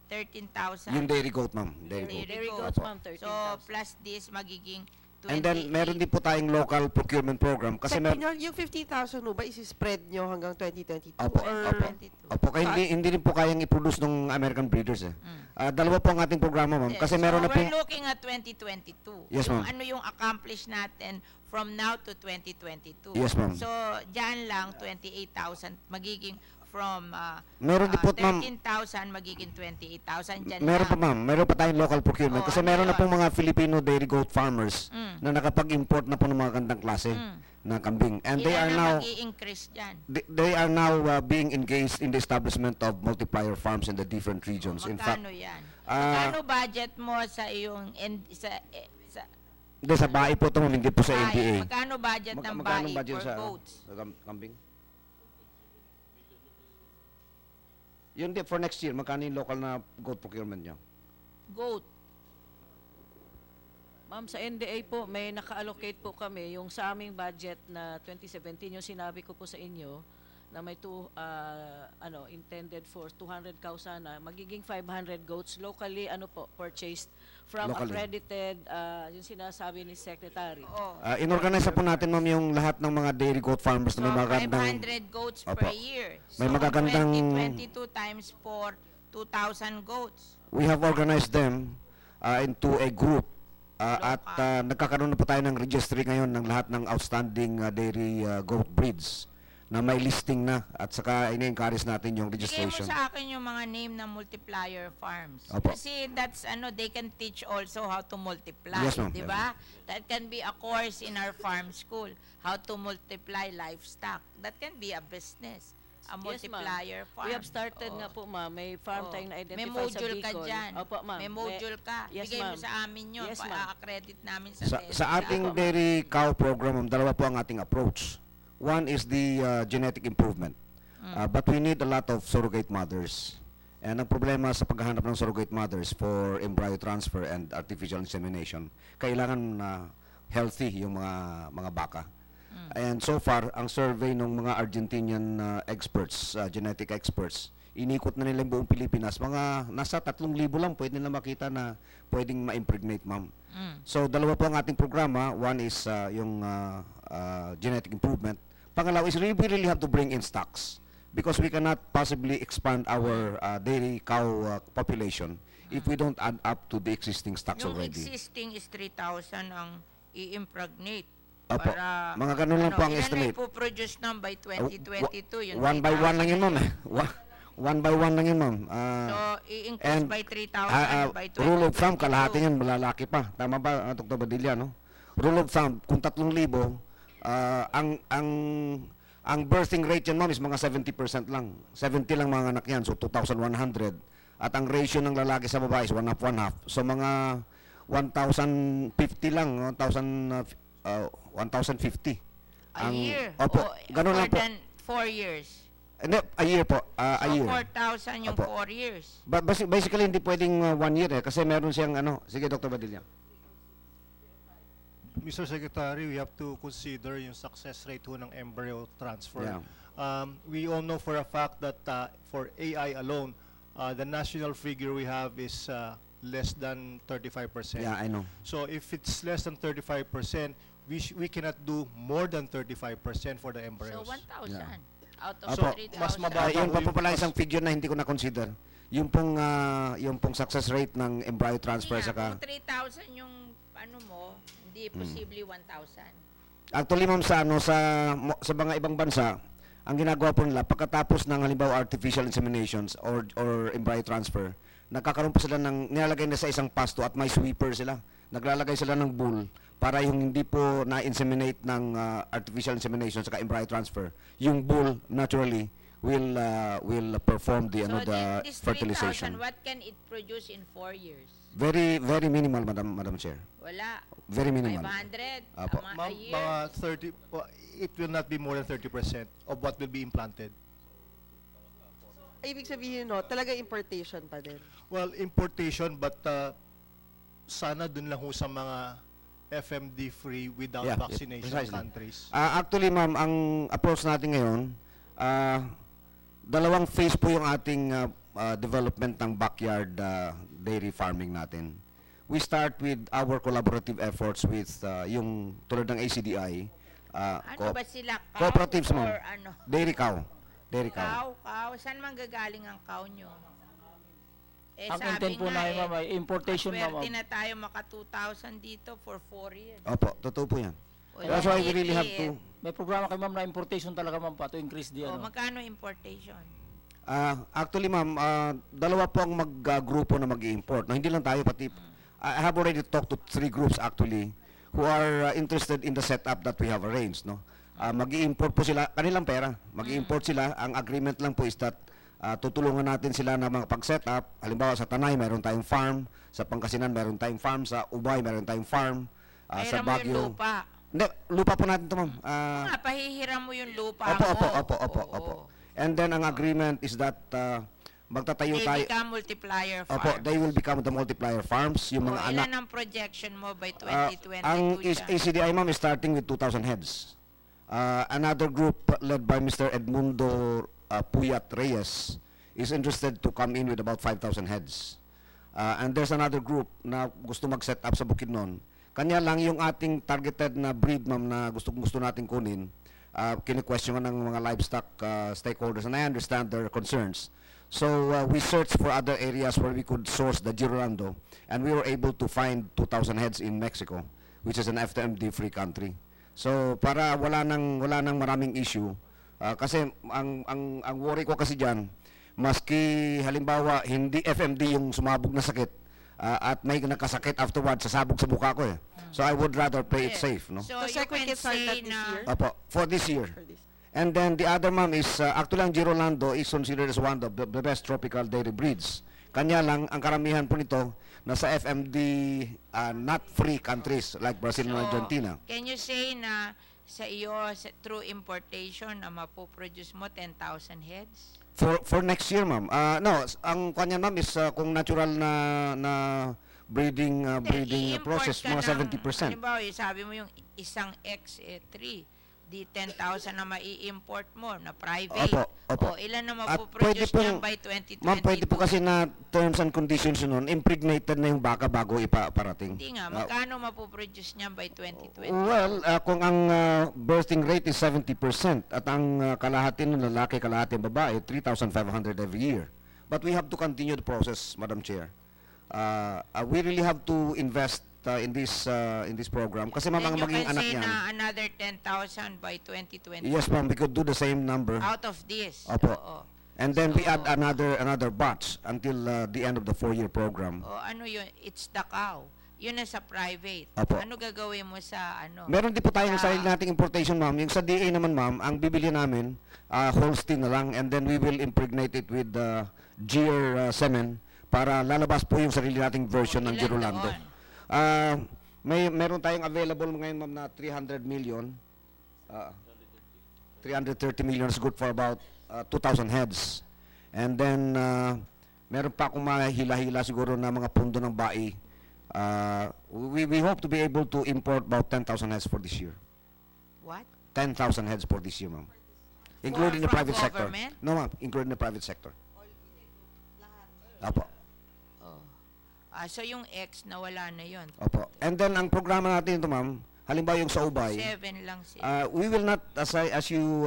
13,000. yung dairy goat, ma'am. Dairy goat. Dairy Opo. goats, ma'am, 13,000. So, plus this, magiging 28. And then, meron din po tayong local procurement program. Kasi Yung 50,000 ba, isi-spread nyo hanggang 2022? Opo, or opo. Opo, kaya hindi rin po kayang i-produce ng American breeders. Dalawa po ang ating programa, ma'am. Kasi meron na so, po... we're looking at 2022. Yes, yung ma'am. ano yung accomplish natin from now to 2022. Yes, ma'am. So, dyan lang, 28,000 magiging from Meron din po, ma'am. 13,000 magiging 28,000. Dyan Meron lang. pa, ma'am. Meron pa tayong local procurement. Kasi ano meron na yun? pong mga Filipino dairy goat farmers na nakapag-import na po ng mga gandang klase na kambing. And they are Ilan now... na mag-i-increase dyan? They are now being engaged in the establishment of multiplier farms in the different regions. In fact, Magkano yan? Magkano budget mo sa iyong sa bahay po ito, ma'am, hindi po sa bahay? NDA. Magkano budget ng Magkano bahay budget for sa goats? kambing? Yun din, for next year, magkano yung local na goat procurement nyo? Goat. Ma'am, sa NDA po, may naka-allocate po kami yung sa aming budget na 2017, yung sinabi ko po sa inyo, na may intended for 200,000 na magiging 500 goats locally purchased from Locally. accredited yung sinasabi ni Secretary. Inorganize po natin, ma'am, yung lahat ng mga dairy goat farmers na may magagandang... 500 goats Opo. per year. May So, magagandang... 2022 times 4, 2,000 goats. We have organized them into a group at nagkakaroon na po tayo ng registry ngayon ng lahat ng outstanding dairy goat breeds na may listing na at saka ini-encourage natin yung Bigay registration. mo sa akin yung mga name ng multiplier farms. Opo. Kasi that's they can teach also how to multiply, Yes, ma'am. di ba? That can be a course in our farm school, how to multiply livestock. That can be a business, a multiplier farm. We have started nga po, ma'am. May farm tayong na-identify May sa module ka Bicol. dyan. Opo, ma'am. May module ka. Yes, Bigay mo ma'am. sa amin yun. Yes, ma'am. Pa-accredit namin sa Sa ating dairy cow program, ma'am, dalawa po ang ating approach. One is the genetic improvement. But we need a lot of surrogate mothers. And ang problema sa paghahanap ng surrogate mothers for embryo transfer and artificial insemination, kailangan healthy yung mga baka. And so far, ang survey ng mga Argentinian experts, genetic experts, inikot na nila yung buong Pilipinas. Mga nasa 3,000 lang pwede nila makita na pwedeng ma-impregnate, ma'am. So, dalawa po ang ating programa. One is yung genetic improvement. Pangalawa is we really have to bring in stocks because we cannot possibly expand our dairy cow population if we don't add up to the existing stocks yung already. existing is 3,000 ang i-impregnate. Opo. Para, Mga ganun lang po ang estimate. Ilan na ipoproduce nang by 2022? Yung One by one lang yun, ma'am. One by one lang yun, ma'am. So, i-increase by 3,000 by 2022. Rule of thumb, kalahati yan, malalaki pa. Tama ba, Dr. Badilla, no? Rule of thumb, kung 3,000, ang birthing rate yan, ma'am, is mga 70% lang. 70 lang mga anak yan, so 2,100. At ang ratio ng lalaki sa babae is 1/2. So mga 1,050 lang, 1,050. A year? Opo, O, ganun lang po. More than 4 years? Hindi, a year po. A So, year. 4,000 yung Opo. 4 years. But basically, hindi pwedeng 1 year kasi meron siyang Sige, Dr. Badilla. Mr. Secretary, we have to consider yung success rate ho ng embryo transfer. Yeah. We all know for a fact that for AI alone, the national figure we have is less than 35%. Yeah, I know. So if it's less than 35%, we cannot do more than 35% for the So, embryos. 1,000 Yeah. out of So, 3,000. mas mababa Yun pa ho po pala isang figure na hindi ko na-consider. Yung pong success rate ng embryo transfer Hindi nga, saka... kung 3,000 yung ano mo, hindi posible 1,000. Actually, ma'am, sa mga ibang bansa, ang ginagawa po nila, pagkatapos ng halimbawa artificial inseminations or embryo transfer, nagkakaroon pa sila nilalagay na sa isang pasto at may sweeper sila. Naglalagay sila ng bull para yung hindi po na-inseminate ng artificial insemination saka embryo transfer, yung bull naturally will perform the So, the this fertilization. 3,000, what can it produce in 4 years? Very, very minimal, Madam Chair. Wala. Very minimal. 500 Apo. a Ma'am, year. mga 30, it will not be more than 30% of what will be implanted. Ibig sabihin, no, talaga importation pa din. Well, importation, but sana dun lang ho sa mga FMD-free without Yeah, vaccination precisely. countries. Actually, ma'am, ang approach natin ngayon, dalawang phase po yung ating development ng backyard dairy farming natin. We start with our collaborative efforts with yung tulad ng ACDI, Ano ba sila? Cow cooperatives, ma'am. or ano? Dairy cow. Dairy cow. Cow. Saan manggagaling ang cow nyo? Eh, Ang sabi intent po nga namin, ma'am, ay importation, ma'am. swerte na tayo maka 2,000 dito for 4 years. Opo, totoo po yan. Wala That's why we na really have iit. to... May programa kay ma'am na importation talaga, ma'am, pa to increase the O, ano. magkano importation? Actually, ma'am, dalawa po ang mag-grupo na mag-i-import. No, hindi lang tayo, pati... I have already talked to 3 groups actually who are interested in the setup that we have arranged. No, mag-i-import po sila, kanilang pera. Mag-i-import sila. Ang agreement lang po is that tutulungan natin sila na mga pag-setup. Halimbawa sa Tanay, mayroon tayong farm. Sa Pangasinan, mayroon tayong farm. Sa Ubay, mayroon tayong farm. Pahiram Sa mo yung Baguio. lupa. Hindi, lupa po natin ito, ma'am. Nga, pahihiram mo yung lupa Opo, mo. opo. And then ang agreement is that magtatayo They tayo. become multiplier farms. Opo, they will become the multiplier farms. Yung mga anak. Ilan ang projection mo by Ang 2022 dyan? ACDI, ma'am, is starting with 2,000 heads. Another group led by Mr. Edmundo Puyat Reyes is interested to come in with about 5,000 heads. And there's another group na gusto mag-set up sa Bukidnon. Kanya lang yung ating targeted na breed, ma'am, na gusto natin kunin. Kini-question ng mga livestock stakeholders, and I understand their concerns. So we searched for other areas where we could source the Girolando, and we were able to find 2,000 heads in Mexico, which is an FMD-free country. So para wala nang maraming issue, kasi ang worry ko kasi diyan, maski halimbawa hindi FMD yung sumabog na sakit, at may nakasakit afterwards, sasabog sa buka ko eh. So I would rather play it safe, no? So, So, you can can start say that this na... year? Opo, for this year. For this. And then the other, ma'am, is actually ang Girolando is considered as one of the best tropical dairy breeds. Kanya lang, ang karamihan po nito nasa FMD not free countries like Brazil and Argentina. Can you say na sa iyo, through importation, na mapoproduce mo 10,000 heads? For next year, ma'am. No, ang kanya, ma'am, is kung natural na breeding I-import process, ka mga ng- 70%. Halimbawa, sabi mo yung isang X3, di 10,000 na mai-import mo na private. Opo. O ilan na At mapoproduce niyan pwede by 2022? ma'am, pwede po kasi na terms and conditions nun, impregnated na yung baka bago ipaparating. Hindi nga, magkano mapoproduce niyan by 2022? Well, kung ang birthing rate is 70% at ang kalahati ng lalaki, kalahati ng babae, 3,500 every year. But we have to continue the process, Madam Chair. We really have to invest in this program kasi ma'am, Then ang you maging can anak say niyan. na another 10,000 by 2022. Yes, ma'am, we could do the same number. Out of this. Opo. Oo. And then we So- add another batch until the end of the 4-year program. O ano yun? It's the cow. Yun na sa private. Opo. Ano gagawin mo sa ano? Meron din po tayong Sa- sarili nating importation, ma'am. Yung sa DA naman, ma'am, ang bibili namin, Holstein na lang, and then we will impregnate it with Gier semen para lalabas po yung sarili nating version ng Ilan Girolando. doon? Meron tayong available ngayon, ma'am, na 300 million. 330 million is good for about 2,000 heads. And then, meron pa akong mahila-hila siguro na mga pundo ng bai. We hope to be able to import about 10,000 heads for this year. What? 10,000 heads for this year, ma'am. Including the from private sector. government? No, ma'am. Including the private sector. Opo. Oh. So yung X nawala na yun. Opo. And then, ang programa natin ito, ma'am, halimbawa yung sa Ubay, 7 lang sila. we will not, as you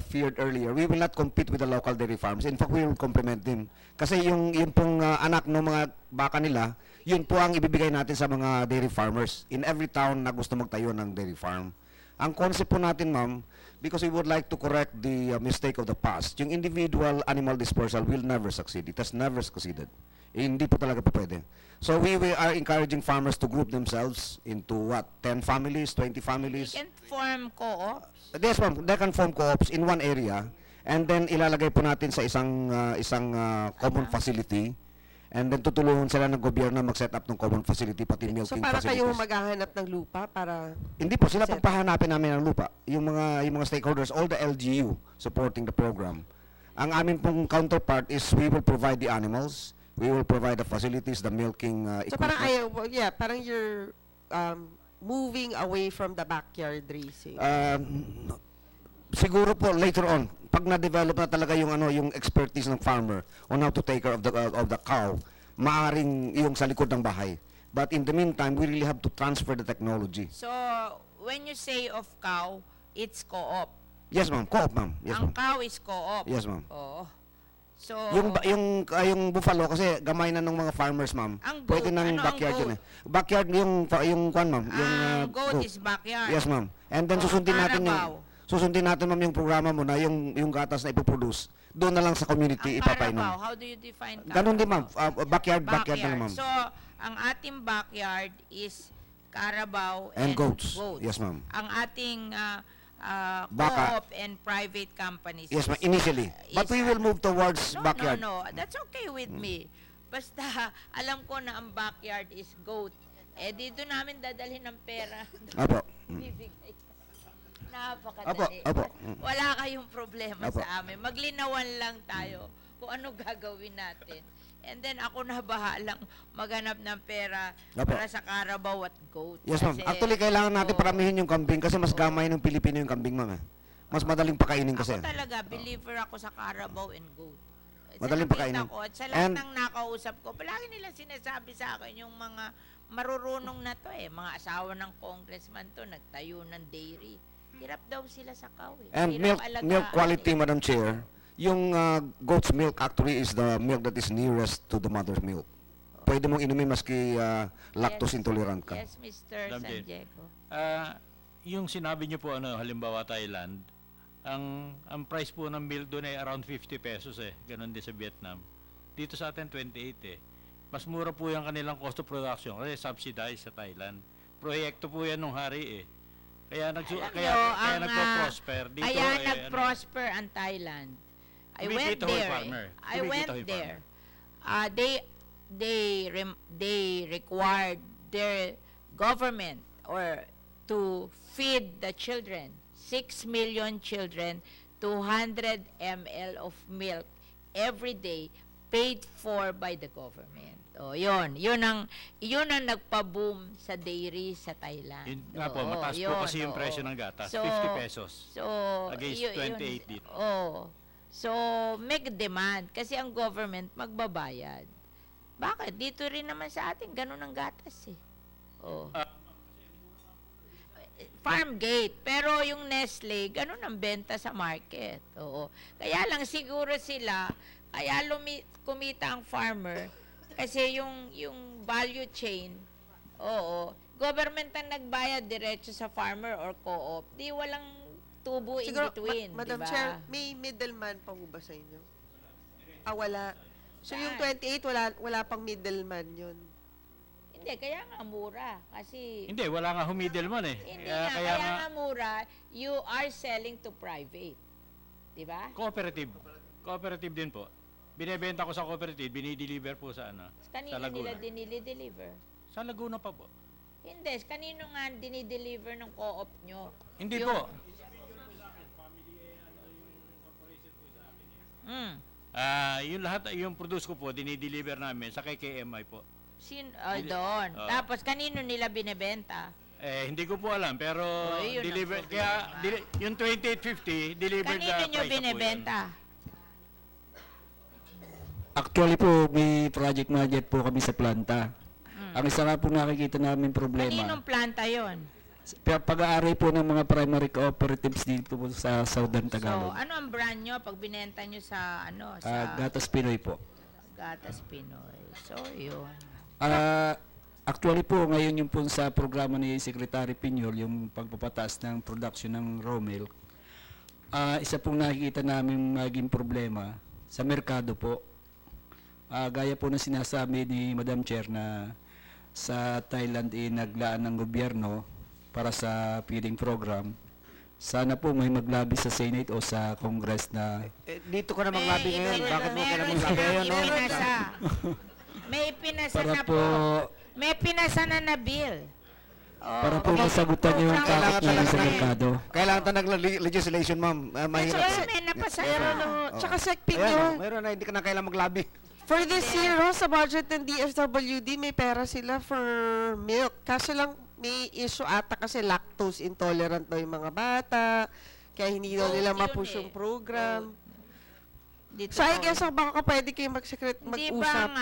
feared earlier, we will not compete with the local dairy farms. In fact, we will complement them. Kasi yung pong anak ng mga baka nila, yun po ang ibibigay natin sa mga dairy farmers in every town na gusto magtayo ng dairy farm. Ang concept po natin, ma'am, because we would like to correct the mistake of the past, yung individual animal dispersal will never succeed. It has never succeeded. Hindi po talaga po pwede. So we are encouraging farmers to group themselves into 10 families, 20 families. You can form co-ops. Yes, ma'am. They can form co-ops in one area, and then ilalagay po natin sa isang common facility, And then tutulungan sila ng gobyerno mag-set up ng common facility, pati So milking para kayo facilities. maghahanap ng lupa para... Hindi po, sila Set. pagpahanapin namin ng lupa. Yung mga stakeholders, all the LGU supporting the program. Ang amin pong counterpart is we will provide the animals, we will provide the facilities, the milking So parang equipment. parang you're moving away from the backyard raising. Siguro po later on, pag na-develop na talaga yung expertise ng farmer on how to take care of the cow, maaring yung sa likod ng bahay. But in the meantime, we really have to transfer the technology. So, when you say of cow, it's co-op. Yes, ma'am. Co-op, ma'am. Yes, Ang ma'am. cow is co-op. Yes, ma'am. Oo. So, Yung buffalo kasi gamay na ng mga farmers, ma'am. Ang Pwede goat, ng ano ang backyard goat? yun eh. Backyard yung kwan, ma'am. ang goat is backyard. Yes, ma'am. And then Oh, susundin natin Carabao. ma'am yung programa mo na yung gatas na ipoproduce. Doon na lang sa community Ang ipapainom. Carabao, how do you define Carabao? Ganun din, ma'am. Backyard na lang, ma'am. So, ang ating backyard is Carabao And goats. Yes, ma'am. Ang ating Baka. co-op and private companies. Yes, ma'am. is- Initially. But we will move towards no, backyard. No, that's okay with me. Basta, alam ko na ang backyard is goat. Eh, dito namin dadalhin ng pera. Apo. Bibigay. Napakadali. Apo. Wala kayong problema Apo. sa amin. Maglinawan lang tayo kung ano gagawin natin. And then ako na bahalang maghanap ng pera Apo. para sa Carabao at goat. Yes, ma'am. Kasi, Actually, kailangan natin oo, paramihin yung kambing kasi mas gamay ng Pilipino yung kambing, ma'am. Mas madaling pakainin kasi. Ako talaga, believer ako sa Carabao and goat. Madaling Sa pakainin. nakita ko, at sa lahat And- ng nakausap ko, palagi nila sinasabi sa akin yung mga marurunong na to mga asawa ng congressman to, nagtayo ng dairy. Hirap daw sila sa cow And Hirap milk alagaan quality, Madam Chair, yung goat's milk actually is the milk that is nearest to the mother's milk. Pwede mong inumin maski lactose intolerant ka. Yes, Mr. Madam San Chair. Diego. Yung sinabi niyo po halimbawa Thailand, ang price po ng milk doon ay around 50 pesos Ganon din sa Vietnam. Dito sa atin 28 Mas mura po yung kanilang cost of production kasi subsidized sa Thailand. Proyekto po yan ng hari Kaya nagpo-prosper dito. Kaya nag-prosper ang Thailand. I went Kumikita ho yung there. farmer. I Kumikita went ho yung there. They required their government to feed the children, 6 million children, 200 ml of milk every day, paid for by the government. Yun ang nagpa-boom sa dairy sa Thailand. Yun nga po, mataas po kasi yung presyo ng gatas, 50 pesos. So, against 28 dito. So, make demand kasi ang government magbabayad. Bakit? Dito rin naman sa atin, ganun ang gatas Farm gate. Pero yung Nestle, ganun ang benta sa market. Kaya lang siguro sila, kaya kumita ang farmer, kasi yung value chain, government ang nagbayad diretso sa farmer or co-op, di walang tubo in Siguro, between, Madam diba? Chair, may middleman pa ho ba sa inyo? Wala. So yung 28, wala pang middleman yun. Hindi, kaya nga mura. Kasi, Hindi, wala nga middleman hindi kaya nga mura, you are selling to private. Diba? Cooperative. Cooperative din po. Binebenta ko sa cooperative, binideliver po sa Kanino sa Laguna. nila dinili-deliver? Sa Laguna pa po. Hindi, kanino nga dinideliver ng co-op nyo? Hindi Yung- po. Yung lahat, yung produce ko po, dinideliver namin sa KKMI po. Doon. Tapos, kanino nila binebenta? Hindi ko po alam, pero yun ang deliver, problema. kaya yung 2850, delivered Kanino nyo price na po yun. binebenta? Actually po, may project manager po kami sa planta. Ang isa nga po nakikita namin problema, Kaninong planta yon? pag-aaral po ng mga primary cooperatives dito po sa Southern So, Tagalog. ano ang brand nyo pag binenta nyo sa, sa Gatas Pinoy po. Gatas Pinoy? So, yun. Actually po, ngayon yung po sa programa ni Secretary Piñol, yung pagpapataas ng production ng raw milk, isa pong nakikita namin maging problema sa merkado po. Gaya po na sinasabi ni Madam Chair na sa Thailand naglaan ng gobyerno para sa feeding program. Sana po may maglabi sa Senate o sa Congress na Dito ka na maglabi ngayon. Bakit mo ka na maglabi ngayon? May pinasa Para na po, May pinasa na bill. para po masagutan yung Kailangan kakapuli sa talaga- merkado. Kailangan talaga ng legislation, ma'am. Mahirap. May napasa Meron, na. oh. Tsaka Secping Ayan, yun. meron na, hindi ka na kailangan maglabi. For this year, sa budget ng DSWD, may pera sila for milk. Kaso lang, may issue ata kasi lactose intolerant daw yung mga bata. Kaya hindi daw nila Yun ma-push yung program. Dito So, I po. guess, baka pwede kayo Di ba mag-usap.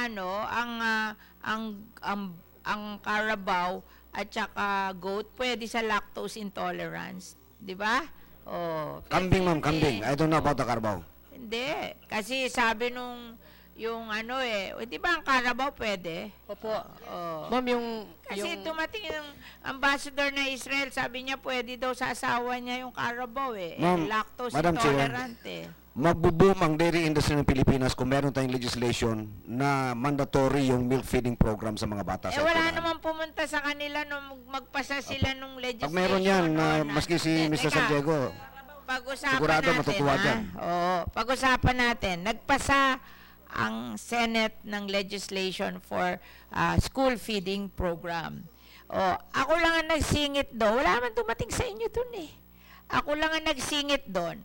ang Carabao at saka goat pwede sa lactose intolerance, di ba? Oh, Kambing, ma'am, kambing. I don't know about the Carabao. Hindi, kasi sabi nung yung di ba ang Carabao pwede? Opo. Oh. Ma'am, Kasi tumating yung ambassador na Israel, sabi niya pwede daw sa asawa niya yung Carabao Ma'am, lactose Madam Chair, intolerant Magbo-boom ang dairy industry ng Pilipinas kung meron tayong legislation na mandatory yung milk feeding program sa mga bata. sa wala eskwelahan. naman pumunta sa kanila nung magpasa sila nung legislation. Pag meron yan, maski si Mr. Teka, San Diego, pag-usapan sigurado natin, matutuwa dyan. Oo, pag-usapan natin. Nagpasa ang Senate ng legislation for school feeding program. Ako lang ang nagsingit doon. Wala man dumating sa inyo doon Ako lang ang nagsingit doon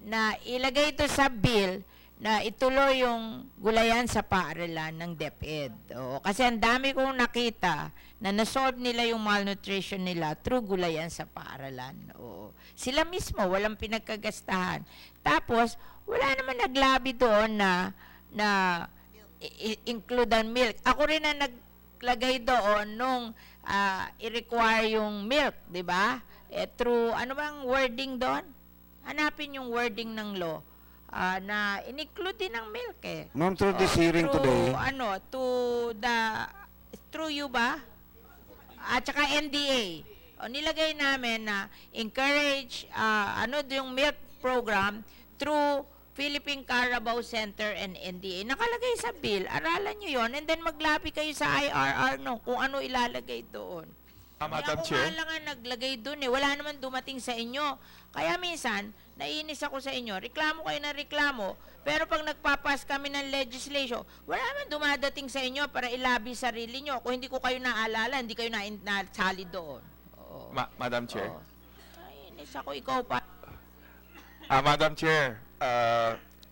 na ilagay ito sa bill na ituloy yung gulayan sa paaralan ng DepEd. Kasi ang dami kong nakita na nasolve nila yung malnutrition nila through gulayan sa paaralan. Sila mismo, walang pinagkagastahan. Tapos, wala naman naglabi doon na include ang milk. Ako rin na naglagay doon nung i-require yung milk, di ba? Through, ano bang wording doon? Hanapin yung wording ng law na in-include din ng milk Ma'am, through this hearing today, through you ba? At saka NDA. Nilagay namin na encourage yung milk program through Philippine Carabao Center and NDA. Nakalagay sa bill. Aralan nyo yon and then maglabi kayo sa IRR kung ano ilalagay doon. Madam Kaya ako nga lang ang naglagay doon Wala naman dumating sa inyo. Kaya minsan, naiinis ako sa inyo. Reklamo kayo ng reklamo. Pero pag nagpapas kami ng legislation, wala naman dumadating sa inyo para ilabi sarili nyo. Kung hindi ko kayo naalala, hindi kayo nasali doon. Madam Chair. Naiinis ako, ikaw pa. Madam Chair,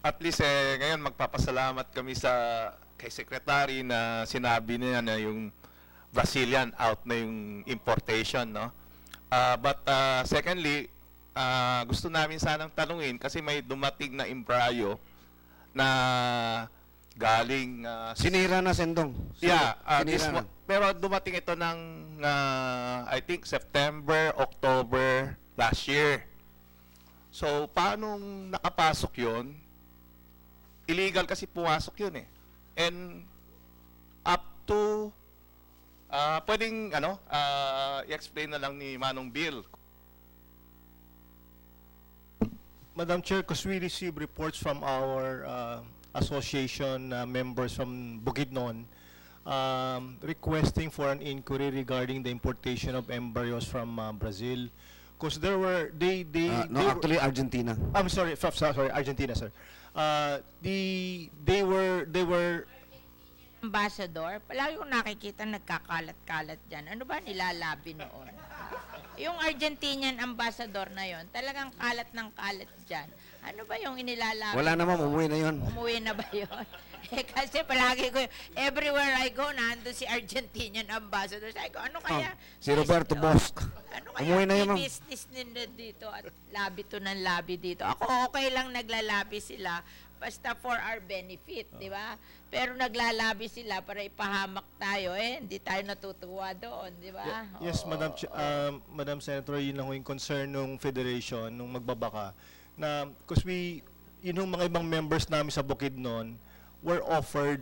at least ngayon magpapasalamat kami kay Secretary na sinabi niya na yung Brazilian out na yung importation, no? But secondly, gusto namin sanang tanungin kasi may dumating na imbrayo na galing sinira na, Sendong. Yeah, Sinira na. pero dumating ito ng I think September, October last year. So paano nakapasok 'yon? Illegal kasi pumasok 'yun And up to pwedeng i-explain na lang ni Manong Bill. Madam Chair, because we receive reports from our association members from Bukidnon requesting for an inquiry regarding the importation of embryos from Brazil. Because there were, actually Argentina. I'm sorry, Argentina, sir. They were Ambassador, palagi kong nakikita nagkakalat-kalat dyan. Ano ba nilalabi noon? Yung Argentinian ambassador na yon, talagang kalat ng kalat dyan. Ano ba yung inilalabi? Wala naman, umuwi na yun. Umuwi na ba yun? Kasi palagi ko, everywhere I go, nandun si Argentinian ambassador. Sabi ko, ano kaya? Si Roberto Bosque. Ano kaya Umuwi na yun, ma'am. business nila dito at labi to ng labi dito? Ako okay lang naglalabi sila basta for our benefit, di ba? Pero naglalabi sila para ipahamak tayo, hindi tayo natutuwa doon, di ba? Yes, Madam Senator, yun lang yung concern ng Federation, nung magbabaka, na, because yung mga ibang members namin sa Bukidnon were offered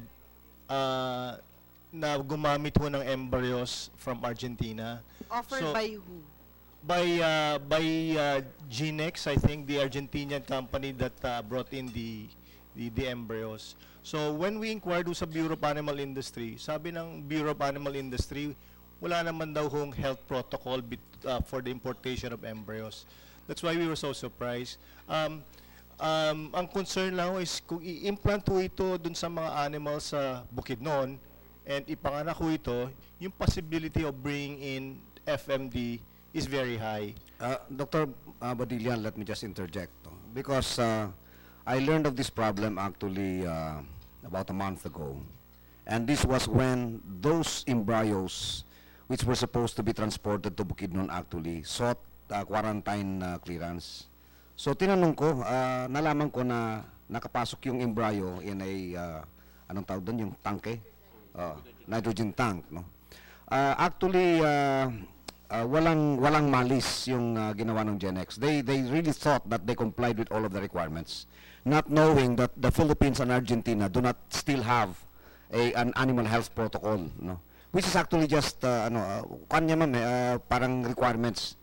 na gumamit ho ng embryos from Argentina. Offered by who? By Genex, I think, the Argentinian company that brought in the embryos. So when we inquired sa Bureau of Animal Industry, sabi ng Bureau of Animal Industry, wala naman daw hong health protocol for the importation of embryos. That's why we were so surprised. Ang concern lang is kung i-implant ho ito dun sa mga animals sa Bukidnon, and ipanganak ko ito, yung possibility of bringing in FMD is very high. Dr. Badillian, let me just interject. Because I learned of this problem actually about a month ago. And this was when those embryos which were supposed to be transported to Bukidnon actually sought quarantine clearance. So tinanong ko, nalaman ko na nakapasok yung embryo in a, anong tawag doon, yung tanke? Nitrogen tank, no? Actually, walang malis yung ginawa ng GenX. They really thought that they complied with all of the requirements, not knowing that the Philippines and Argentina do not still have an animal health protocol, no? Which is actually just kanya parang requirements.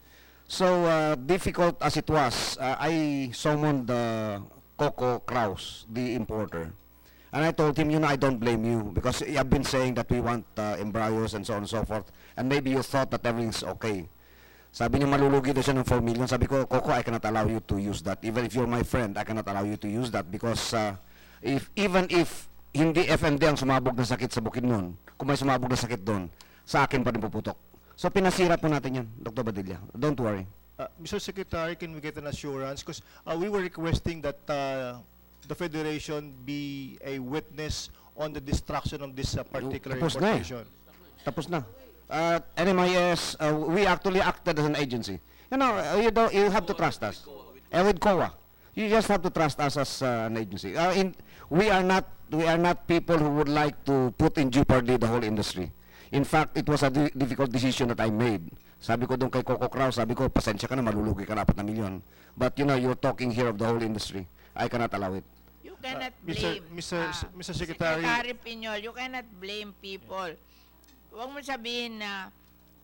So difficult as it was, I summoned Coco Kraus, the importer, and I told him, I don't blame you because you have been saying that we want embryos and so on and so forth, and maybe you thought that everything's okay. Sabi niya malulugi daw siya ng 4 million. Sabi ko, Coco, I cannot allow you to use that. Even if you're my friend, I cannot allow you to use that because even if hindi FMD ang sumabog ng sakit sa Bukidnon, kung may sumabog ng sakit doon, sa akin pa rin puputok. So pinasira po natin yan, Dr. Badilla. Don't worry. Mr. Secretary, can we get an assurance? Because we were requesting that the Federation be a witness on the destruction of this particular importation. Tapos na. NMIS, we actually acted as an agency. You have to trust us. And with COA, you just have to trust us as an agency. We are not people who would like to put in jeopardy the whole industry. In fact, it was a difficult decision that I made. Sabi ko doon kay Coco Kraus, sabi ko, pasensya ka na, malulugi ka na 4 na milyon. But you're talking here of the whole industry. I cannot allow it. You cannot blame. Mr. Secretary. Secretary Piñol, you cannot blame people. Huwag mo sabihin na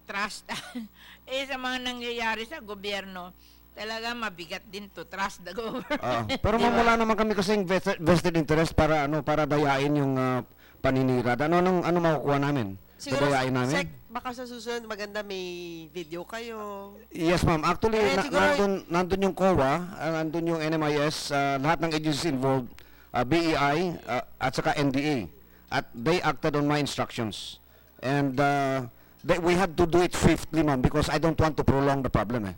trust. Sa mga nangyayari sa gobyerno, talaga mabigat din to trust the government. Pero wala naman kami kasing vested interest para dayain yung paninira. Ano makukuha namin? Siguro, Dayain namin? baka sa susunod maganda may video kayo. Yes, ma'am. Actually, nandun yung COA, nandun yung NMIS, lahat ng agencies involved, BEI, at saka NDA. At they acted on my instructions. And we had to do it swiftly, ma'am, because I don't want to prolong the problem.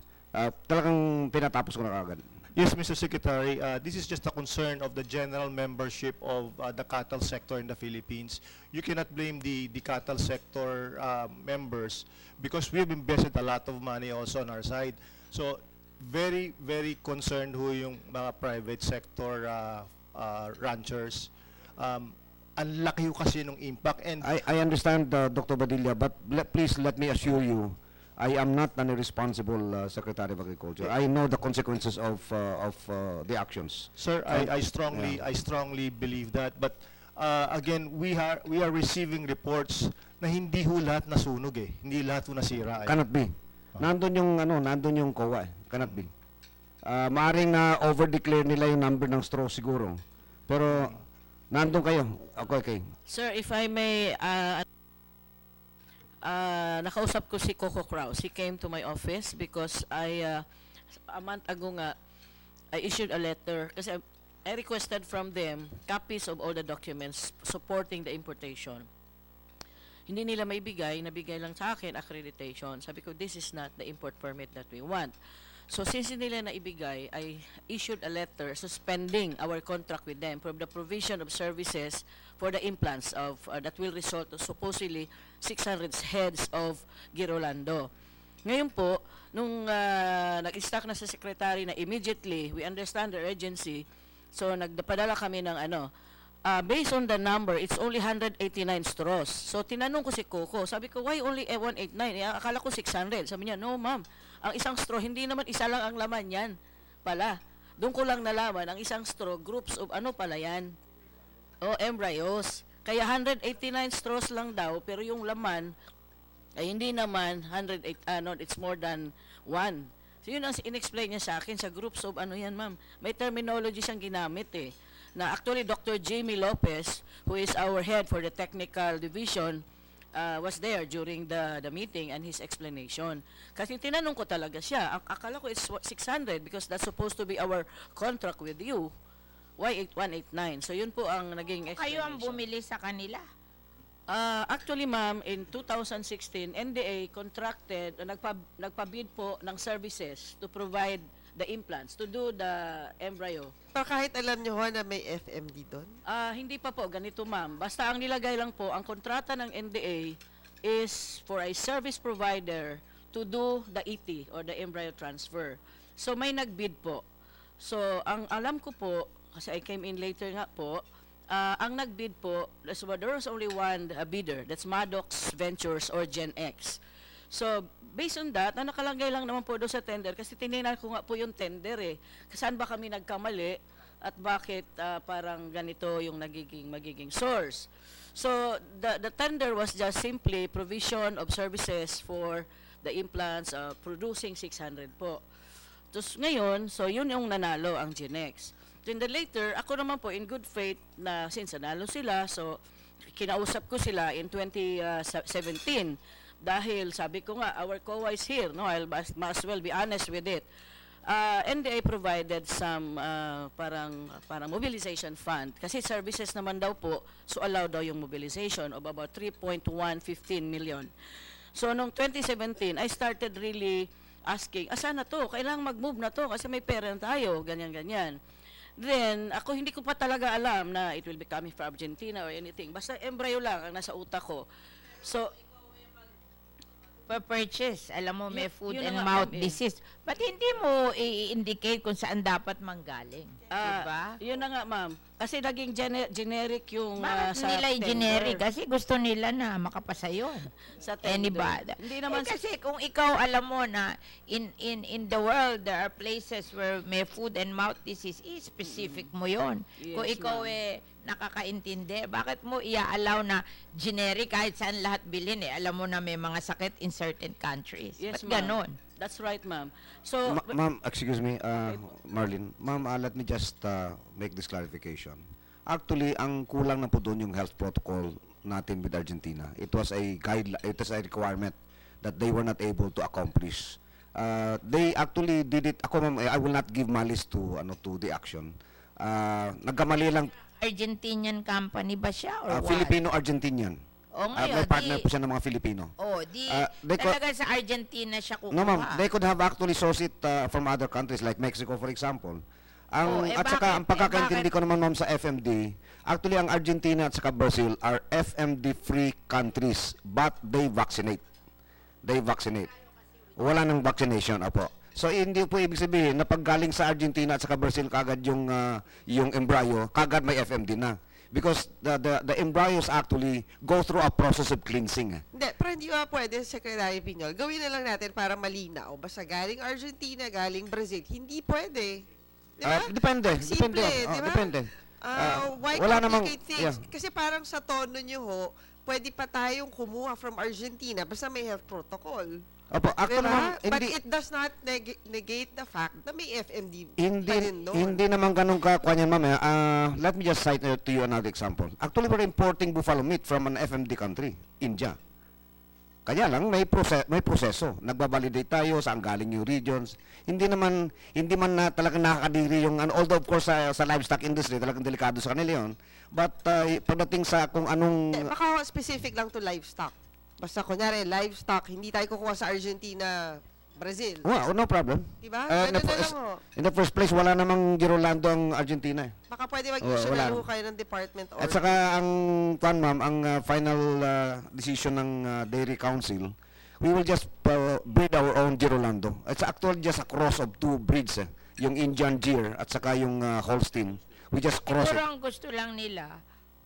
Talagang pinatapos ko na kagad. Yes, Mr. Secretary, this is just a concern of the general membership of the cattle sector in the Philippines. You cannot blame the cattle sector members because we've invested a lot of money also on our side. So, very, very concerned yung mga private sector ranchers. Ang laki kasi ng impact. And I understand, Dr. Badilla, but please let me assure you, I am not an irresponsible Secretary of Agriculture. I know the consequences of the actions. Sir, I strongly believe that. But again, we are receiving reports na hindi ho lahat nasunog hindi lahat ho nasira. Cannot be. Nandun yung COA. Cannot be. Maaring na over-declare nila yung number ng straw siguro. Pero nandun kayo. Okay. Sir, if I may, nakausap ko si Coco Kraus. He came to my office because a month ago nga, I issued a letter kasi I requested from them copies of all the documents supporting the importation. Hindi nila maibigay, nabigay lang sa akin accreditation. Sabi ko, this is not the import permit that we want. So since hindi nila naibigay, I issued a letter suspending our contract with them from the provision of services for the implants of that will result to supposedly 600 heads of Girolando. Ngayon po, nung nag-stock na sa secretary na immediately, we understand the urgency, so nagpadala kami ng based on the number, it's only 189 straws. So tinanong ko si Coco, sabi ko, why only 189? Akala ko 600. Sabi niya, no ma'am, ang isang straw, hindi naman isa lang ang laman yan pala. Doon ko lang nalaman, ang isang straw, groups of pala yan? Embryos. Kaya 189 straws lang daw, pero yung laman, ay hindi naman 108, it's more than 1. So yun ang in-explain niya sa akin, sa groups of yan ma'am. May terminology siyang ginamit na actually Dr. Jamie Lopez, who is our head for the technical division, was there during the meeting and his explanation. Kasi tinanong ko talaga siya, akala ko it's 600 because that's supposed to be our contract with you. Why 189? So yun po ang naging explanation. Kayo ang bumili sa kanila. Actually, ma'am, in 2016, NDA contracted, nagpabid po ng services to provide the implants, to do the embryo. Pero kahit alam nyo ho na may FMD doon? Hindi pa po, ganito ma'am. Basta ang nilagay lang po, ang kontrata ng NDA is for a service provider to do the ET or the embryo transfer. So may nagbid po. So ang alam ko po, kasi I came in later nga po, ang nagbid po, there was only one bidder, that's Maddox Ventures or Gen X. So, based on that, nakalagay lang naman po doon sa tender kasi tinignan ko nga po yung tender eh. Saan ba kami nagkamali at bakit parang ganito yung magiging source. So, the tender was just simply provision of services for the implants, producing 600 po. Tapos ngayon, so yun yung nanalo ang Gen X. Then later, ako naman po in good faith na since nanalo sila, so kinausap ko sila in 2017 dahil sabi ko nga, our COA is here, no? I'll must as well be honest with it. NDA provided some parang mobilization fund kasi services naman daw po, so allow daw yung mobilization of about 3.115 million. So noong 2017, I started really asking, saan na to? Kailangang mag-move na to kasi may pera na tayo, ganyan-ganyan. Then, ako hindi ko pa talaga alam na it will be coming from Argentina or anything. Basta embryo lang ang nasa utak ko. So, purchase, alam mo may food yun and na nga, mouth ma'am, disease. Ba't hindi mo i-indicate kung saan dapat manggaling? Diba? Yun na nga, ma'am. Kasi naging generic yung Bakit sa nila tender. generic? Kasi gusto nila na makapasa yun. Sa tender. Anybody. Hindi naman kasi kung ikaw alam mo na in the world there are places where may food and mouth disease, specific mo yon. Yes, Kung ikaw nakakaintindi, bakit mo i-allow na generic kahit saan lahat bilhin alam mo na may mga sakit in certain countries. Yes, Ba't ganon? That's right, ma'am. So, Ma'am, excuse me, Marlene. Ma'am, let me just make this clarification. Actually, ang kulang na po doon yung health protocol natin with Argentina. It was a guideline, it was a requirement that they were not able to accomplish. They actually did it. Ako, ma'am, I will not give malice to the action. Nagkamali lang. Argentinian company ba siya or what? Filipino-Argentinian. Ngayon, may partner po siya ng mga Filipino. Talaga sa Argentina siya kukuha. No, ma'am, they could have actually sourced it from other countries like Mexico, for example. At saka, ang pagkakaintindi ko naman, ma'am, sa FMD, actually, ang Argentina at saka Brazil are FMD-free countries, but they vaccinate. They vaccinate. Wala nang vaccination, apo. So, hindi po ibig sabihin na pag galing sa Argentina at saka Brazil, kagad yung embryo, kagad may FMD na. Because the embryos actually go through a process of cleansing. Hindi, pero hindi ba pwede, Secretary Piñol, gawin na lang natin para malinaw. Basta galing Argentina, galing Brazil, hindi pwede. Diba? Depende. Simple, Depende. diba? Depende. Why wala complicate namang, things? yeah. Kasi parang sa tono nyo ho, pwede pa tayong kumuha from Argentina basta may health protocol. Opo, actually, Diba? ma'am, But hindi, it does not negate the fact na may FMD hindi, pa rin doon. hindi naman ganun kakwanyan, ma'am. Let me just cite to you another example. Actually, we're importing buffalo meat from an FMD country, India. Kaya lang, may proseso. Nagbabalidate tayo saan galing yung regions. Hindi man na talagang nakakadiri yung, although of course sa livestock industry, talagang delikado sa kanila yun. But pagdating sa kung anong... Baka specific lang to livestock. Basta kunyari, livestock, hindi tayo kukuha sa Argentina, Brazil. No problem. Diba? Ganun na lang ho. In the first place, wala namang Girolando ang Argentina. Baka pwede mag-issue na ho kayo ng department order. At saka ang final decision ng Dairy Council, we will just breed our own Girolando. It's actually just a cross of two breeds. Yung Indian Gyr at saka yung Holstein. We just cross it. Siguro ang gusto lang nila,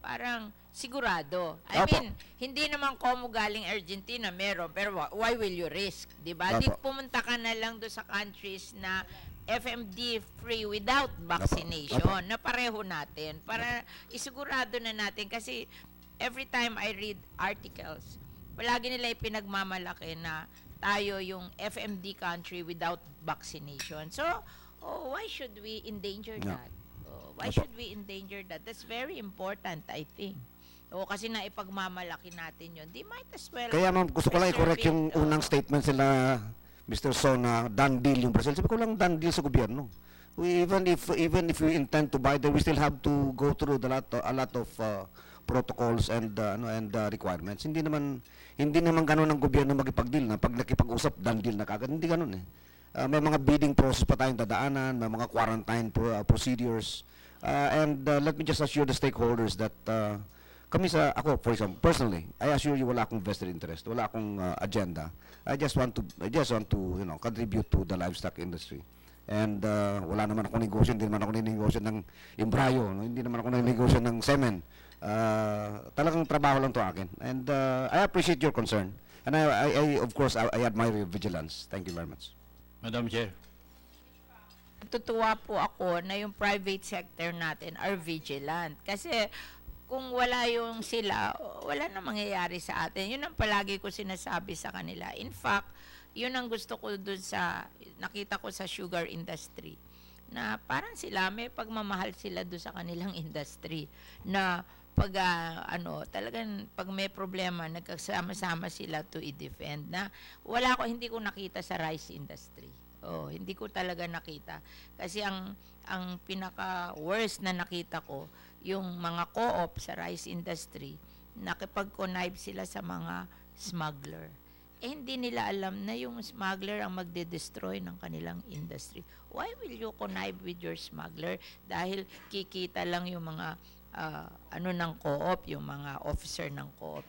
parang sigurado. I mean, hindi naman komo galing Argentina, meron. Pero why will you risk? Diba? Di pumunta ka na lang doon sa countries na FMD free without vaccination na pareho natin para isigurado na natin kasi every time I read articles, palagi nila ipinagmamalaki na tayo yung FMD country without vaccination. So, why should we endanger that? Why should we endanger that? That's very important, I think. Kasi na ipagmamalaki natin yun. They might as well. Kaya ma'am, gusto ko lang i-correct yung unang statement sila, Mr. Son, na done deal yung Brazil. Sabi ko lang, done deal sa gobyerno. Even if we intend to buy there, we still have to go through a lot of protocols and requirements. Hindi naman ganoon ang gobyerno makipag-deal na pag nakipag-usap done deal na kagad. Hindi ganoon eh. May mga bidding process pa tayong dadaanan, may mga quarantine procedures. And let me just assure the stakeholders that ako, for example, personally, I assure you wala akong vested interest, wala akong agenda. I just want to contribute to the livestock industry. And wala naman ako negosyo, hindi naman ako ninegosyo ng imbrayo, no? Hindi naman ako ninegosyo ng semen. Talagang trabaho lang to akin. And I appreciate your concern. And I of course, I admire your vigilance. Thank you very much. Madam Chair. Natutuwa po ako na yung private sector natin are vigilant. Kasi kung wala yung sila, wala na mangyayari sa atin. Yun ang palagi ko sinasabi sa kanila. In fact, yun ang gusto ko dun sa, nakita ko sa sugar industry. Na parang sila, may pagmamahal sila dun sa kanilang industry. Na pag, talagang pag may problema, nagkasama-sama sila to i-defend. Na hindi ko nakita sa rice industry. Hindi ko talaga nakita. Kasi ang pinaka-worst na nakita ko, yung mga co-op sa rice industry, nakipag-connive sila sa mga smuggler. Hindi nila alam na yung smuggler ang magde-destroy ng kanilang industry. Why will you connive with your smuggler? Dahil kikita lang yung mga ng co-op, yung mga officer ng co-op.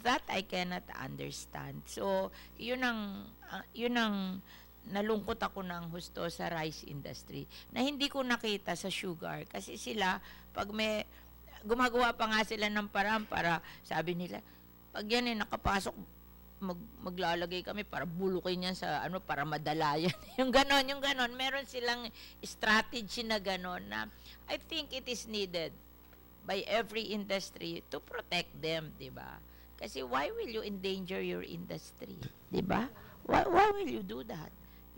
That I cannot understand. So, yun ang nalungkot ako ng husto sa rice industry na hindi ko nakita sa sugar kasi sila pag may gumagawa pa nga sila ng paraan para sabi nila pag yan nakapasok maglalagay kami para bulukin yan sa para madala yan yung ganon meron silang strategy na ganon na I think it is needed by every industry to protect them, di ba? Kasi why will you endanger your industry, di ba? Why will you do that?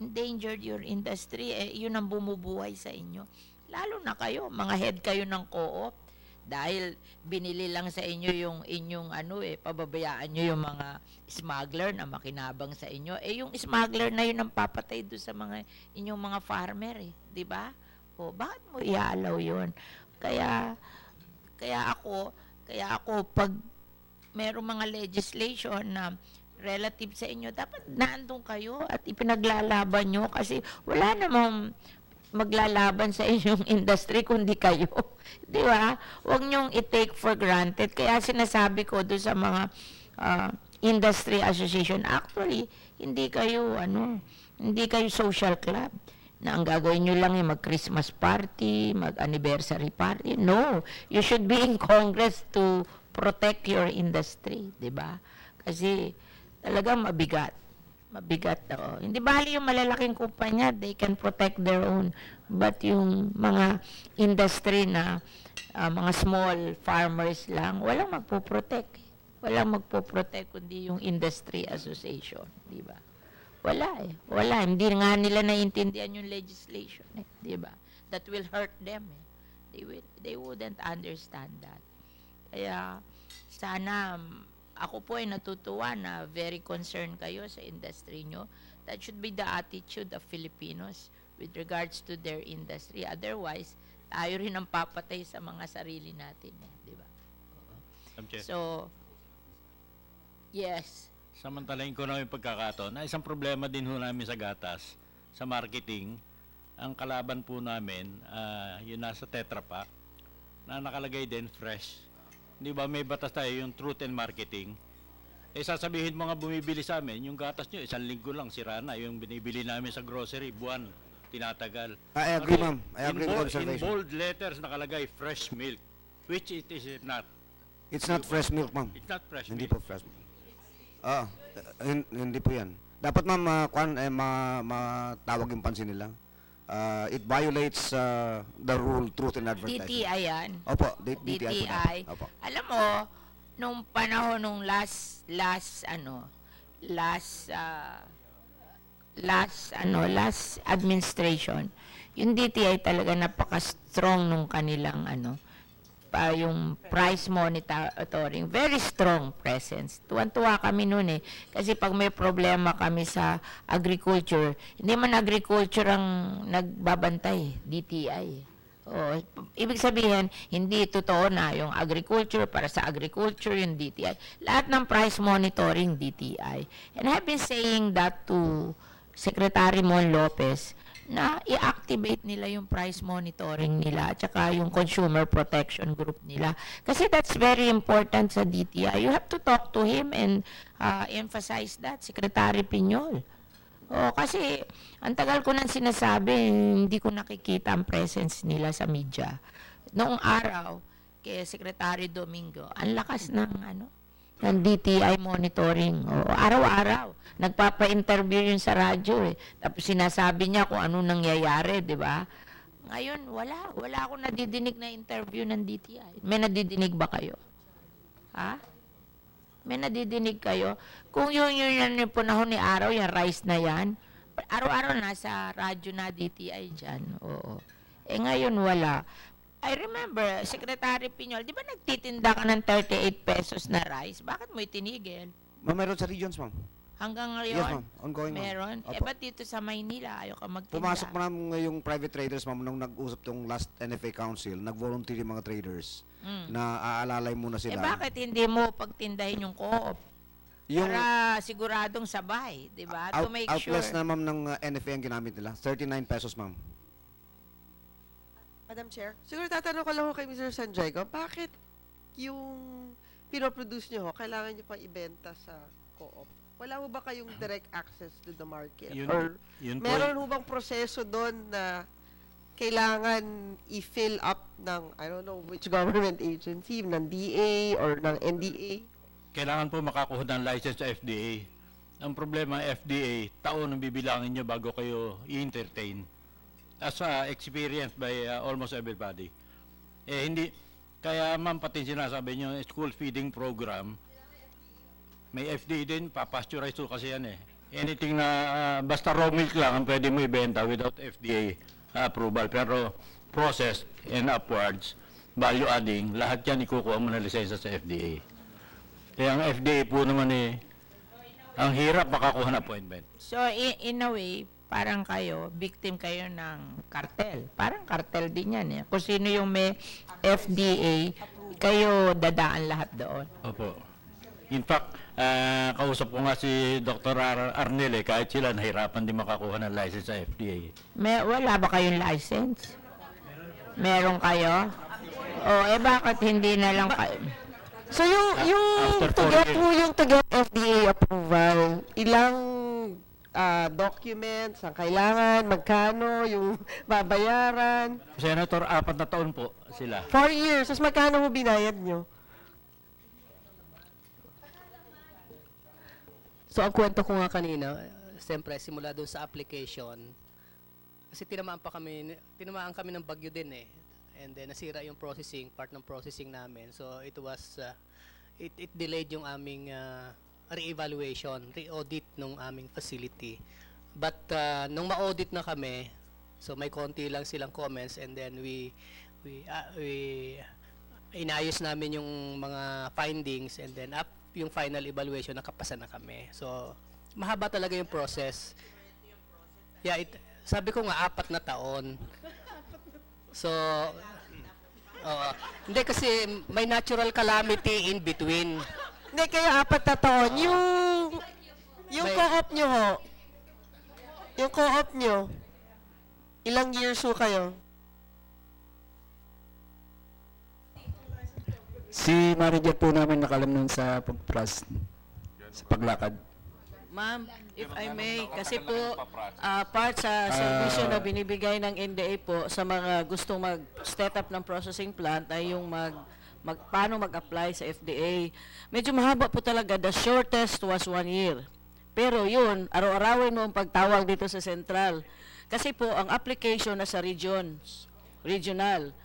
Endangered your industry, yun ang bumubuhay sa inyo. Lalo na kayo, mga head kayo ng co-op, dahil binili lang sa inyo yung inyong pababayaan nyo yung mga smuggler na makinabang sa inyo. Yung smuggler na yun ang papatay doon sa mga inyong mga farmer, di ba? Bakit mo i-allow yun? Kaya ako, pag merong mga legislation na relative sa inyo, dapat naandun kayo at ipinaglalaban nyo kasi wala namang maglalaban sa inyong industry kundi kayo. Di ba? Huwag nyong i-take for granted. Kaya sinasabi ko doon sa mga industry association, actually, hindi kayo social club na ang gagawin nyo lang mag-Christmas party, mag-anniversary party. No. You should be in Congress to protect your industry. Di ba? Kasi talagang mabigat. Hindi bali yung malalaking kumpanya, they can protect their own. But yung mga industry na mga small farmers lang, walang magpo-protect. Walang magpo-protect kundi yung industry association, di ba? Wala. Hindi nga nila naiintindihan yung legislation, di ba? That will hurt them. They wouldn't understand that. Kaya sana ako po ay natutuwa na very concerned kayo sa industry nyo. That should be the attitude of Filipinos with regards to their industry. Otherwise, tayo rin ang papatay sa mga sarili natin. Di ba? So, yes. Samantalahin ko na yung pagkakataon na isang problema din ho namin sa gatas, sa marketing. Ang kalaban po namin, yun nasa Tetra Pak, na nakalagay din fresh. Di ba may batas tayo yung truth and marketing? Sasabihin mga bumibili sa amin, yung gatas nyo, 1 linggo lang, sira na. Yung binibili namin sa grocery, buwan, tinatagal. I agree, ma'am. I agree with In observation. bold letters nakalagay, fresh milk, which it is not. It's not fresh milk, ma'am. It's not fresh Hindi milk. po fresh milk. Hindi po yan. Dapat, ma'am, matawag yung pansin nila. It violates the rule, truth and advertising. DTI yan. Opo, DTI. Opo. Alam mo, nung panahon nung last administration, yung DTI talaga napaka-strong nung kanilang yung price monitoring, very strong presence. Tuwan-tuwa kami noon kasi pag may problema kami sa agriculture, hindi man agriculture ang nagbabantay, DTI. Oh, ibig sabihin, hindi totoo na yung agriculture para sa agriculture, yung DTI. Lahat ng price monitoring, DTI. And I've been saying that to Secretary Mon Lopez na i-activate nila yung price monitoring nila at saka yung consumer protection group nila. Kasi that's very important sa DTI. You have to talk to him and emphasize that, Secretary Piñol. Oh, kasi ang tagal ko nang sinasabi, hindi ko nakikita ang presence nila sa media. Noong araw, kay Secretary Domingo, ang lakas ng ng DTI monitoring. Oh, araw-araw, nagpapa-interview yun sa radyo eh. Tapos sinasabi niya kung ano nangyayari, di ba? Ngayon, wala akong nadidinig na interview ng DTI. May nadidinig ba kayo? Ha? May nadidinig kayo? Kung yung panahon ni Araw, yung rice na yan, araw-araw nasa radyo na DTI dyan. Oo. Eh ngayon wala. I remember, Secretary Piñol, di ba nagtitinda ka ng 38 pesos na rice? Bakit mo itinigil? Ma'am, meron sa regions, ma'am. Hanggang ngayon? Yes, ma'am. Ongoing, ma'am. Meron? Opo. Eh, ba't dito sa Maynila, ayaw ka magtinda? Pumasok mo na yung private traders, ma'am, nung nag-usap tong last NFA Council, nag-volunteer yung mga traders na aalalay muna sila. Eh, bakit hindi mo pagtindahin yung co-op? Para siguradong sabay, di ba? To make sure. Outlets na, ma'am, ng NFA ang ginamit nila. 39 pesos, ma'am. Madam Chair, siguro tatanong ko lang kay Mr. Sanjaygo, bakit yung pinoproduce nyo kailangan nyo pang ibenta sa co-op? Wala ho ba kayong direct access to the market? Or meron ho bang proseso doon na kailangan i-fill up ng, I don't know which government agency, ng DA or ng NDA? Kailangan po makakuha ng license sa FDA. Ang problema, FDA, taon ang bibilangin nyo bago kayo i-entertain. As experienced by almost everybody. Eh, hindi, kaya ma'am, pati sinasabi nyo, school feeding program, may FDA din, papasteurize to kasi yan eh. Anything na, basta raw milk lang ang pwede mo ibenta without FDA approval. Pero processed and upwards, value adding, lahat yan ikukuha mo na lisensya sa FDA. Kaya ang FDA po naman eh, ang hirap makakuha ng appointment. So, in a way, parang kayo, victim kayo ng cartel. Parang cartel din yan eh. Kung sino yung may FDA, kayo dadaan lahat doon. Opo. In fact, kausap ko nga si Dr. Arnel eh, kahit sila nahirapan din makakuha ng license sa FDA. Wala ba kayong license? Meron kayo? O, bakit hindi na lang kayo? So, to get FDA approval, ilang documents ang kailangan, magkano yung babayaran? Senator, 4 na taon po sila. 4 years. Tapos magkano mo binayad nyo? So, ang kwento ko nga kanina, siyempre, simula doon sa application, kasi tinamaan kami ng bagyo din eh. And then, nasira yung processing, part ng processing namin. So, it was, it delayed yung aming re-evaluation, re-audit ng aming facility. But, nung ma-audit na kami, so may konti lang silang comments, and then we inayos namin yung mga findings, and then yung final evaluation, nakapasa na kami. So, mahaba talaga yung process. Yeah, sabi ko nga, 4 na taon. So, hindi kasi may natural calamity in between. Hindi, kaya 4 na taon. Yung co-op nyo ho, yung co-op nyo, ilang years ho kayo? Si manager po namin nakalam nun sa pag-trust, sa paglakad. Ma'am, if I may, kasi po part sa servisyo na binibigay ng NDA po sa mga gustong mag-set up ng processing plant ay yung paano mag-apply sa FDA. Medyo mahaba po talaga. The shortest was 1 year. Pero yun, araw-arawin mo ang pagtawag dito sa central. Kasi po, ang application na sa regional.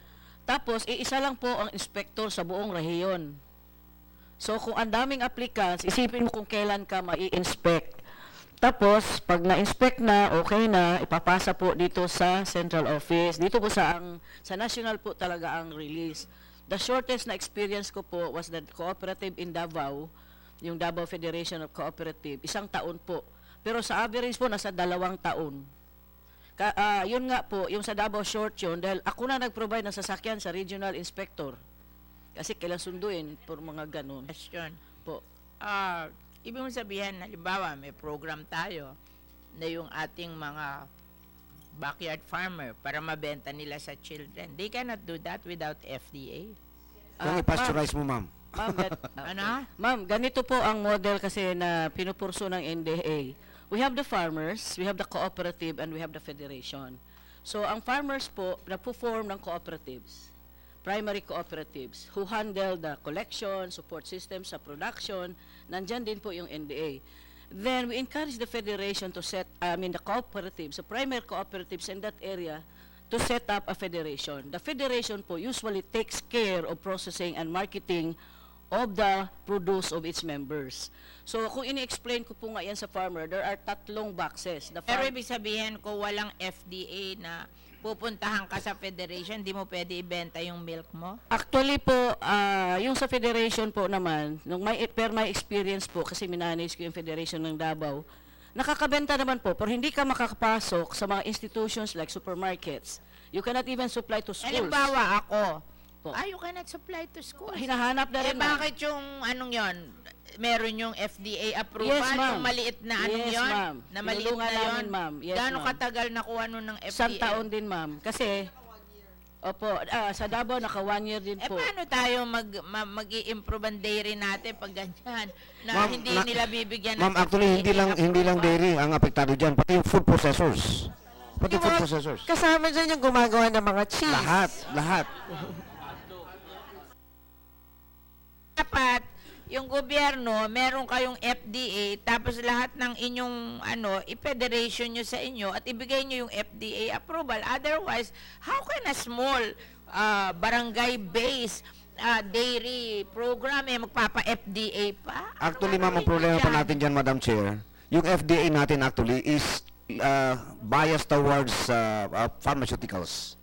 Tapos, iisa lang po ang inspector sa buong rehiyon. So, kung ang daming applicants, isipin mo kung kailan ka mai-inspect. Tapos, pag na-inspect na, okay na, ipapasa po dito sa central office. Dito po sa national po talaga ang release. The shortest na experience ko po was the cooperative in Davao, yung Davao Federation of Cooperative, 1 taon po. Pero sa average po, nasa 2 taon. Yun nga po, yung sa Davao Short yun, dahil ako na nag-provide ng sasakyan sa regional inspector. Kasi kailan sunduin por mga ganun. Question. Po. Ibig mong sabihin, halimbawa, may program tayo na yung ating mga backyard farmer para mabenta nila sa children. They cannot do that without FDA. Kung i-pasteurize mo, ma'am. Ma'am, ganito po ang model kasi na pinupurso ng NDA. We have the farmers, we have the cooperative, and we have the federation. So, ang farmers po, nagpo-form ng cooperatives, primary cooperatives, who handle the collection, support system sa production. Nandyan din po yung NDA. Then, we encourage the federation to the cooperatives, the primary cooperatives in that area, to set up a federation. The federation po usually takes care of processing and marketing of the produce of its members. So, kung ini-explain ko po nga yan sa farmer, there are 3 boxes. Pero ibig sabihin, kung walang FDA na pupuntahan ka sa federation, di mo pwede ibenta yung milk mo? Actually po, yung sa federation po naman, per my experience po, kasi minanage ko yung federation ng Davao, nakakabenta naman po, pero hindi ka makakapasok sa mga institutions like supermarkets. You cannot even supply to schools. Halimbawa ako, you cannot supply to schools. Hinahanap na rin. Bakit yung anong yon? Meron yung FDA approval, Yes, ma'am. yung maliit na anong Yes, yon? ma'am. Na maliit Tinulungan na yon? namin, ma'am. Yes, Gaano ma'am. katagal nakuha nun ng FDA? Isang taon din, ma'am. Kasi, sa Davao, naka 1 year din po. Paano tayo mag-i-improve ang dairy natin pag ganyan? Na Ma'am, hindi nila bibigyan ng Ma'am, actually, hindi lang dairy ang apektado dyan, pati yung food processors. Kasama dyan yung gumagawa ng mga cheese. Lahat. Dapat yung gobyerno, meron kayong FDA, tapos lahat ng inyong i-federation nyo sa inyo at ibigay nyo yung FDA approval. Otherwise, how can a small barangay-based dairy program magpapa-FDA pa? Actually, ma'am, ang problema pa natin dyan, Madam Chair, yung FDA natin actually is biased towards pharmaceuticals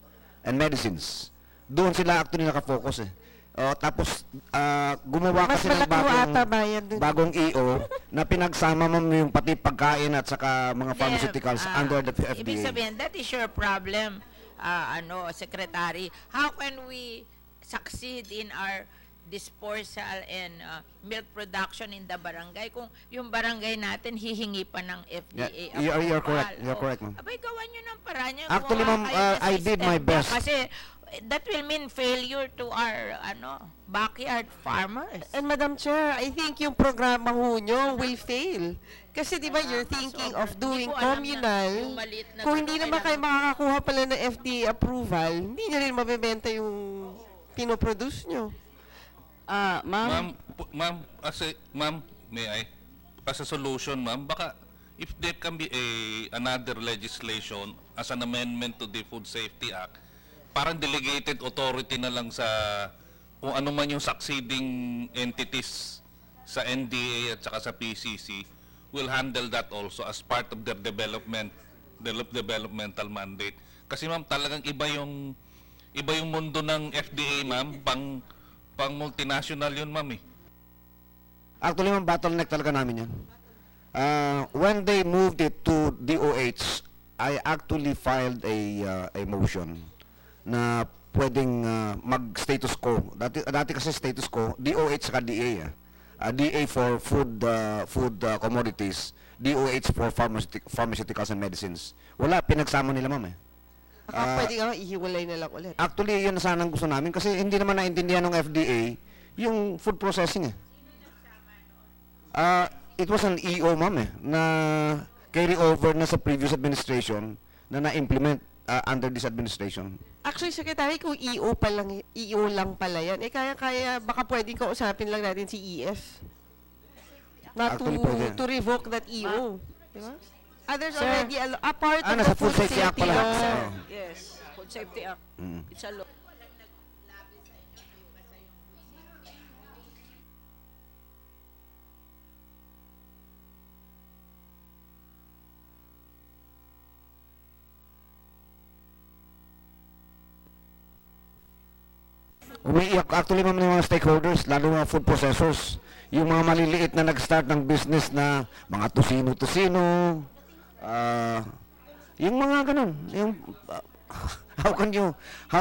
and medicines. Doon sila actually nakafocus tapos gumawa kasi ng bagong EO na pinagsama mo yung pati pagkain at saka mga pharmaceuticals under the FDA. Ibig sabihin, that is your problem, Secretary. How can we succeed in our disposal and milk production in the barangay kung yung barangay natin hihingi pa ng FDA approval? You're correct. You're correct, ma'am. Abay, gawan nyo ng paraan nyo. Actually, ma'am, I did my best. Kasi that will mean failure to our backyard farmers. And Madam Chair, I think yung programa ho nyo will fail. Kasi di ba you're thinking of doing communal. Kung hindi naman kayo makakakuha pala ng FDA approval, hindi nyo rin mabibenta yung pinoproduce nyo. Ma'am, may I? As a solution, ma'am, baka if there can be another legislation as an amendment to the Food Safety Act, parang delegated authority na lang sa kung ano man yung succeeding entities sa NDA at saka sa PCC will handle that also as part of their developmental mandate. Kasi ma'am, talagang iba yung mundo ng FDA, ma'am, pang multinational yun, ma'am. Actually, ma'am, bottleneck talaga namin yan. When they moved it to DOH, I actually filed a motion na pwedeng mag-status quo. Dati kasi status quo, DOH saka DA. DA for food commodities, DOH for pharmaceuticals and medicines. Wala, pinagsama nila, ma'am. Pwede nga, ihiwalay na lang ulit. Actually, yun na sana ang gusto namin kasi hindi naman naintindihan ng FDA yung food processing. It was an EO, ma'am, na carry over na sa previous administration na na-implement under this administration. Actually, Secretary, kung EO lang pala yan, kaya baka pwedeng kausapin lang natin si EF. Na to revoke that EO. Diba? There's already a part of the Food Safety Act pala. Yes, Food Safety Act. It's a law. Umiiyak actually, ma'am, ng mga stakeholders, lalo mga food processors, yung mga maliliit na nag-start ng business na mga tusino-tusino, Yung mga ganun, yung how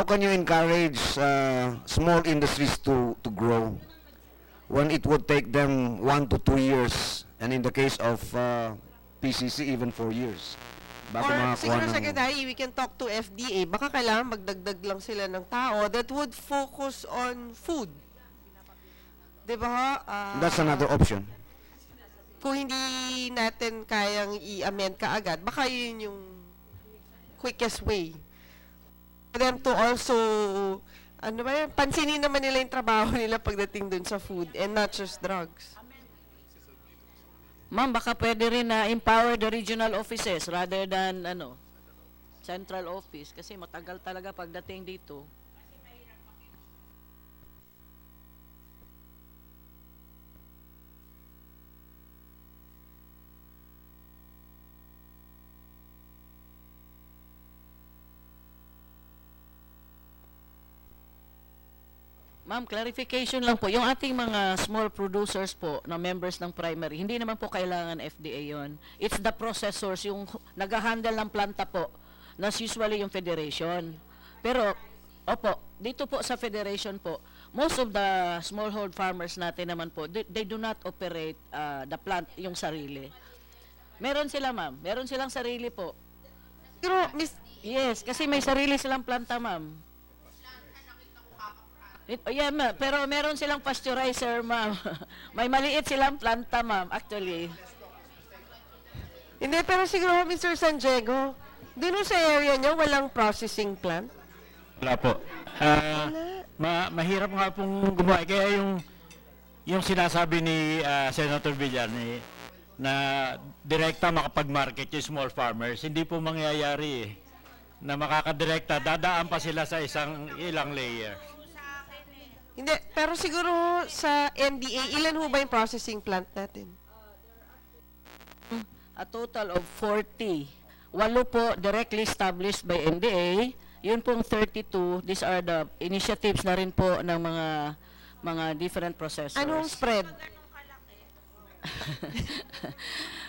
can you encourage small industries to grow when it would take them 1 to 2 years, and in the case of PCC even 4 years bago Or makakuha siguro, ng... Secretary, we can talk to FDA. Baka kailangan magdagdag lang sila ng tao that would focus on food. Diba? That's another option. Kung hindi natin kayang i-amend kaagad, baka yun yung quickest way. For them to also, ano ba yan, pansinin naman nila yung trabaho nila pagdating dun sa food and not just drugs. Ma'am, baka pwede rin na empower the regional offices rather than central office kasi matagal talaga pagdating dito. Ma'am, clarification lang po. Yung ating mga small producers po na members ng primary, hindi naman po kailangan FDA yon. It's the processors, yung nag-handle ng planta po, na usually yung federation. Pero, opo, dito po sa federation po, most of the smallhold farmers natin naman po, they do not operate the plant, yung sarili. Meron sila, ma'am. Meron silang sarili po. Pero, yes, kasi may sarili silang planta, ma'am. Yeah, pero meron silang pasteurizer, ma'am. May maliit silang planta, ma'am, actually. Hindi, pero siguro, Mr. San Diego, dun sa area niyo, walang processing plant? Wala po. Mahirap nga pong gumawa. Kaya yung sinasabi ni Senator Villar na direkta makapag-market yung small farmers, hindi po mangyayari na makakadirekta. Dadaan pa sila sa ilang layer. Hindi, pero siguro sa NDA, ilan ho ba yung processing plant natin? A total of 40. 8 po directly established by NDA. Yun pong 32, these are the initiatives na rin po ng mga different processors. Anong spread?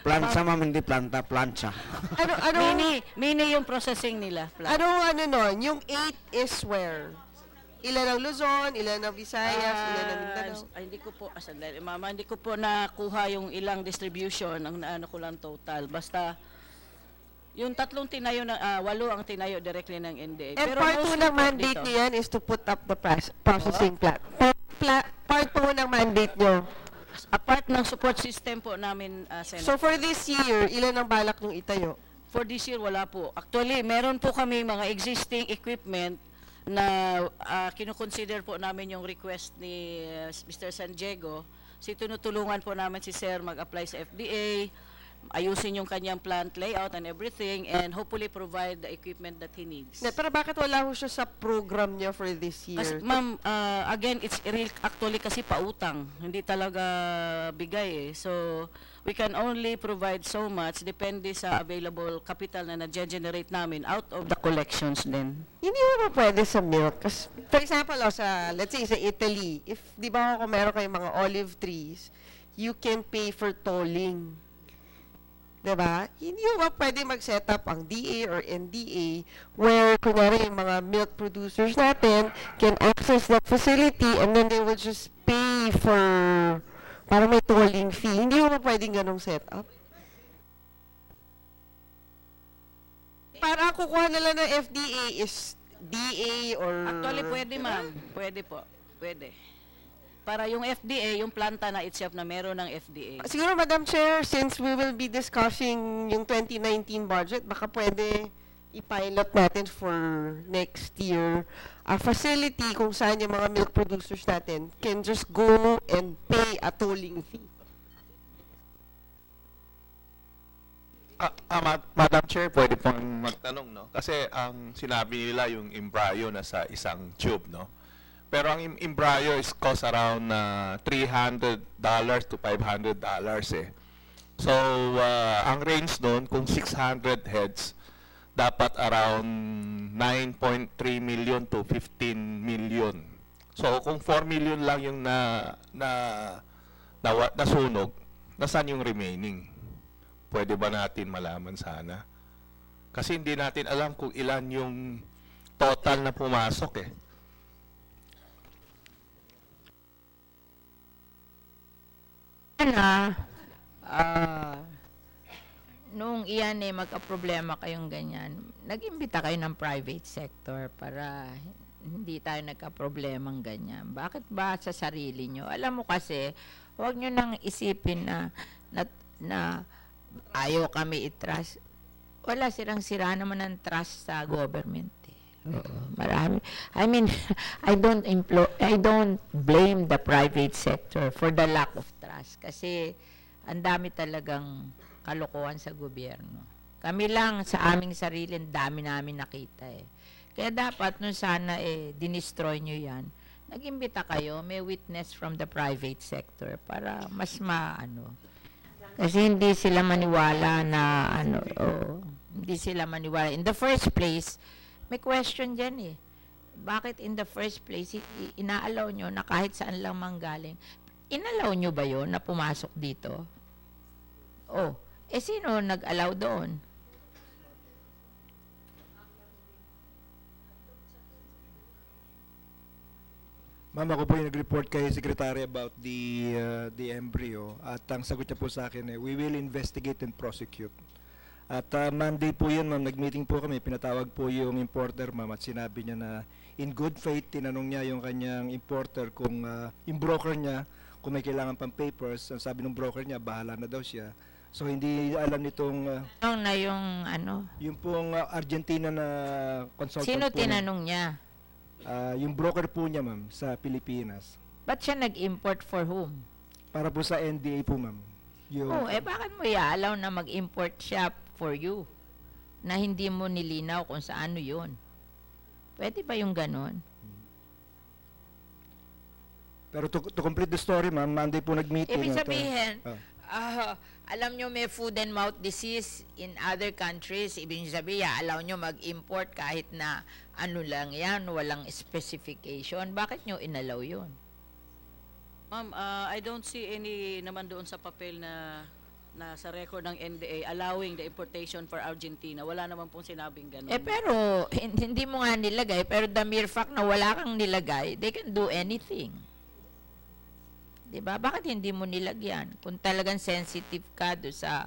Plancha, ma'am, hindi planta, plancha. Mini yung processing nila. Ano nun? Yung 8 is where? Ilan ang Luzon, ilan ang Visayas, ilan ang Mindanao? Hindi ko po, mama, hindi ko po nakuha yung ilang distribution, ang naano ko lang total. Basta, yung 8 ang tinayo directly ng NDA. And part 2 ng mandate niyo yan is to put up the processing plant. Part 2 ng mandate niyo. Apart ng support system po namin, Senator. So for this year, ilan ang balak nung itayo? For this year, wala po. Actually, meron po kami mga existing equipment na kinukonsider po namin yung request ni Mr. San Diego. Tinutulungan po namin si Sir mag-apply sa FDA, ayusin yung kanyang plant layout and everything, and hopefully provide the equipment that he needs. Pero bakit wala ho siya sa program niya for this year? Ma'am, again, it's actually kasi pautang. Hindi talaga bigay eh. So, we can only provide so much depende sa available capital na na-generate namin out of the collections din. Hindi mo ba pwede sa milk? Kasi, for example, let's say sa Italy, if di ba kung meron kayong mga olive trees, you can pay for tolling. Diba? Hindi mo ba pwede mag-set up ang DA or NDA where, kunyari, yung mga milk producers natin can access that facility and then they will just pay for para may tolling fee. Hindi mo ba pwedeng ganong setup? Para kukuha nila ng FDA is DA or... Actually, pwede ma'am. Pwede po. Pwede. Para yung FDA, yung planta na itself na meron ng FDA. Siguro, Madam Chair, since we will be discussing yung 2019 budget, baka pwede i-pilot natin for next year a facility kung saan yung mga milk producers natin can just go and pay a tolling fee. Madam Chair, pwede pong magtanong, no? Kasi ang sinabi nila yung embryo na sa isang tube, no? Pero ang embryo is cost around $300 to $500 eh. So, ang range nun, kung 600 heads, dapat around 9.3 million to 15 million. So, kung 4 million lang yung nasunog, nasaan yung remaining? Pwede ba natin malaman sana? Kasi hindi natin alam kung ilan yung total na pumasok eh. Nung iyan magka-problema kayong ganyan, nag-imbita kayo ng private sector para hindi tayo nagka-problemang ganyan. Bakit ba sa sarili nyo? Alam mo kasi, huwag nyo nang isipin na ayaw kami i-trust. Wala, sirang-sira naman ng trust sa government. Marami. I mean, I don't blame the private sector for the lack of trust kasi ang dami talagang kalokohan sa gobyerno. Kami lang sa aming sarili, ang dami namin nakita eh. Kaya dapat nung sana dinestroy nyo yan, nag-imbita kayo, may witness from the private sector para mas kasi hindi sila maniwala na hindi sila maniwala. In the first place, may question dyan eh. Bakit in the first place, inaalaw nyo na kahit saan lang manggaling? Inalaw nyo ba yon na pumasok dito? Sino nag-allow doon? Ma'am, ako po yung nag-report kay Secretary about the embryo at ang sagot niya po sa akin we will investigate and prosecute. At Monday po yun, ma'am, nag-meeting po kami, pinatawag po yung importer, ma'am, at sinabi niya na in good faith, tinanong niya yung kanyang importer kung yung broker niya, kung may kailangan pang papers, ang sabi ng broker niya, bahala na daw siya. So hindi alam nitong yung pong Argentina na consultant. Sino tinanong niya? Yung broker po niya, ma'am, sa Pilipinas. Ba't siya nag-import for whom? Para po sa NDA po, ma'am. Bakit mo i-allow na mag-import siya for you? Na hindi mo nilinaw kung sa ano yun? Pwede ba yung ganon? Pero to complete the story, ma'am, Monday po nag-meeting. Ibig sabihin, alam nyo may food and mouth disease in other countries, ibig sabihin, allow nyo mag-import kahit na ano lang yan, walang specification. Bakit nyo inalaw yun? Ma'am, I don't see any naman doon sa papel na sa record ng NDA allowing the importation for Argentina. Wala naman pong sinabing ganun. Pero hindi mo nga nilagay, pero the mere fact na wala kang nilagay, they can do anything. Diba? Bakit hindi mo nilagyan? Kung talagang sensitive ka do sa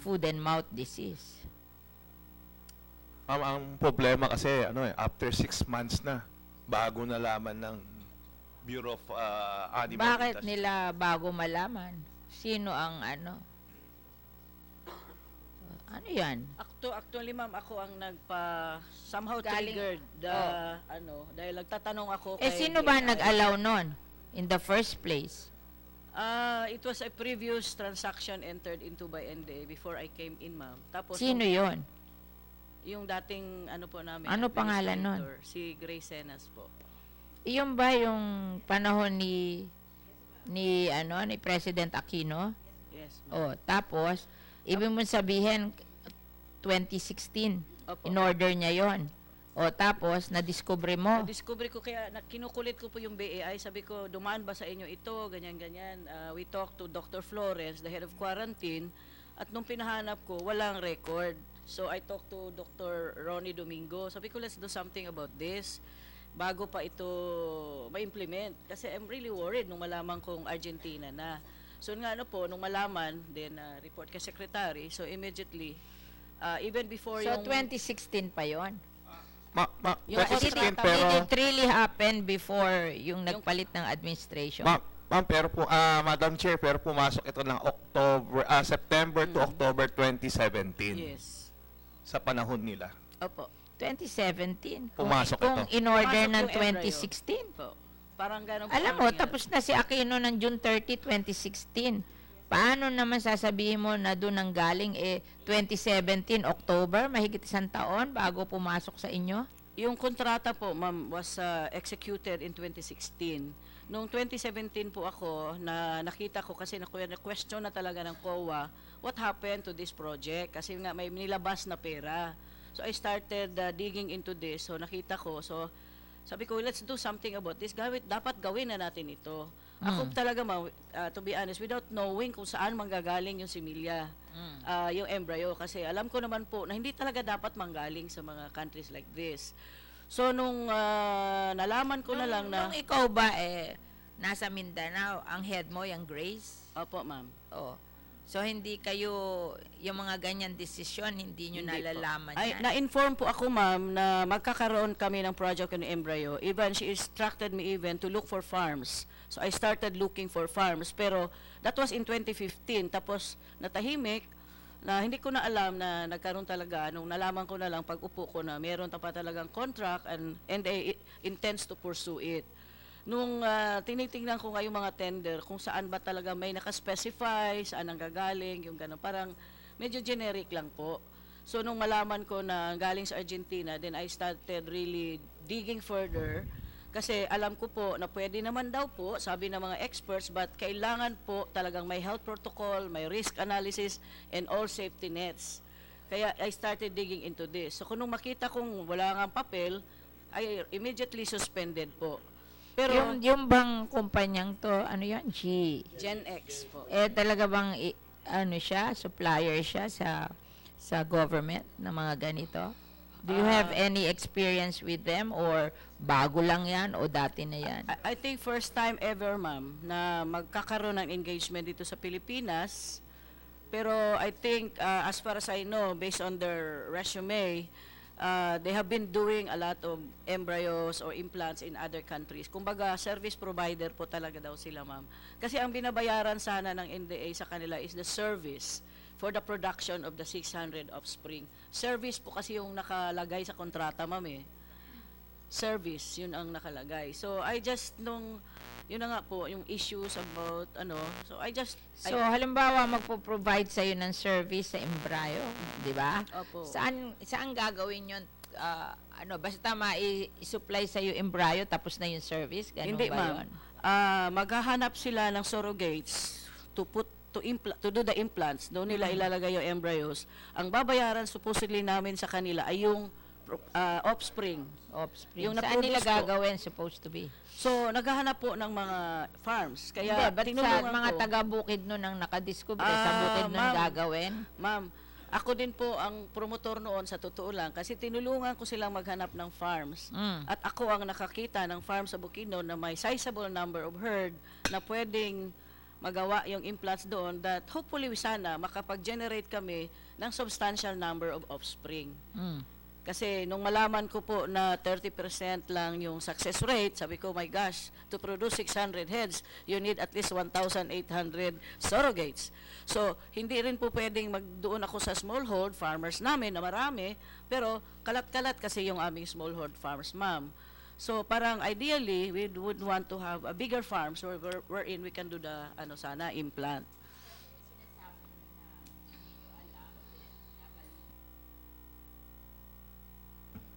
food and mouth disease. Ang problema kasi, after 6 months na, bago nalaman ng Bureau of Animal Bakit Industry. nila bago malaman? Sino ang ano yan? Actually, ma'am, ako ang somehow Galing- triggered dahil nagtatanong ako Sino ba nag-allow nun? In the first place? It was a previous transaction entered into by NDA before I came in, ma'am. Tapos Sino yon? Yung dating po namin. Ano pangalan nun? Si Grace Senas po. Iyon ba yung panahon ni President Aquino? Yes, ma'am. Tapos ibig mong sabihin 2016 Opo. in order niya yon. Tapos na-discover mo. Na-discover ko kaya kinukulit ko po yung BAI. Sabi ko, dumaan ba sa inyo ito? Ganyan-ganyan. We talked to Dr. Flores, the head of quarantine. At nung pinahanap ko, walang record. So I talked to Dr. Ronnie Domingo. Sabi ko, let's do something about this bago pa ito ma-implement. Kasi I'm really worried nung malaman kong Argentina na. So nga nung malaman, then report kay Secretary. So immediately, even before So yung... 2016 pa yon. Did 2016 pero... it really happen before yung nagpalit ng administration? Ma'am, pero po, Madam Chair, pero pumasok ito ng September to October 2017. Yes. Sa panahon nila. Opo. 2017. Pumasok kung ito. in order Pumasok ng po, embryo. 2016. Po. Parang ganun po. Alam ang mo, nangyari. tapos na si Aquino ng June 30, 2016. Paano naman sasabihin mo na doon ang galing 2017, October, mahigit isang taon bago pumasok sa inyo? Yung kontrata po, ma'am, was executed in 2016. Noong 2017 po ako, nakita ko kasi na-question na talaga ng COA, what happened to this project? Kasi nga may nilabas na pera. So I started digging into this. So nakita ko, so Sabi ko, let's do something about this. Dapat gawin na natin ito. Ako talaga, to be honest, without knowing kung saan manggagaling yung similya, yung embryo. Kasi alam ko naman po na hindi talaga dapat manggaling sa mga countries like this. So, nung nalaman ko na lang na... Nung ikaw ba, nasa Mindanao, ang head mo, yung Grace? Opo, ma'am. Oo. So, hindi kayo, yung mga ganyan desisyon, hindi nyo Hindi nalalaman po. Ay, yan? na-inform po ako, ma'am, na magkakaroon kami ng project ng embryo. Even, she instructed me even to look for farms. So, I started looking for farms. Pero, that was in 2015. Tapos, natahimik, na hindi ko na alam na nagkaroon talaga, nung nalaman ko na lang pag upo ko na meron pa talagang contract and they intends to pursue it. Nung tinitingnan ko nga yung mga tender, kung saan ba talaga may nakaspecify, saan ang gagaling, yung gano'n, parang medyo generic lang po. So nung malaman ko na galing sa Argentina, then I started really digging further, kasi alam ko po na pwede naman daw po, sabi ng mga experts, but kailangan po talagang may health protocol, may risk analysis, and all safety nets. Kaya I started digging into this. So kung nung makita kong wala nga papel, I immediately suspended po. Pero yung bang kumpanyang to, ano yan? Gen X po. Talaga bang, ano siya, supplier siya sa government ng mga ganito? Do you have any experience with them or bago lang yan o dati na yan? I think first time ever, ma'am, na magkakaroon ng engagement dito sa Pilipinas. Pero I think, as far as I know, based on their resume, they have been doing a lot of embryos or implants in other countries. Kumbaga, service provider po talaga daw sila, ma'am. Kasi ang binabayaran sana ng NDA sa kanila is the service for the production of the 600 offspring. Service po kasi yung nakalagay sa kontrata, ma'am eh. Service, yun ang nakalagay. So, I just, yun na nga po, yung issues about, so I just... So, halimbawa, magpo-provide sa'yo ng service sa embryo, di ba? Opo. Saan gagawin yun? Basta ma-supply sa'yo embryo, tapos na yung service? Ganun Hindi, ba ma'am. yun? Maghahanap sila ng surrogates to do the implants. Doon nila ilalagay yung embryos. Ang babayaran supposedly namin sa kanila ay yung offspring. Yung saan nila gagawin supposed to be? So, naghahanap po ng mga farms. Kaya, Hindi, ba't sa mga taga-bukid nun ang nakadiscover sa bukid nun gagawin? Ma'am, ako din po ang promotor noon sa totoo lang kasi tinulungan ko silang maghanap ng farms. At ako ang nakakita ng farm sa Bukidnon na may sizable number of herd na pwedeng magawa yung implants doon that hopefully sana makapag-generate kami ng substantial number of offspring. Kasi nung malaman ko po na 30% lang yung success rate, sabi ko, my gosh, to produce 600 heads, you need at least 1,800 surrogates. So, hindi rin po pwedeng magdoon ako sa smallhold farmers namin na marami, pero kalat-kalat kasi yung aming smallhold farmers, ma'am. So, parang ideally, we would want to have a bigger farms wherein we can do the, implant.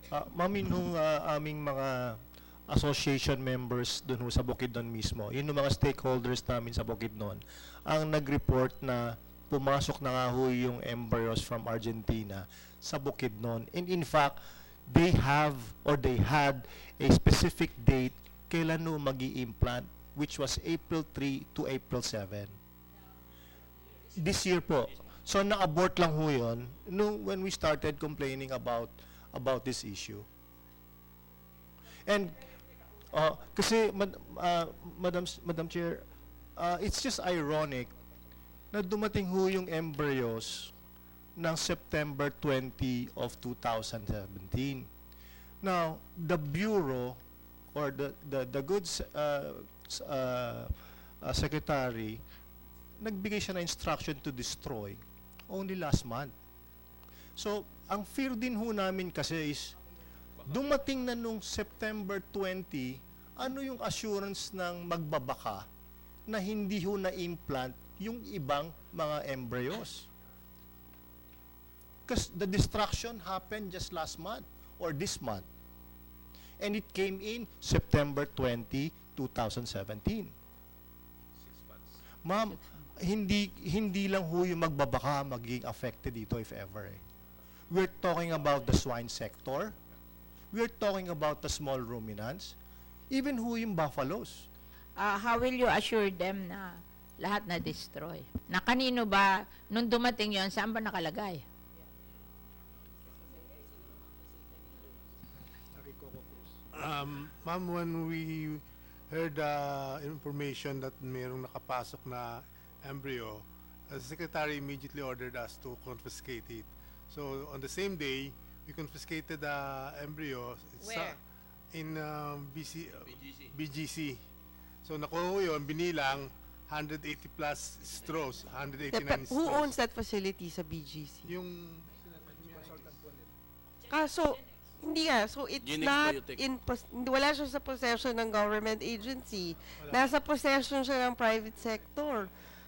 Ma'am, nung aming mga association members doon sa Bukidnon mismo, yun yung mga stakeholders namin sa Bukidnon, ang nag-report na pumasok na nga ho yung embryos from Argentina sa Bukidnon. And in fact, they had a specific date kailan no magi-implant, which was April 3 to April 7. This year po. So na-abort lang ho yun when we started complaining about this issue. And kasi Madam Chair, it's just ironic na dumating ho yung embryos ng September 20 of 2017. Now, the Bureau or the goods secretary nagbigay siya ng instruction to destroy only last month. So, ang fear din ho namin kasi is, dumating na nung September 20, ano yung assurance ng magbabaka na hindi ho na-implant yung ibang mga embryos? Because the destruction happened just last month or this month. And it came in September 20, 2017. 6 months. Ma'am, hindi lang ho yung magbabaka magiging affected dito if ever. We're talking about the swine sector. we're talking about the small ruminants, even yung buffaloes. How will you assure them na lahat na destroy? Na kanino ba, nung dumating yon, saan ba nakalagay? Ma'am, when we heard information that mayroong nakapasok na embryo, the secretary immediately ordered us to confiscate it. So on the same day, we confiscated the embryo. Where? In BGC. So nakuha ko yun, binilang 180 plus straws, 189 straws. Who owns that facility sa BGC? Yung Kaso, hindi nga. So, it's Unix not Biotech. wala siya sa possession ng government agency. Nasa possession siya ng private sector.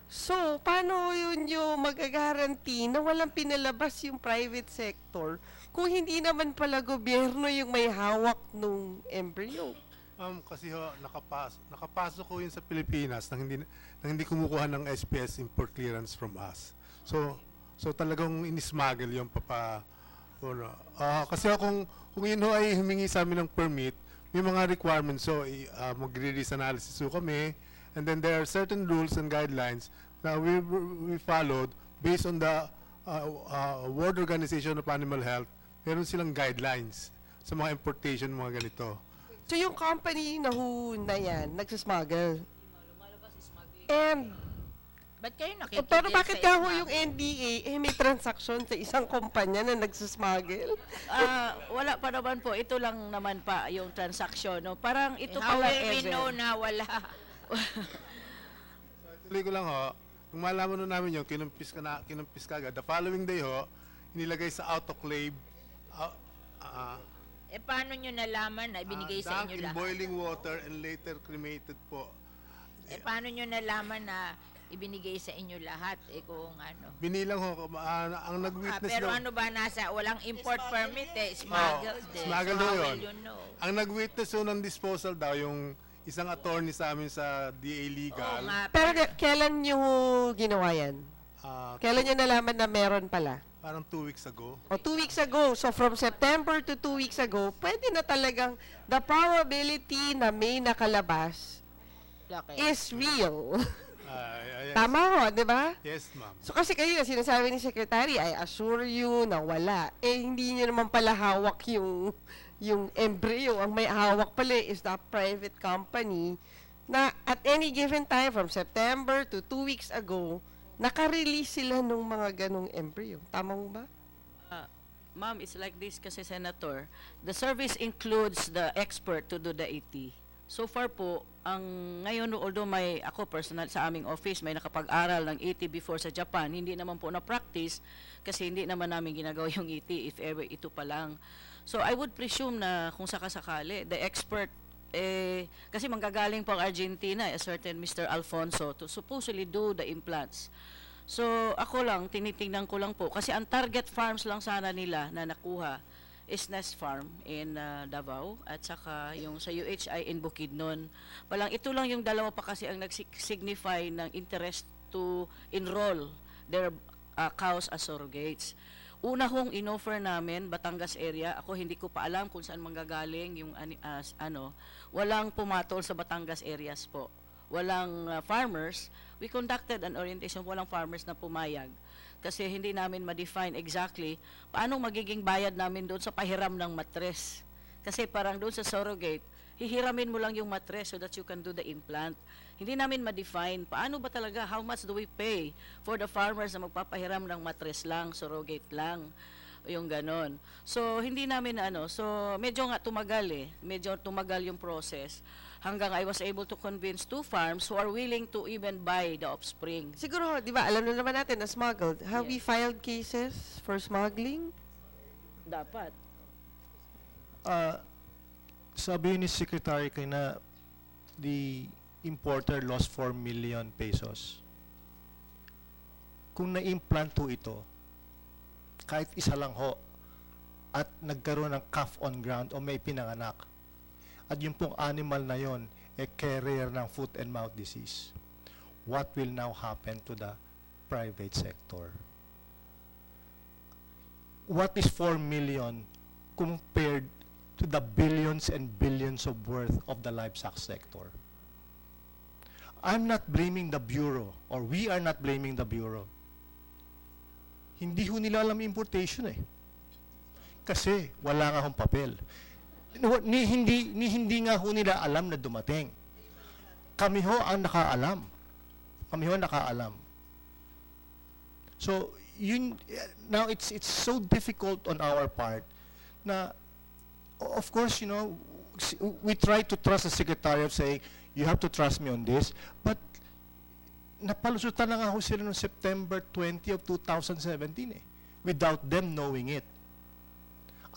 So, paano yun yung magagaranti na walang pinalabas yung private sector kung hindi naman pala gobyerno yung may hawak nung embryo? Kasi nakapasok ko yun sa Pilipinas nang hindi kumukuha ng SPS import clearance from us. So talagang inismuggle yung kasi kung yun ho ay humingi sa amin ng permit, may mga requirements. So magre-risk analysis ho kami, and then there are certain rules and guidelines na we followed based on the World Organization of Animal Health. Meron silang guidelines sa mga importation, mga ganito. So, yung company na yan, nagsasmuggle. And, ba't kayo nakikita pero bakit sa ka ho yung NDA, may transaction sa isang kumpanya na nagsasmuggle? Wala pa naman po. Ito lang naman pa yung transaction. No? Parang ito How pala will we know na wala? Tuloy ko lang ho, nung malaman nun namin yun, kinumpis ka agad. The following day ho, inilagay sa autoclave. Paano nyo nalaman na ibinigay sa inyo in lahat? boiling water and later cremated po. Paano nyo nalaman na ibinigay sa inyo lahat? Kung ano? Binilang ho, ang nag-witness pero daw- ano ba nasa, walang import permit smuggled smuggled So, daw how yun. will you know? Ang nag-witness ho ng disposal daw, yung isang attorney sa amin sa DA Legal. Pero kailan nyo ginawa yan? Kailan nyo nalaman na meron pala? Parang 2 weeks ago. O 2 weeks ago. So from September to 2 weeks ago, pwede na talagang the probability na may nakalabas is real. Yes. Tama ho, di ba? Yes, ma'am. So kasi kayo, sinasabi ni Secretary, I assure you na wala. Hindi nyo naman pala hawak yung embryo. Ang may hawak pala is the private company na at any given time from September to 2 weeks ago, naka-release sila nung mga ganong embryo. Tama mo ba? Ma'am, it's like this kasi, Senator. The service includes the expert to do the AT. So far po, ngayon, although ako personal sa aming office, may nakapag-aral ng AT before sa Japan, hindi naman po na-practice kasi hindi naman namin ginagawa yung AT if ever ito pa lang. So I would presume na kung sakasakali, the expert, kasi manggagaling po ang Argentina, a certain Mr. Alfonso, to supposedly do the implants. So ako lang, tinitingnan ko lang po, kasi ang target farms lang sana nila na nakuha is Nest Farm in Davao at saka yung sa UHI in Bukidnon. Palang ito lang yung dalawa pa kasi ang nag-signify ng interest to enroll their cows as surrogates. Una hong inoffer namin, Batangas area, ako hindi ko pa alam kung saan manggagaling yung walang pumatol sa Batangas areas po. Walang farmers. We conducted an orientation, walang farmers na pumayag. Kasi hindi namin ma-define exactly paano magiging bayad namin doon sa pahiram ng matres. Kasi parang doon sa surrogate, hihiramin mo lang yung matres so that you can do the implant. Hindi namin ma-define paano ba talaga, how much do we pay for the farmers na magpapahiram ng matres lang, surrogate lang, yung ganon. So, hindi namin so medyo nga tumagal yung process hanggang I was able to convince 2 farms who are willing to even buy the offspring. Siguro, di ba, alam na naman natin na smuggled. Have we filed cases for smuggling? Dapat. Sabi ni Secretary kayo na the importer lost 4 million pesos. Kung na-implant ho ito, kahit isa lang ho, at nagkaroon ng calf on ground o may pinanganak, at yung pong animal na yon carrier ng foot and mouth disease, what will now happen to the private sector? What is 4 million compared to the billions and billions of worth of the livestock sector. I'm not blaming the Bureau, or we are not blaming the Bureau. Hindi ho nila alam importation eh. Kasi wala nga hong papel. Hindi nga ho nila alam na dumating. Kami ho ang nakaalam. Kami ho ang nakaalam. So, now it's so difficult on our part na, of course, we try to trust the Secretary of saying, you have to trust me on this, but napalusutan na nga ho sila noong September 20 of 2017 eh, without them knowing it.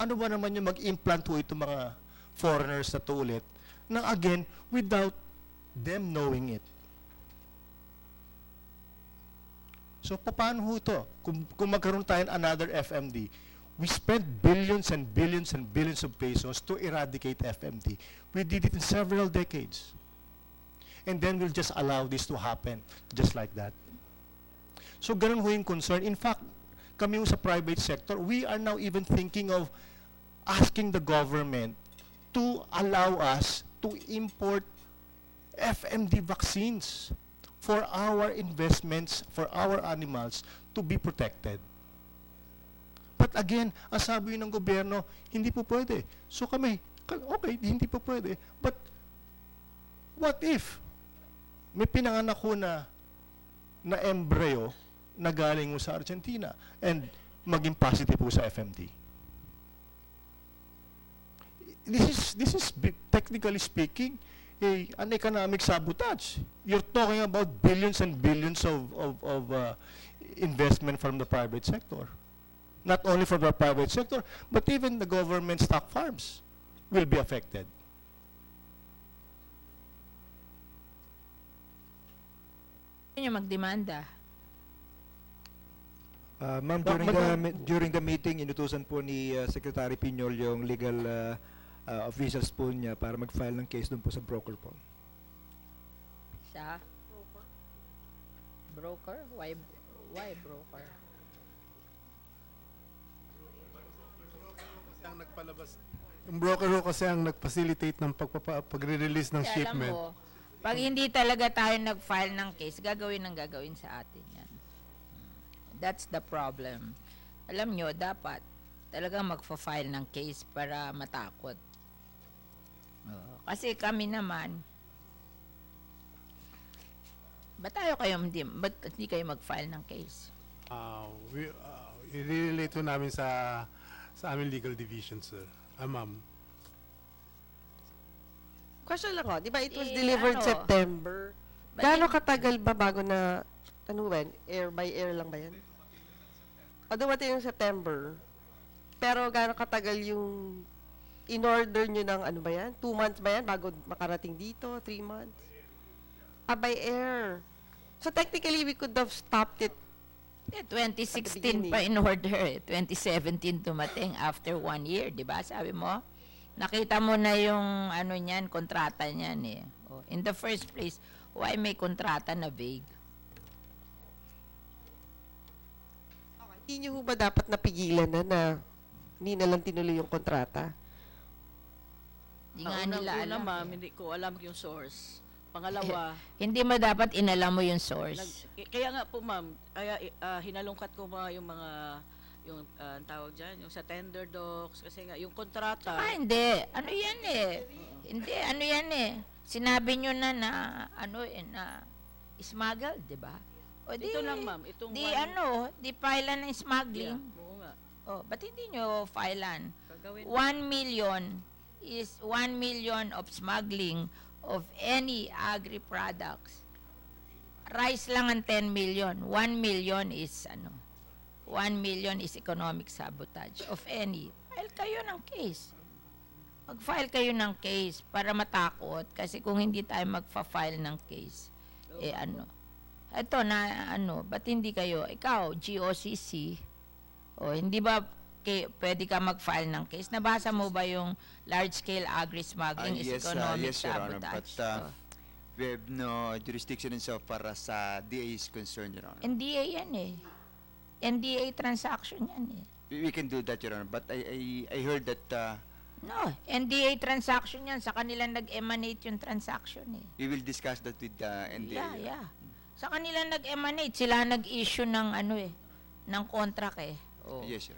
Ano ba naman yung mag-implant ho itong mga foreigners na to ulit, na again, without them knowing it. So, paano ho ito? Kung magkaroon tayo another FMD, we spent billions and billions and billions of pesos to eradicate FMD. We did it in several decades. And then we'll just allow this to happen, just like that. So, ganun ho yung concern. In fact, kami ho sa private sector, we are now even thinking of asking the government to allow us to import FMD vaccines for our investments, for our animals to be protected. But again, ang sabi ng gobyerno, hindi po pwede. So kami, okay, hindi po pwede. But what if may pinanganak ko na embryo na galing mo sa Argentina and maging positive po sa FMD? This is technically speaking an economic sabotage. You're talking about billions and billions of investment from the private sector. Not only from the private sector, but even the government stock farms will be affected. Yung magdemanda. Ma'am, during the meeting, inutusan po ni Secretary Piñol yung legal officials po niya para mag-file ng case doon po sa broker po. Sa? Broker? Why broker? Yung broker ho kasi ang nag-facilitate ng pagre-release ng Kaya shipment. alam mo, pag hindi talaga tayo nag-file ng case, gagawin sa atin yan. That's the problem. Alam nyo, dapat talaga magfa-file ng case para matakot. Kasi kami naman, ba't hindi kayo mag-file ng case? I-relate ho namin sa aming legal division, sir. Ma'am. Question lang di ba it was delivered September? Gaano katagal ba bago na, air by air lang ba yan? O dumating yung September, pero gaano katagal yung in-order nyo ng 2 months ba yan bago makarating dito? 3 months? By air. So technically, we could have stopped it. 2016 pa in order 2017 dumating after 1 year, di ba? Sabi mo, nakita mo na yung niyan, kontrata niyan eh. In the first place, why may kontrata na vague? Hindi nyo ba dapat napigilan na hindi na lang tinuloy yung kontrata? Hindi nga nila alam. Ma'am, hindi ko alam yung source. Pangalawa, hindi mo dapat inalam mo yung source. Kaya nga po ma'am, hinalungkat ko yung tawag dyan, yung sa tender docs, kasi nga yung kontrata. Hindi. Ano yan eh. Sinabi nyo na smuggled, di ba? O Ito lang ma'am, itong di filean ng smuggling. Yeah, oo nga. Ba't hindi nyo filean? Gagawin 1 million is 1 million of smuggling of any agri-products. Rice lang ang 10 million. 1 million is 1 million is economic sabotage of any. File kayo ng case. Mag-file kayo ng case para matakot kasi kung hindi tayo magfa-file ng case, Ito na ba't hindi kayo, ikaw, GOCC, hindi ba pwede ka mag-file ng case? Nabasa mo ba yung large-scale agri-smuggling is economic yes, Your Honor, sabotage? but we have no jurisdiction so far as DA is concerned, Your Honor. NDA yan eh. NDA transaction yan eh. We can do that, Your Honor, but I heard that No, NDA transaction yan. Sa kanila nag-emanate yung transaction eh. We will discuss that with the NDA. Yeah. Sa kanila nag-emanate. Sila nag-issue ng ng contract eh. Oh. Yes, Your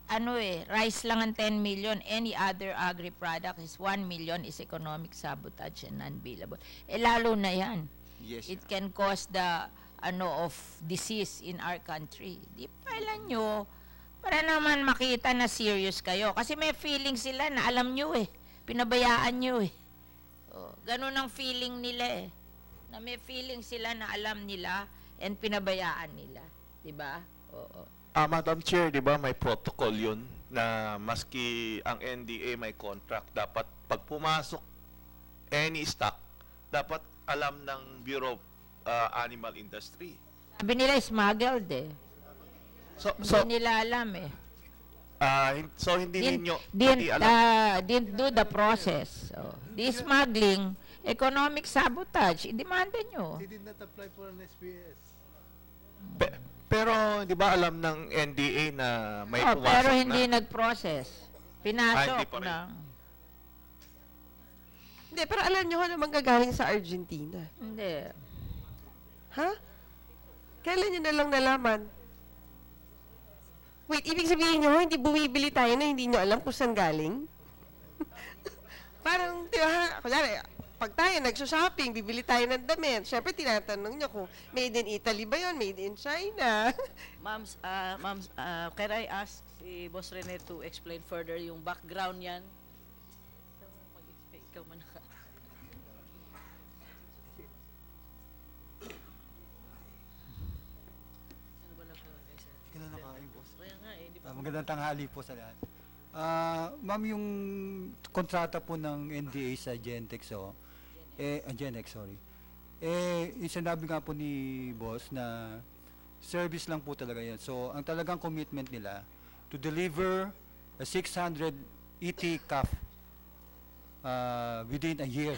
Honor. Rice lang ang 10 million. Any other agri-product is 1 million is economic sabotage and non-billable. Lalo na yan. Yes, It can cause the of disease in our country. Di pailan nyo para naman makita na serious kayo. Kasi may feeling sila na alam nyo pinabayaan nyo ganun ang feeling nila na may feeling sila na alam nila and pinabayaan nila. Diba? Oo. Madam Chair, di ba may protocol yun na maski ang NDA may contract, dapat pag pumasok any stock, dapat alam ng Bureau of Animal Industry. Sabi nila smuggled hindi nila alam So hindi ninyo didn't do the process. The smuggling, economic sabotage, idemanda nyo. They did not apply for an SPS. Pero di ba alam ng NDA na may pumasok pero hindi nag-process. Pinasok hindi pa rin. lang. Hindi, pero alam nyo naman gagaling sa Argentina. Hindi. Ha? Kailan nyo na lang nalaman? Wait, ibig sabihin nyo, hindi bumibili tayo na hindi nyo alam kung saan galing? Parang, di ba, kunyari, pag tayo nagsushopping, bibili tayo ng damit. Siyempre, tinatanong nyo kung made in Italy ba yun, made in China. Ma'am, can I ask si Boss Rene to explain further yung background yan? Ikaw man ka. Magandang tanghali po sa lahat. Ma'am, yung kontrata po ng NDA sa Gentex, yung sinabi nga po ni boss na service lang po talaga yan. So, ang talagang commitment nila to deliver a 600 ET calf within a year.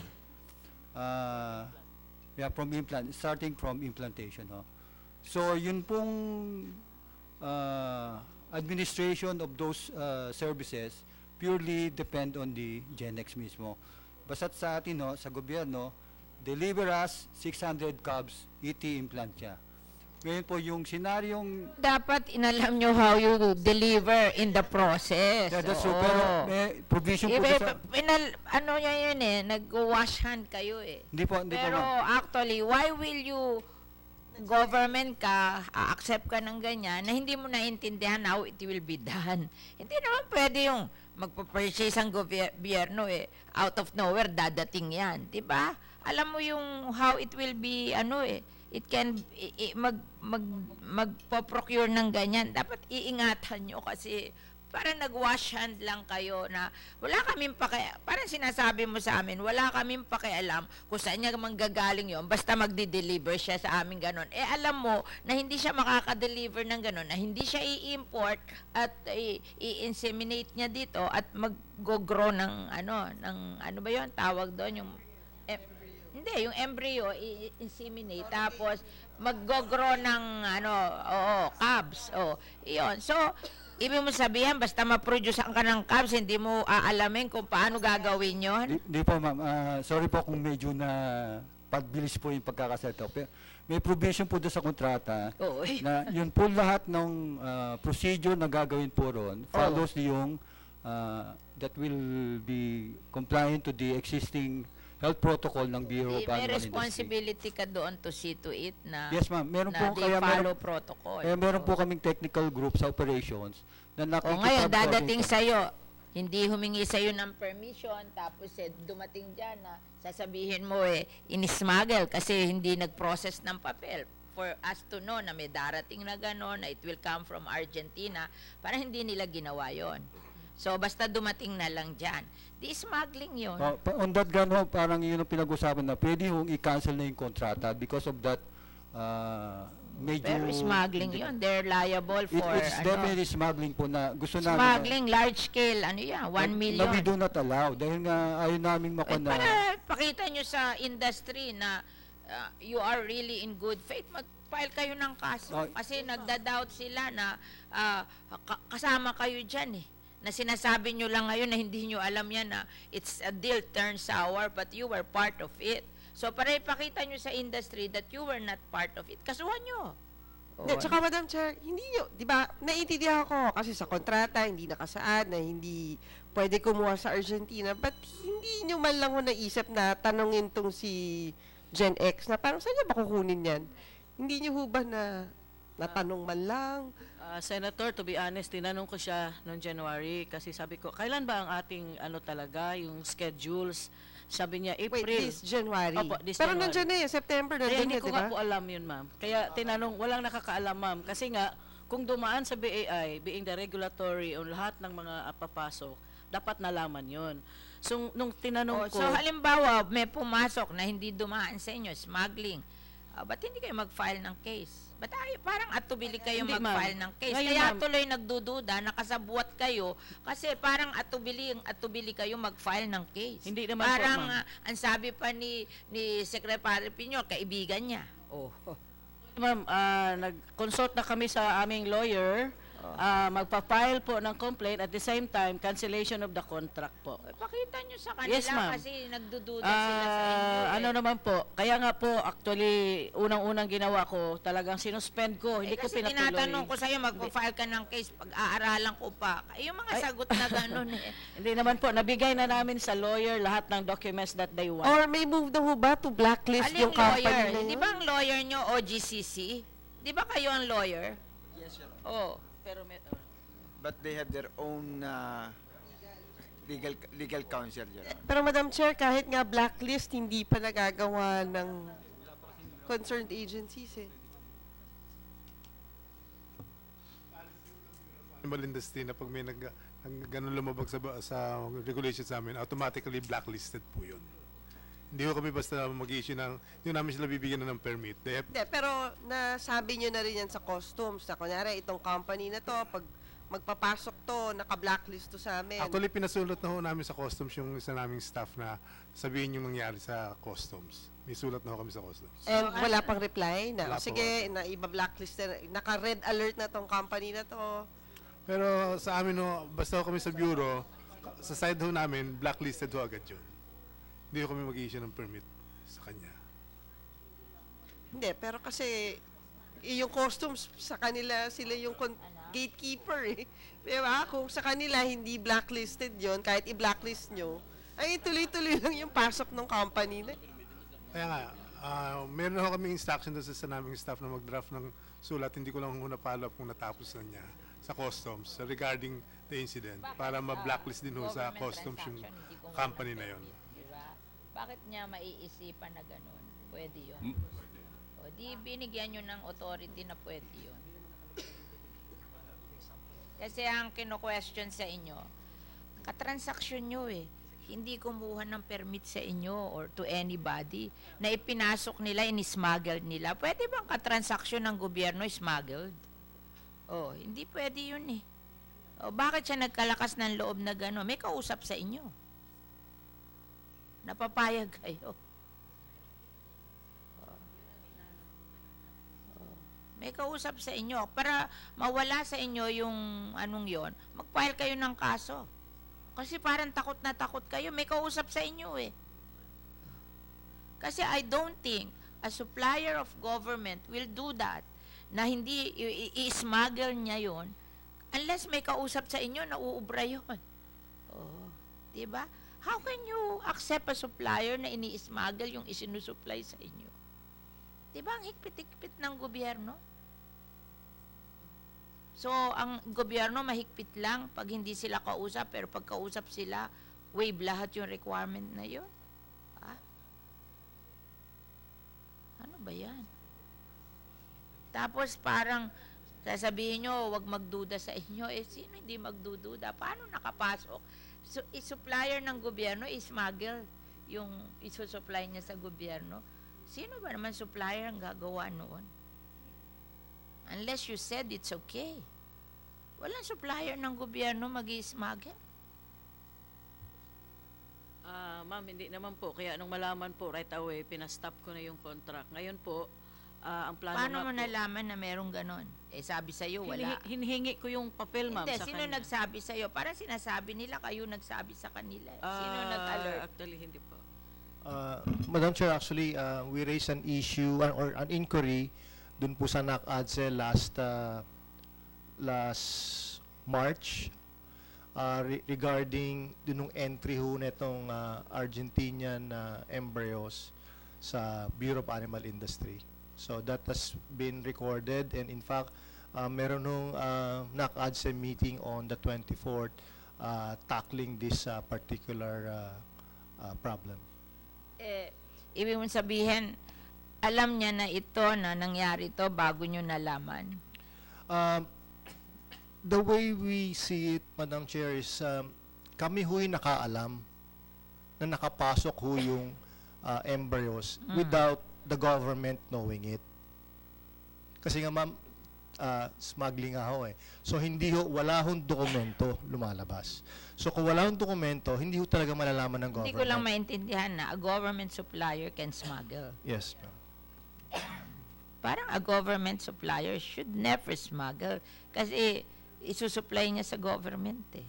Starting from implantation. So, yun pong administration of those services purely depend on the GenX mismo. Basta't sa atin, sa gobyerno, deliver us 600 calves, ET implant siya. Ngayon po yung senaryong... Dapat inalam nyo how you deliver in the process. Yeah, that's true. Pero may provision po sa... nag-wash hand kayo Hindi po, Pero actually, why will you government ka, accept ka ng ganyan, na hindi mo naintindihan how it will be done. Hindi naman pwede yung magpa-purchase ang gobyerno out of nowhere, dadating yan. Diba? Alam mo yung how it will be, it can, magpo-procure ng ganyan. Dapat iingatan nyo kasi parang nag-wash hand lang kayo na wala kaming parang sinasabi mo sa amin, wala kaming pakialam kung saan niya manggagaling yon, basta magdi-deliver siya sa amin ganon. Alam mo na hindi siya makaka-deliver ng ganon, na hindi siya i-import at i-inseminate niya dito at mag-grow ng ano ba yon tawag doon, yung yung embryo i-inseminate tapos mag-grow ng calves. Iyon. So, ibig mo sabihin, basta ma-produce ka ng calves, hindi mo aalamin kung paano gagawin yon? Di po, ma'am. Sorry po kung medyo na pagbilis po yung pagkakasalita. Pero may provision po doon sa kontrata na yun po lahat ng procedure na gagawin po ron follows yung that will be compliant to the existing health protocol ng Bureau of Animal May Industry. responsibility ka doon to see to it na Yes, ma'am. Meron po, follow protocol. Meron po kaming technical group sa operations na ngayon, dadating sa'yo, hindi humingi sa'yo ng permission, tapos dumating dyan na sasabihin mo in-smuggle kasi hindi nag-process ng papel. For us to know na may darating na gano'n, na it will come from Argentina, para hindi nila ginawa yon. So, basta dumating na lang dyan. Di smuggling yun. On that gano'n, parang yun ang pinag-usapan na pwede yung i-cancel na yung kontrata because of that medyo... Pero smuggling yun. They're liable for... It's definitely smuggling po na gusto namin... Smuggling, large scale, 1 million. Na we do not allow. Dahil nga ayaw namin makuna... Para pakita nyo sa industry na you are really in good faith, mag-file kayo ng kaso. Kasi nagda-doubt sila na kasama kayo dyan na sinasabi nyo lang ngayon na hindi nyo alam yan na it's a deal turned sour but you were part of it. So para ipakita nyo sa industry that you were not part of it, kasuhan nyo. Hindi, tsaka Madam Chair, hindi nyo, di ba, naiintindihan ko kasi sa kontrata, hindi nakasaad na hindi pwede kumuha sa Argentina, but hindi nyo man lang ho naisip na tanungin tong si Gen X na parang saan nyo ba kukunin yan? Hindi nyo ho ba na natanong man lang? Senator, to be honest, tinanong ko siya noong January kasi sabi ko, kailan ba ang ating talaga, yung schedules? Sabi niya, April. Wait, this January. Opo, this Pero January. nandiyan na eh, September na Kaya din hindi eh, ko di nga ba? po alam yun, ma'am. Kaya tinanong, walang nakakaalam, ma'am. Kasi nga, kung dumaan sa BAI, being the regulatory on lahat ng mga papasok, dapat nalaman yun. So, nung tinanong ko... So, halimbawa, may pumasok na hindi dumaan sa inyo, smuggling. Ba't hindi kayo mag-file ng case? Ba't parang atubili kayo Hindi, mag-file ma'am. ng case? Ngayon, Kaya ma'am. tuloy nagdududa, nakasabuat kayo, kasi parang atubili kayo mag-file ng case. Hindi naman po, parang, ma'am. ang sabi pa ni Secretary Pinyo, kaibigan niya. Oh. Ma'am, nag-consult na kami sa aming lawyer. Magpa-file po ng complaint at the same time, cancellation of the contract po. Pakita nyo sa kanila Yes, ma'am. kasi nagdududa sila sa inyo. Ano naman po, kaya nga po, actually, unang-unang ginawa ko, talagang sinuspend ko, hindi ko kasi pinatuloy. tinatanong ko sa'yo, magpa-file ka ng case, pag-aaralan ko pa. Yung mga sagot na gano'n eh. Hindi naman po, nabigay na namin sa lawyer lahat ng documents that they want. Or may move na ho ba to blacklist Aling yung company lawyer? na yun? Di ba ang lawyer nyo, OGCC? Di ba kayo ang lawyer? Yes, Your Honor. Oh. Pero But they have their own legal counsel, Your Honor. Pero Madam Chair, kahit nga blacklist, hindi pa nagagawa ng concerned agencies eh. Animal industry na pag may ganun lumabag sa regulation sa amin, automatically blacklisted po yun. Hindi ko kami basta mag-issue ng, hindi namin sila bibigyan ng permit. Hindi, pero nasabi nyo na rin yan sa customs na kunyari itong company na to, pag magpapasok to, naka-blacklist to sa amin. Actually, pinasulat na ho namin sa customs yung isa naming staff na sabihin yung nangyari sa customs. May sulat na ho kami sa customs. And wala pang reply na, Wala po. sige, na iba-blacklist na, naka-red alert na tong company na to. Pero sa amin ho, basta ho kami sa bureau, sa side ho namin, blacklisted ho agad yun. Hindi ho kami mag-issue ng permit sa kanya. Hindi, pero kasi yung customs sa kanila, sila yung gatekeeper eh. Diba? Kung sa kanila hindi blacklisted yon, kahit i-blacklist nyo, ay tuloy-tuloy lang yung pasok ng company na. Kaya nga, meron ho kami instruction doon sa naming staff na mag-draft ng sulat. Hindi ko lang ho na-follow up kung natapos na niya sa customs regarding the incident para ma-blacklist din ho sa customs yung company na yon. Diba? Bakit niya maiisipan na gano'n? Pwede yun. O di binigyan nyo ng authority na pwede yun. Kasi ang kino-question sa inyo, katransaksyon nyo eh. Hindi kumuha ng permit sa inyo or to anybody na ipinasok nila, in-smuggled nila. Pwede bang katransaksyon ng gobyerno smuggled? Oh, hindi pwede yun eh. O, bakit siya nagkalakas ng loob na gano'n? May kausap sa inyo. Napapayag kayo. May kausap sa inyo para mawala sa inyo yung anong yon, mag-file kayo ng kaso. Kasi parang takot na takot kayo. May kausap sa inyo eh. Kasi I don't think a supplier of government will do that na hindi i-smuggle niya yon unless may kausap sa inyo na uubra yun. Oh, diba? How can you accept a supplier na ini-smuggle yung isinusupply sa inyo? Diba ang higpit-higpit ng gobyerno? So, ang gobyerno mahigpit lang pag hindi sila kausap, pero pag kausap sila, waive lahat yung requirement na yun. Ano ba yan? Tapos parang sasabihin nyo, wag magduda sa inyo. Eh, sino hindi magdududa? Paano nakapasok? So, supplier ng gobyerno, smuggle yung isusupply niya sa gobyerno. Sino ba naman supplier ang gagawa noon? Unless you said it's okay. Walang supplier ng gobyerno mag-i-smuggle. Ma'am, hindi naman po. Kaya nung malaman po, right away, pinastop ko na yung contract. Ngayon po, ang plano Paano nga mo po, nalaman na merong ganon? Eh, sabi sa'yo, wala. hinihingi ko yung papel, ma'am, Hindi, sa sino kanya. nagsabi sa'yo? Parang sinasabi nila, kayo nagsabi sa kanila. Sino nag-alert? Actually, hindi po. Madam Chair, actually, we raised an issue or an inquiry dun po sa NAC-ADSE last March regarding dun nung entry ho netong Argentinian embryos sa Bureau of Animal Industry. So that has been recorded, and in fact, meron nung NAC-ADSE meeting on the 24th tackling this particular problem. Ibig mong sabihin, alam niya na ito, na nangyari ito bago nyo nalaman? The way we see it, Madam Chair, is kami ho'y nakaalam na nakapasok ho yung embryos without the government knowing it. Kasi nga, ma'am, smuggling nga ho eh. So, wala hong dokumento lumalabas. So, kung wala hong dokumento, hindi ho talaga malalaman ng government. Hindi ko lang maintindihan na a government supplier can smuggle. Yes, ma'am. Parang a government supplier should never smuggle kasi isusupply niya sa government eh.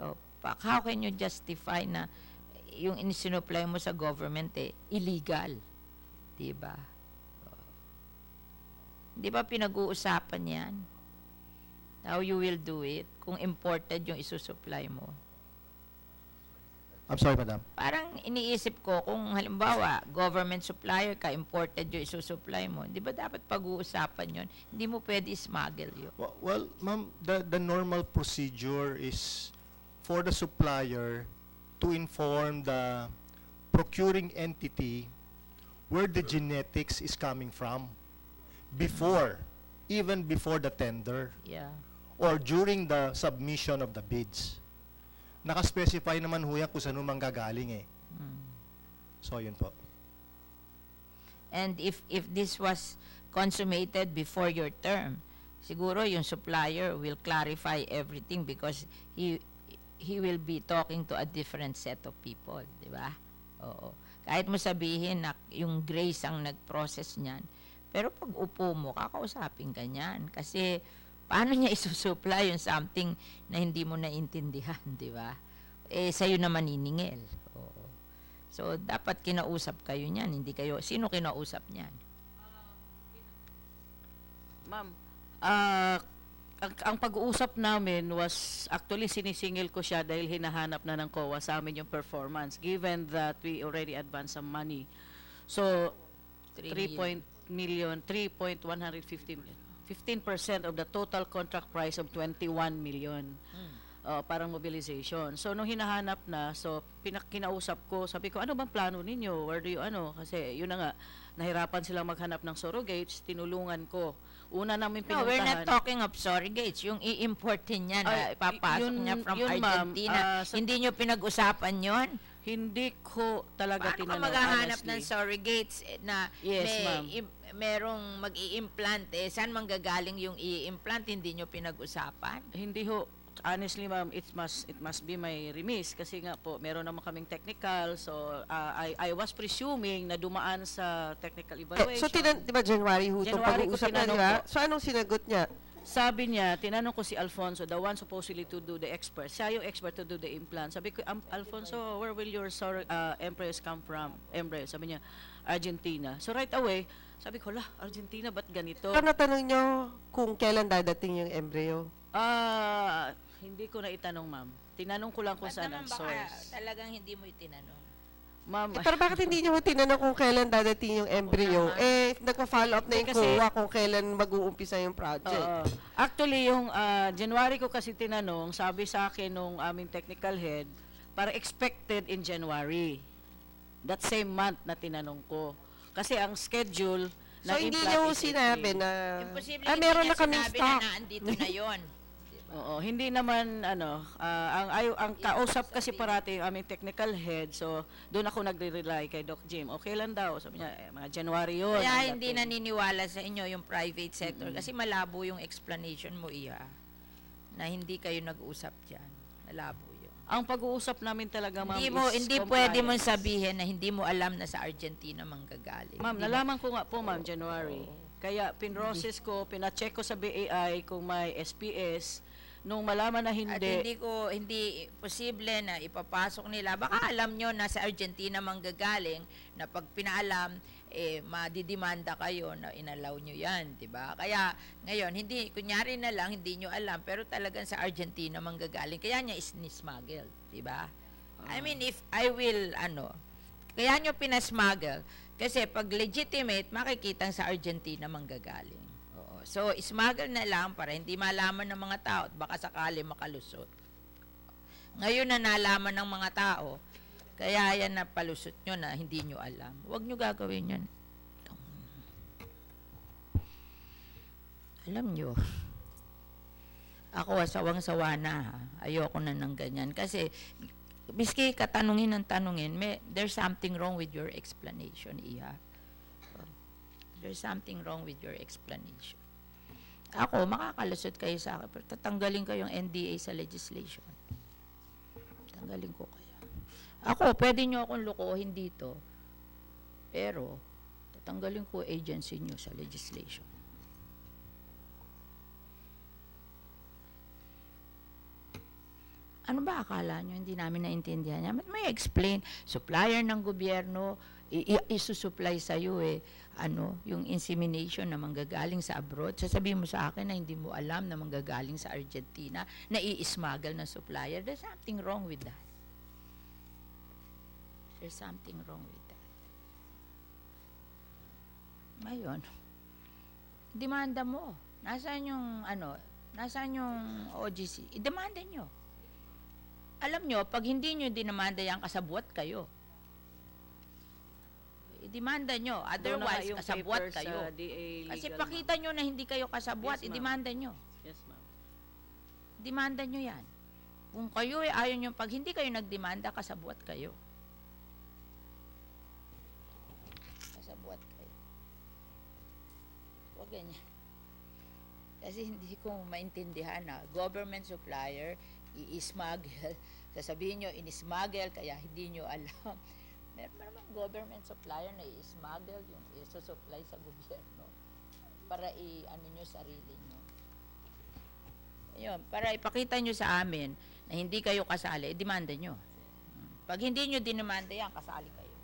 So, how can you justify na yung inisinupply mo sa government eh, illegal? Diba? Di ba pinag-uusapan yan? How you will do it kung imported yung isusupply mo? I'm sorry, madam. Parang iniisip ko, kung halimbawa, government supplier ka, imported yung isusupply mo, di ba dapat pag-uusapan yun? Hindi mo pwede smuggle yun. Well, ma'am, the normal procedure is for the supplier to inform the procuring entity where the genetics is coming from even before the tender. Yeah. Or during the submission of the bids. Naka-specify naman ho yan kung saan manggagaling eh. So, yun po. And if this was consummated before your term, siguro yung supplier will clarify everything because he will be talking to a different set of people, di ba? Oo. Kahit mo sabihin na yung Grace ang nag-process niyan, pero pag upo mo, kakausapin ka niyan. Kasi, paano niya isusupply yung something na hindi mo naintindihan, di ba? Eh, sa'yo na maniningil. Oo. So, dapat kinausap kayo niyan, hindi kayo, sino kinausap niyan? Ma'am, ang pag-uusap namin was, actually sinisingil ko siya dahil hinahanap na ng COA sa amin yung performance, given that we already advanced some money. So, 3.150 million. 15% of the total contract price of 21 million. Parang mobilization. So, nung hinahanap na, so, kinausap ko, sabi ko, ano bang plano ninyo? Where do you, Kasi, yun na nga, nahirapan silang maghanap ng surrogates, tinulungan ko. Una namin pinuntahan. No, we're not talking of surrogates. Yung i-importin niya na ipapasok niya from Argentina. Hindi nyo pinag-usapan yon? Hindi ko talaga tinanong. Paano ka maghahanap ng surrogates na yes, merong mag-i-implant saan manggagaling yung i-implant, hindi nyo pinag-usapan? Hindi ho. Honestly, ma'am, it must be my remiss kasi nga po, meron naman kaming technical. So, I was presuming na dumaan sa technical evaluation. So, di ba January ho itong pag-uusap na, di ba? So, anong sinagot niya? Sabi niya, tinanong ko si Alfonso, the one supposedly to do the expert. Siya yung expert to do the implant. Sabi ko, Alfonso, where will your embryos come from? Embryos. Sabi niya, Argentina. So right away, sabi ko, Argentina, ba't ganito? Pero natanong niyo kung kailan dadating yung embryo? Hindi ko na itanong, ma'am. Tinanong ko lang kung saan ang source. Talagang hindi mo itinanong. Ma'am, pero bakit hindi niyo tinanong kung kailan dadating yung embryo? Nagpa-follow up na yung COA kung kailan mag-uumpisa yung project. Actually, yung January ko kasi tinanong, sabi sa akin nung aming technical head, para expected in January. That same month na tinanong ko. Kasi ang schedule na implant hindi niyo sinabi na meron na kaming stock. Na andito na yon. Oo, hindi naman ang kausap kasi parati yung aming technical head, so doon ako nagre-rely kay Doc Jim. Okay lang daw, sabi niya mga January yun. Kaya hindi naniniwala sa inyo yung private sector kasi malabo yung explanation mo, Iha, na hindi kayo nag-usap diyan. Malabo yun. Ang pag-uusap namin talaga, ma'am, Hindi pwede mong sabihin na hindi mo alam na sa Argentina manggagaling. Ma'am, nalaman ko nga po, ma'am, January. Kaya pinroses ko, pinacheck ko sa BAI kung may SPS. Nung malaman na At hindi posible na ipapasok nila. Baka alam nyo na sa Argentina manggagaling na pag pinaalam, madidimanda kayo na inalaw nyo yan, di ba? Kaya ngayon, kunyari na lang, hindi nyo alam, pero talagang sa Argentina manggagaling. Kaya niya is-smuggle, di ba? I mean, if I will, kaya nyo pinasmuggle, kasi pag legitimate, makikita sa Argentina manggagaling. Oo. So, smuggle na lang para hindi malaman ng mga tao at baka sakali makalusot. Ngayon na nalaman ng mga tao, kaya yan na palusot nyo na hindi nyo alam. Huwag nyo gagawin yan. Alam nyo, ako sawang-sawa na. Ayoko na ng ganyan. Kasi, biski katanungin ng tanungin, there's something wrong with your explanation, Iha. There's something wrong with your explanation. Ako, makakalusot kayo sa akin, pero tatanggalin ko yung NDA sa legislation. Tanggalin ko kayo. Ako, pwede nyo akong lukuhin dito, pero tatanggalin ko agency nyo sa legislation. Ano ba akala nyo? Hindi namin naintindihan niya. May explain. Supplier ng gobyerno, isusupply sa'yo yung insemination na manggagaling sa abroad. Sasabihin mo sa akin na hindi mo alam na manggagaling sa Argentina, na i-smuggle ng supplier. There's something wrong with that. There's something wrong with that. Ngayon, demanda mo. Nasaan yung OGC? I-demanda nyo. Alam nyo, pag hindi nyo dinamanda yan, kasabwat kayo. I-demanda nyo. Otherwise, kasabwat kayo. Kasi pakita nyo na hindi kayo kasabwat, i-demanda nyo. Yes, ma'am. Demanda nyo yan. Kung kayo ayaw nyo, pag hindi kayo nagdemanda, kasabwat kayo. Kasabwat kayo. Huwag ganyan. Kasi hindi ko maintindihan na government supplier, i-smuggle. Sasabihin nyo, in-smuggle, kaya hindi nyo alam. Meron naman government supplier na i-smuggle yung i-supply sa gobyerno para nyo sarili nyo. Ayun, para ipakita nyo sa amin na hindi kayo kasali, demanda nyo. Pag hindi nyo dinamanda yan, kasali kayo.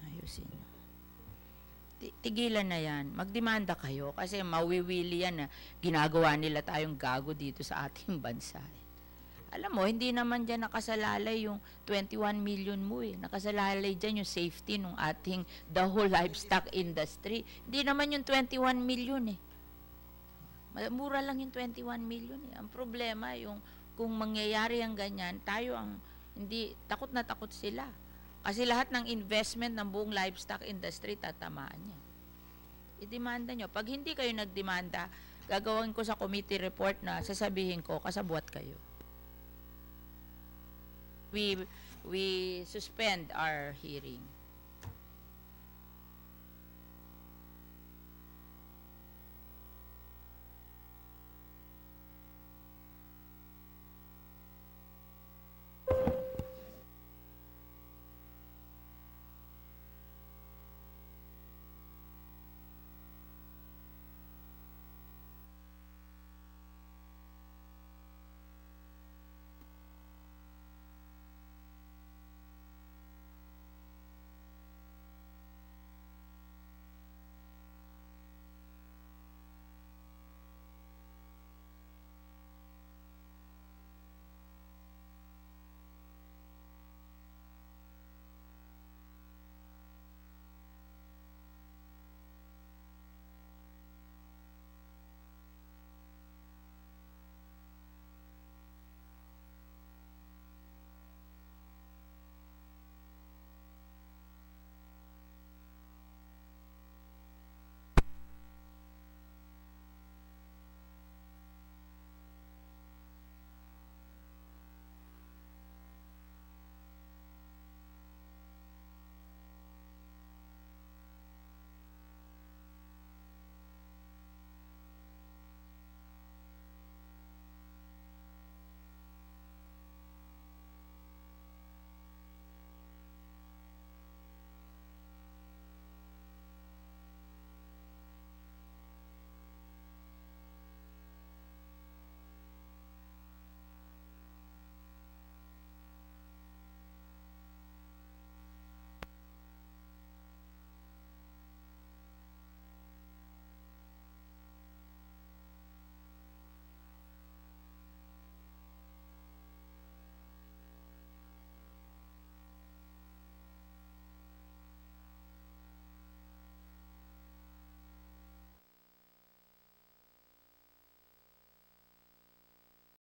Ayusin nyo. Tigilan na yan. Magdemanda kayo kasi mawiwili yan na ginagawa nila tayong gago dito sa ating bansa. Alam mo, hindi naman dyan nakasalalay yung 21 million mo eh. Nakasalalay dyan yung safety ng ating the whole livestock industry. Hindi naman yung 21 million eh. Mura lang yung 21 million eh. Ang problema yung kung mangyayari ang ganyan, tayo takot na takot sila. Kasi lahat ng investment ng buong livestock industry, tatamaan niya. I-demanda nyo. Pag hindi kayo nagdemanda, gagawin ko sa committee report na sasabihin ko, kasabwat kayo. We suspend our hearing.